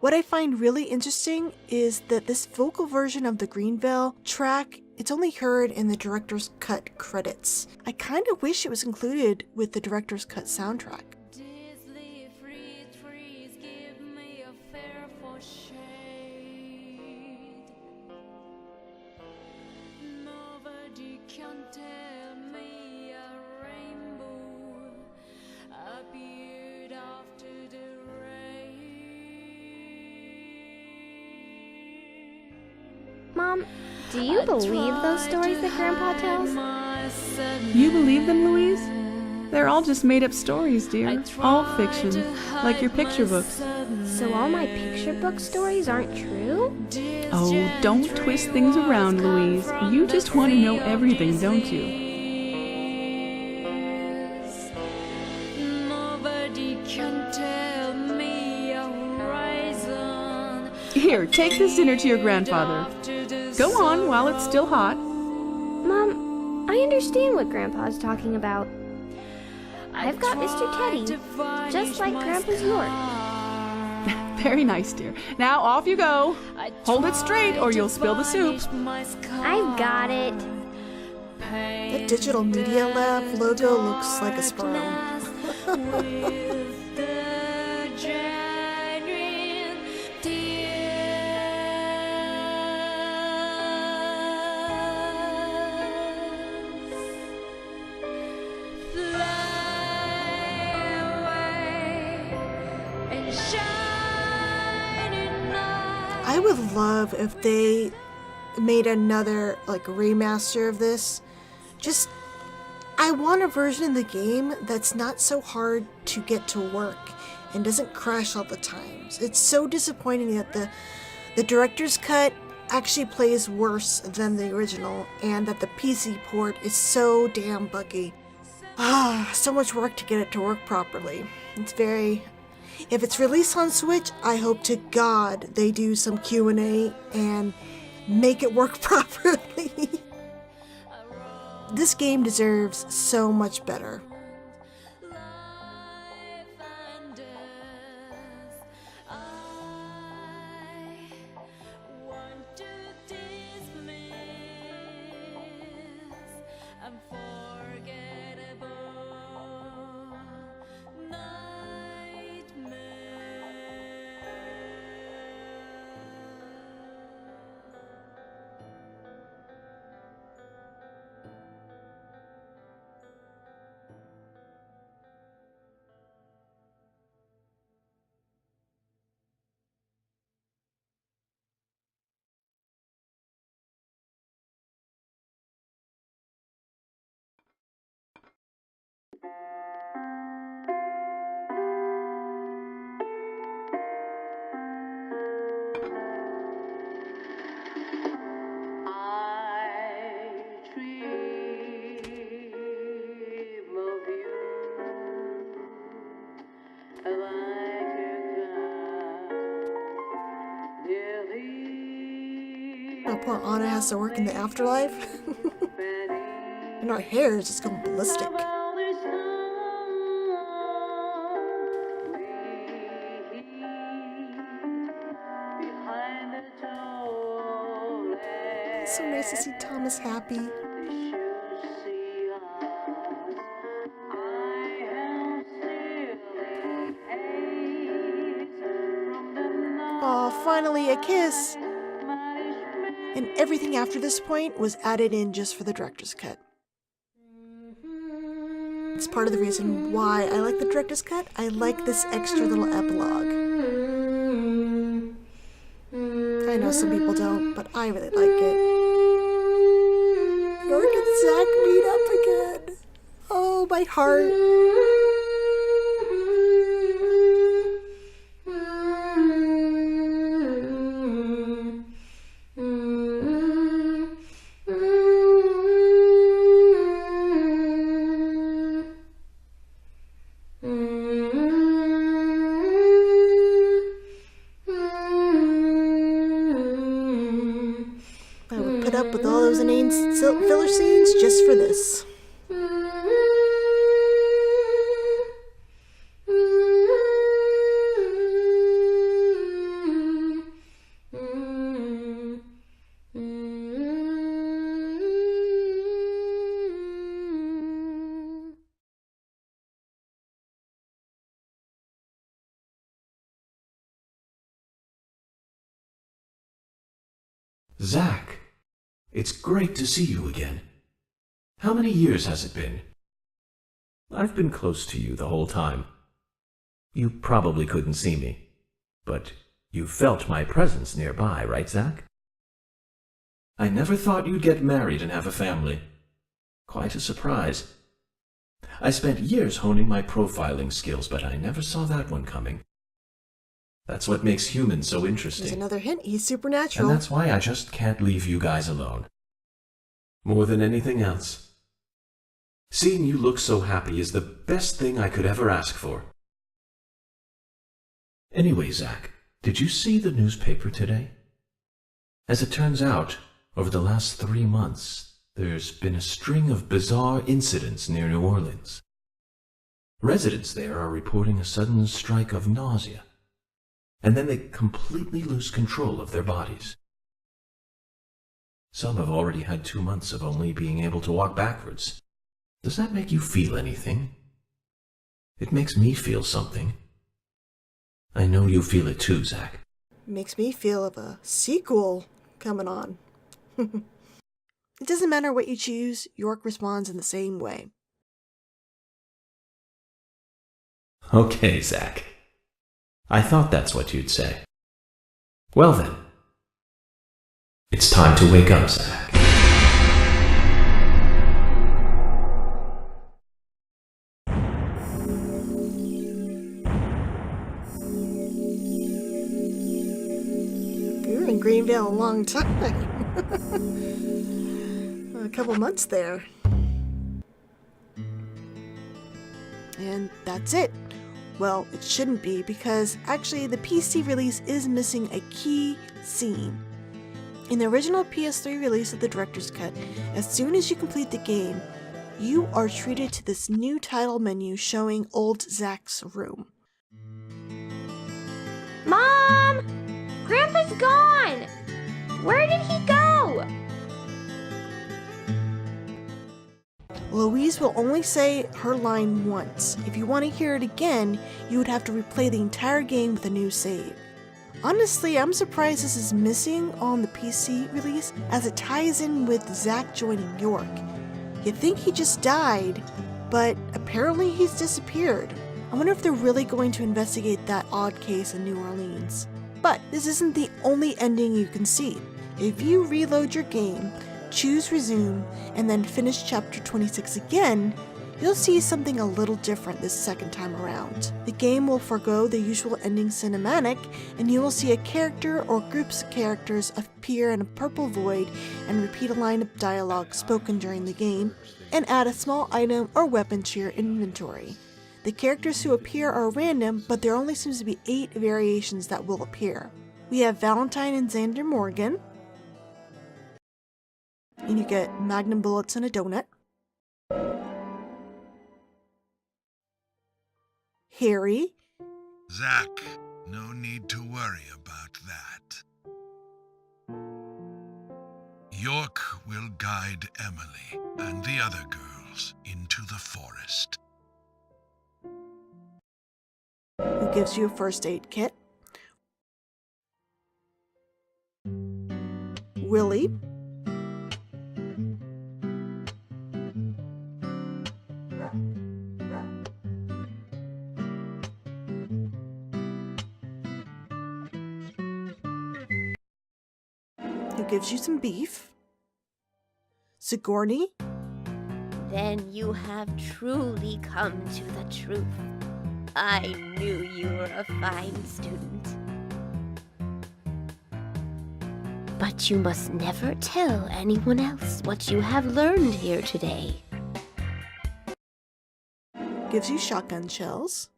What I find really interesting is that this vocal version of the Greenvale track, it's only heard in the director's cut credits. I kind of wish it was included with the director's cut soundtrack. Mom, do you believe those stories that Grandpa tells? You believe them, Louise? They're all just made-up stories, dear. All fiction, like your picture books. So all my picture book stories aren't true? Oh, don't twist things around, Louise. You just want to know everything, don't you? Here, take this dinner to your grandfather. Go on while it's still hot. Mom, I understand what Grandpa's talking about. I've got Mr. Teddy, just like Grandpa's York. Very nice, dear. Now off you go. Hold it straight or you'll spill the soup. I've got it. The digital media lab logo looks like a sperm. I would love if they made another like remaster of this. I want a version of the game that's not so hard to get to work and doesn't crash all the time. It's so disappointing that the director's cut actually plays worse than the original and that the PC port is so damn buggy. So much work to get it to work properly. If it's released on Switch, I hope to God they do some Q&A and make it work properly. This game deserves so much better. Oh, poor Anna has to work in the afterlife. And our hair is just going ballistic. It's so nice to see Thomas happy. Aw, finally a kiss! And everything after this point was added in just for the director's cut. It's part of the reason why I like the director's cut. I like this extra little epilogue. I know some people don't, but I really like it. York and Zach meet up again. Oh, my heart. With all those inane filler scenes just for this. Zach, it's great to see you again. How many years has it been? I've been close to you the whole time. You probably couldn't see me, but you felt my presence nearby, right, Zach? I never thought you'd get married and have a family. Quite a surprise. I spent years honing my profiling skills, but I never saw that one coming. That's what makes humans so interesting. There's another hint, he's supernatural. And that's why I just can't leave you guys alone. More than anything else. Seeing you look so happy is the best thing I could ever ask for. Anyway, Zach, did you see the newspaper today? As it turns out, over the last 3 months, there's been a string of bizarre incidents near New Orleans. Residents there are reporting a sudden strike of nausea, and then they completely lose control of their bodies. Some have already had 2 months of only being able to walk backwards. Does that make you feel anything? It makes me feel something. I know you feel it too, Zach. Makes me feel of a sequel coming on. It doesn't matter what you choose, York responds in the same way. Okay, Zach. I thought that's what you'd say. Well then, it's time to wake up, Zach. You were in Greenvale a long time. A couple months there. And that's it. Well, it shouldn't be, because actually the PC release is missing a key scene. In the original PS3 release of the Director's Cut, as soon as you complete the game, you are treated to this new title menu showing old Zach's room. Mom! Grandpa's gone! Where did he go? Louise will only say her line once. If you want to hear it again, you would have to replay the entire game with a new save. Honestly, I'm surprised this is missing on the PC release, as it ties in with Zach joining York. You'd think he just died, but apparently he's disappeared. I wonder if they're really going to investigate that odd case in New Orleans. But this isn't the only ending you can see. If you reload your game, choose resume, and then finish chapter 26 again, you'll see something a little different this second time around. The game will forego the usual ending cinematic, and you will see a character or groups of characters appear in a purple void and repeat a line of dialogue spoken during the game, and add a small item or weapon to your inventory. The characters who appear are random, but there only seems to be 8 variations that will appear. We have Valentine and Xander Morgan, and you get magnum bullets and a donut. Harry. Zach, no need to worry about that. York will guide Emily and the other girls into the forest. Who gives you a first aid kit. Willie. Who gives you some beef. Sigourney. Then you have truly come to the truth. I knew you were a fine student. But you must never tell anyone else what you have learned here today. Gives you shotgun shells.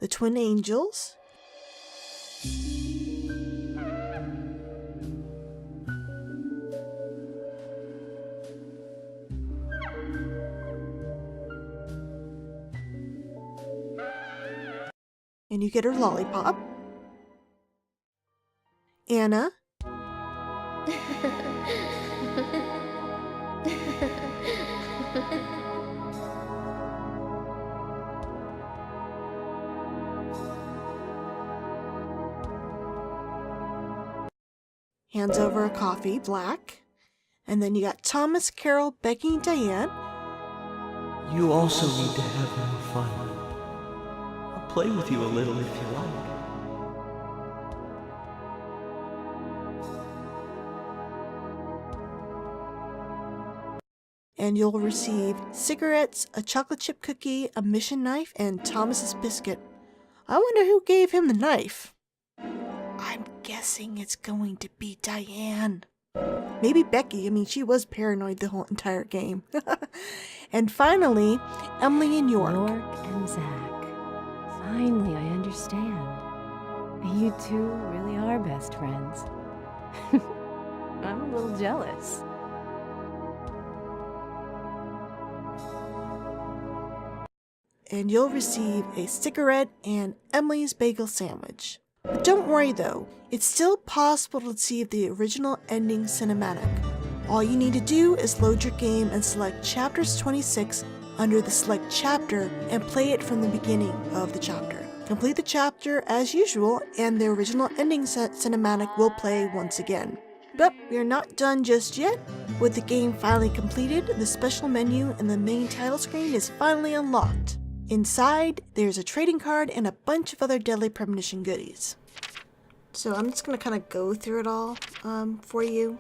The Twin Angels. And you get her lollipop. Anna. Hands over a coffee, Black. And then you got Thomas, Carol, Becky, and Diane. You also need to have more fun. I'll play with you a little if you like. And you'll receive cigarettes, a chocolate chip cookie, a mission knife, and Thomas's biscuit. I wonder who gave him the knife. I'm guessing it's going to be Diane. Maybe Becky. I mean, she was paranoid the whole entire game. And finally, Emily and York. York and Zach. Finally, I understand. You two really are best friends. I'm a little jealous. And you'll receive a cigarette and Emily's bagel sandwich. But don't worry though, it's still possible to see the original ending cinematic. All you need to do is load your game and select Chapters 26 under the Select Chapter and play it from the beginning of the chapter. Complete the chapter as usual and the original ending cinematic will play once again. But we are not done just yet. With the game finally completed, the special menu in the main title screen is finally unlocked. Inside, there's a trading card and a bunch of other Deadly Premonition goodies. So I'm just going to kind of go through it all for you.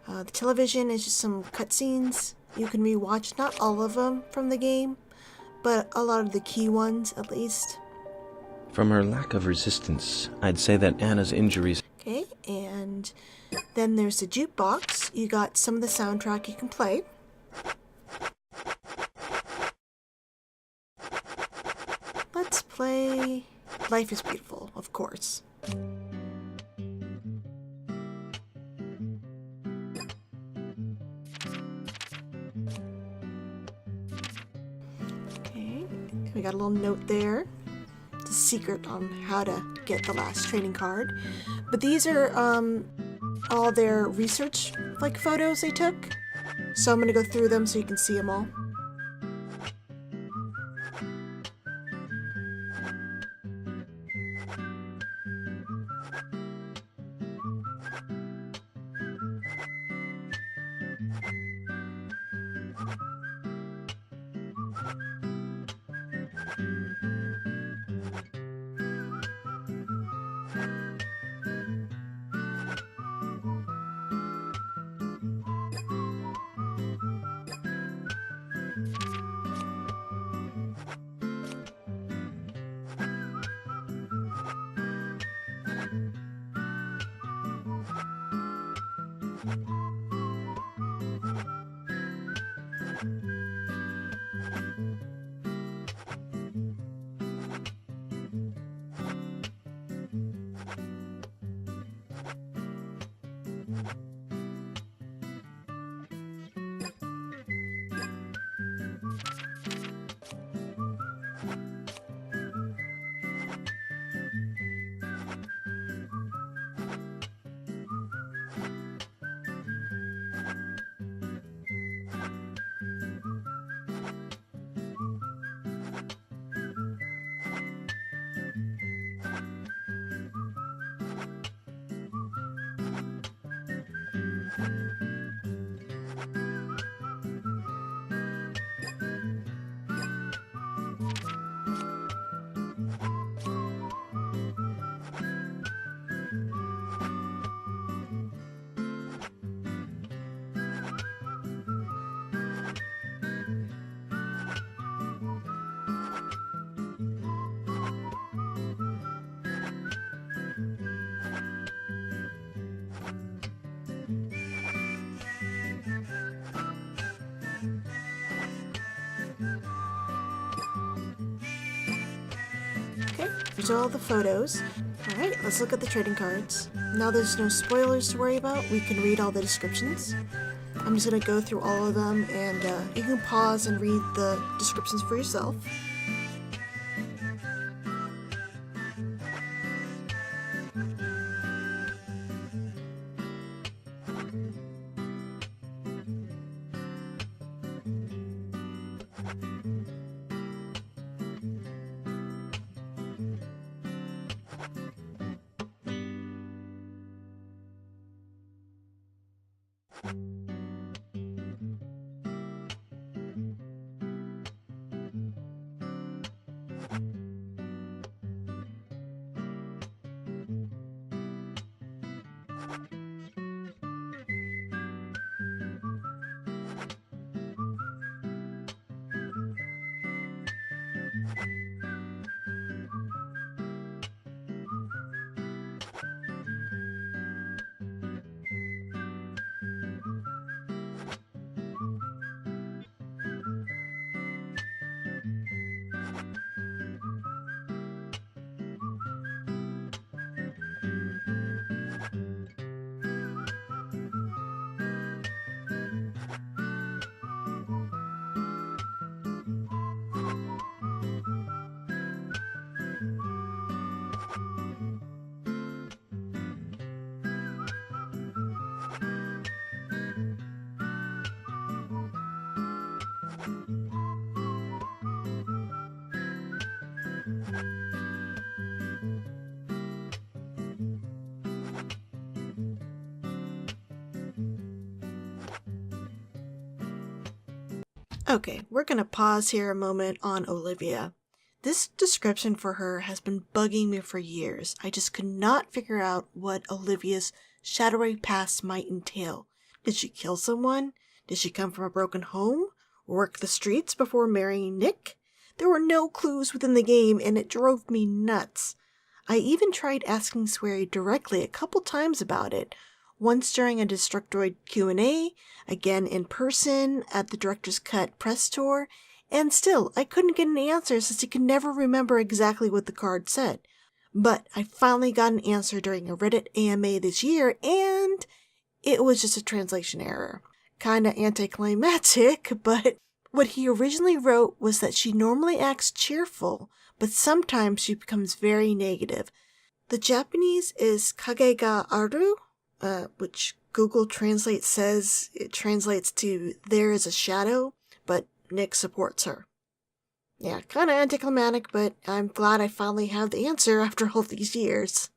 The television is just some cutscenes. You can rewatch not all of them from the game, but a lot of the key ones at least. From her lack of resistance, I'd say that Anna's injuries... Okay, and then there's the jukebox. You got some of the soundtrack you can play. Let's play Life is Beautiful, of course. Okay, we got a little note there. It's a secret on how to get the last trading card. But these are all their research photos they took. So I'm gonna go through them so you can see them all. Here's all the photos. Alright, let's look at the trading cards. Now there's no spoilers to worry about. We can read all the descriptions. I'm just going to go through all of them, and you can pause and read the descriptions for yourself. Okay, we're gonna pause here a moment on Olivia. This description for her has been bugging me for years. I just could not figure out what Olivia's shadowy past might entail. Did she kill someone? Did she come from a broken home? Work the streets before marrying Nick? There were no clues within the game, and it drove me nuts. I even tried asking Swery directly a couple times about it, once during a Destructoid Q&A, again in person at the Director's Cut press tour, and still, I couldn't get an answer since he could never remember exactly what the card said. But I finally got an answer during a Reddit AMA this year, and it was just a translation error. Kinda anticlimactic, but what he originally wrote was that she normally acts cheerful, but sometimes she becomes very negative. The Japanese is kage ga aru, which Google Translate says it translates to there is a shadow, but Nick supports her. Yeah, kinda anticlimactic, but I'm glad I finally have the answer after all these years.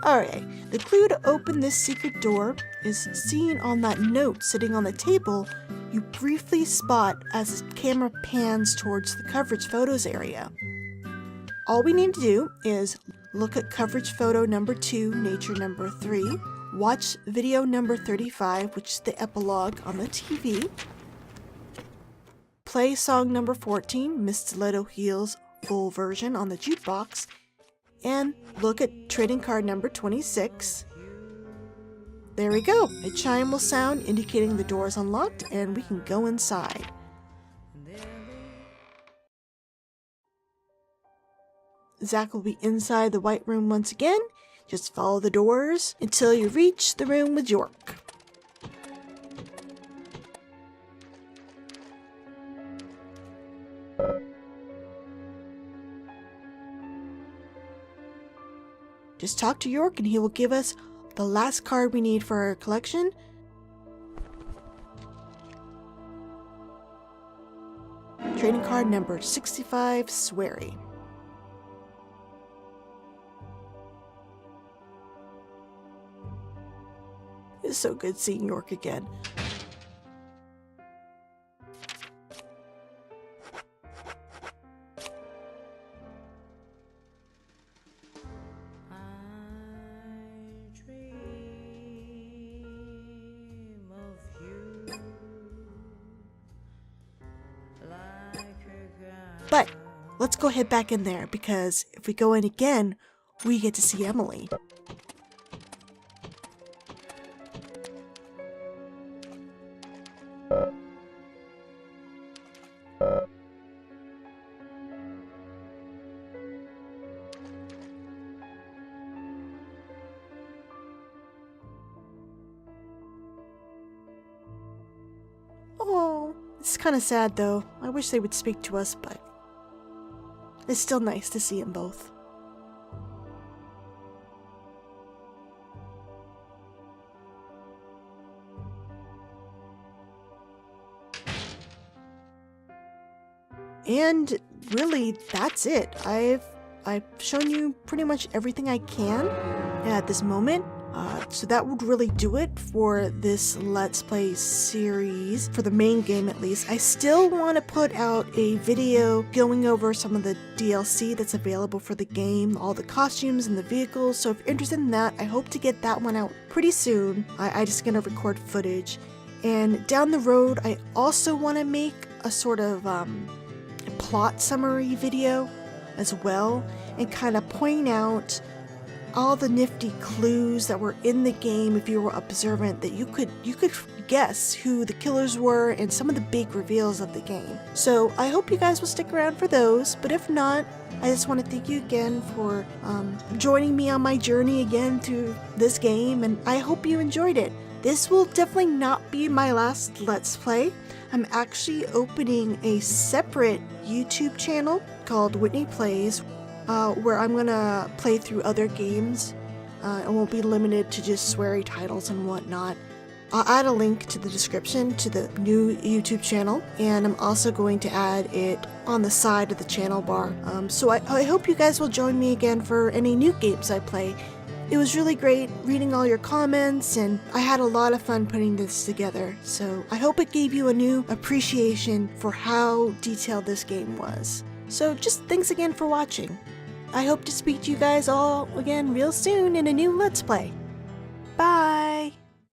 Alright, the clue to open this secret door is seen on that note sitting on the table you briefly spot as the camera pans towards the coverage photos area. All we need to do is look at coverage photo number 2, nature number 3, watch video number 35, which is the epilogue on the TV, play song number 14, Miss Stiletto Heels full version on the jukebox, and look at trading card number 26. There we go. A chime will sound indicating the door is unlocked and we can go inside. Zach will be inside the white room once again. Just follow the doors until you reach the room with York. Just talk to York and he will give us the last card we need for our collection. Trading card number 65, Sweary. It's so good seeing York again. But let's go head back in there, because if we go in again, we get to see Emily. Oh, it's kind of sad though. I wish they would speak to us, but it's still nice to see them both. And really, that's it. I've shown you pretty much everything I can at this moment. So that would really do it for this Let's Play series, for the main game at least. I still want to put out a video going over some of the DLC that's available for the game, all the costumes and the vehicles, so if you're interested in that, I hope to get that one out pretty soon. I just gonna record footage. And down the road, I also want to make a sort of a plot summary video as well, and kind of point out all the nifty clues that were in the game if you were observant, that you could guess who the killers were and some of the big reveals of the game. So I hope you guys will stick around for those, but if not, I just want to thank you again for joining me on my journey again through this game, and I hope you enjoyed it. This will definitely not be my last Let's Play. I'm actually opening a separate YouTube channel called Whitney Plays, where I'm gonna play through other games. It won't be limited to just sweary titles and whatnot. I'll add a link to the description to the new YouTube channel, and I'm also going to add it on the side of the channel bar. So I hope you guys will join me again for any new games I play. It was really great reading all your comments, and I had a lot of fun putting this together. So I hope it gave you a new appreciation for how detailed this game was. So just thanks again for watching. I hope to speak to you guys all again real soon in a new Let's Play. Bye!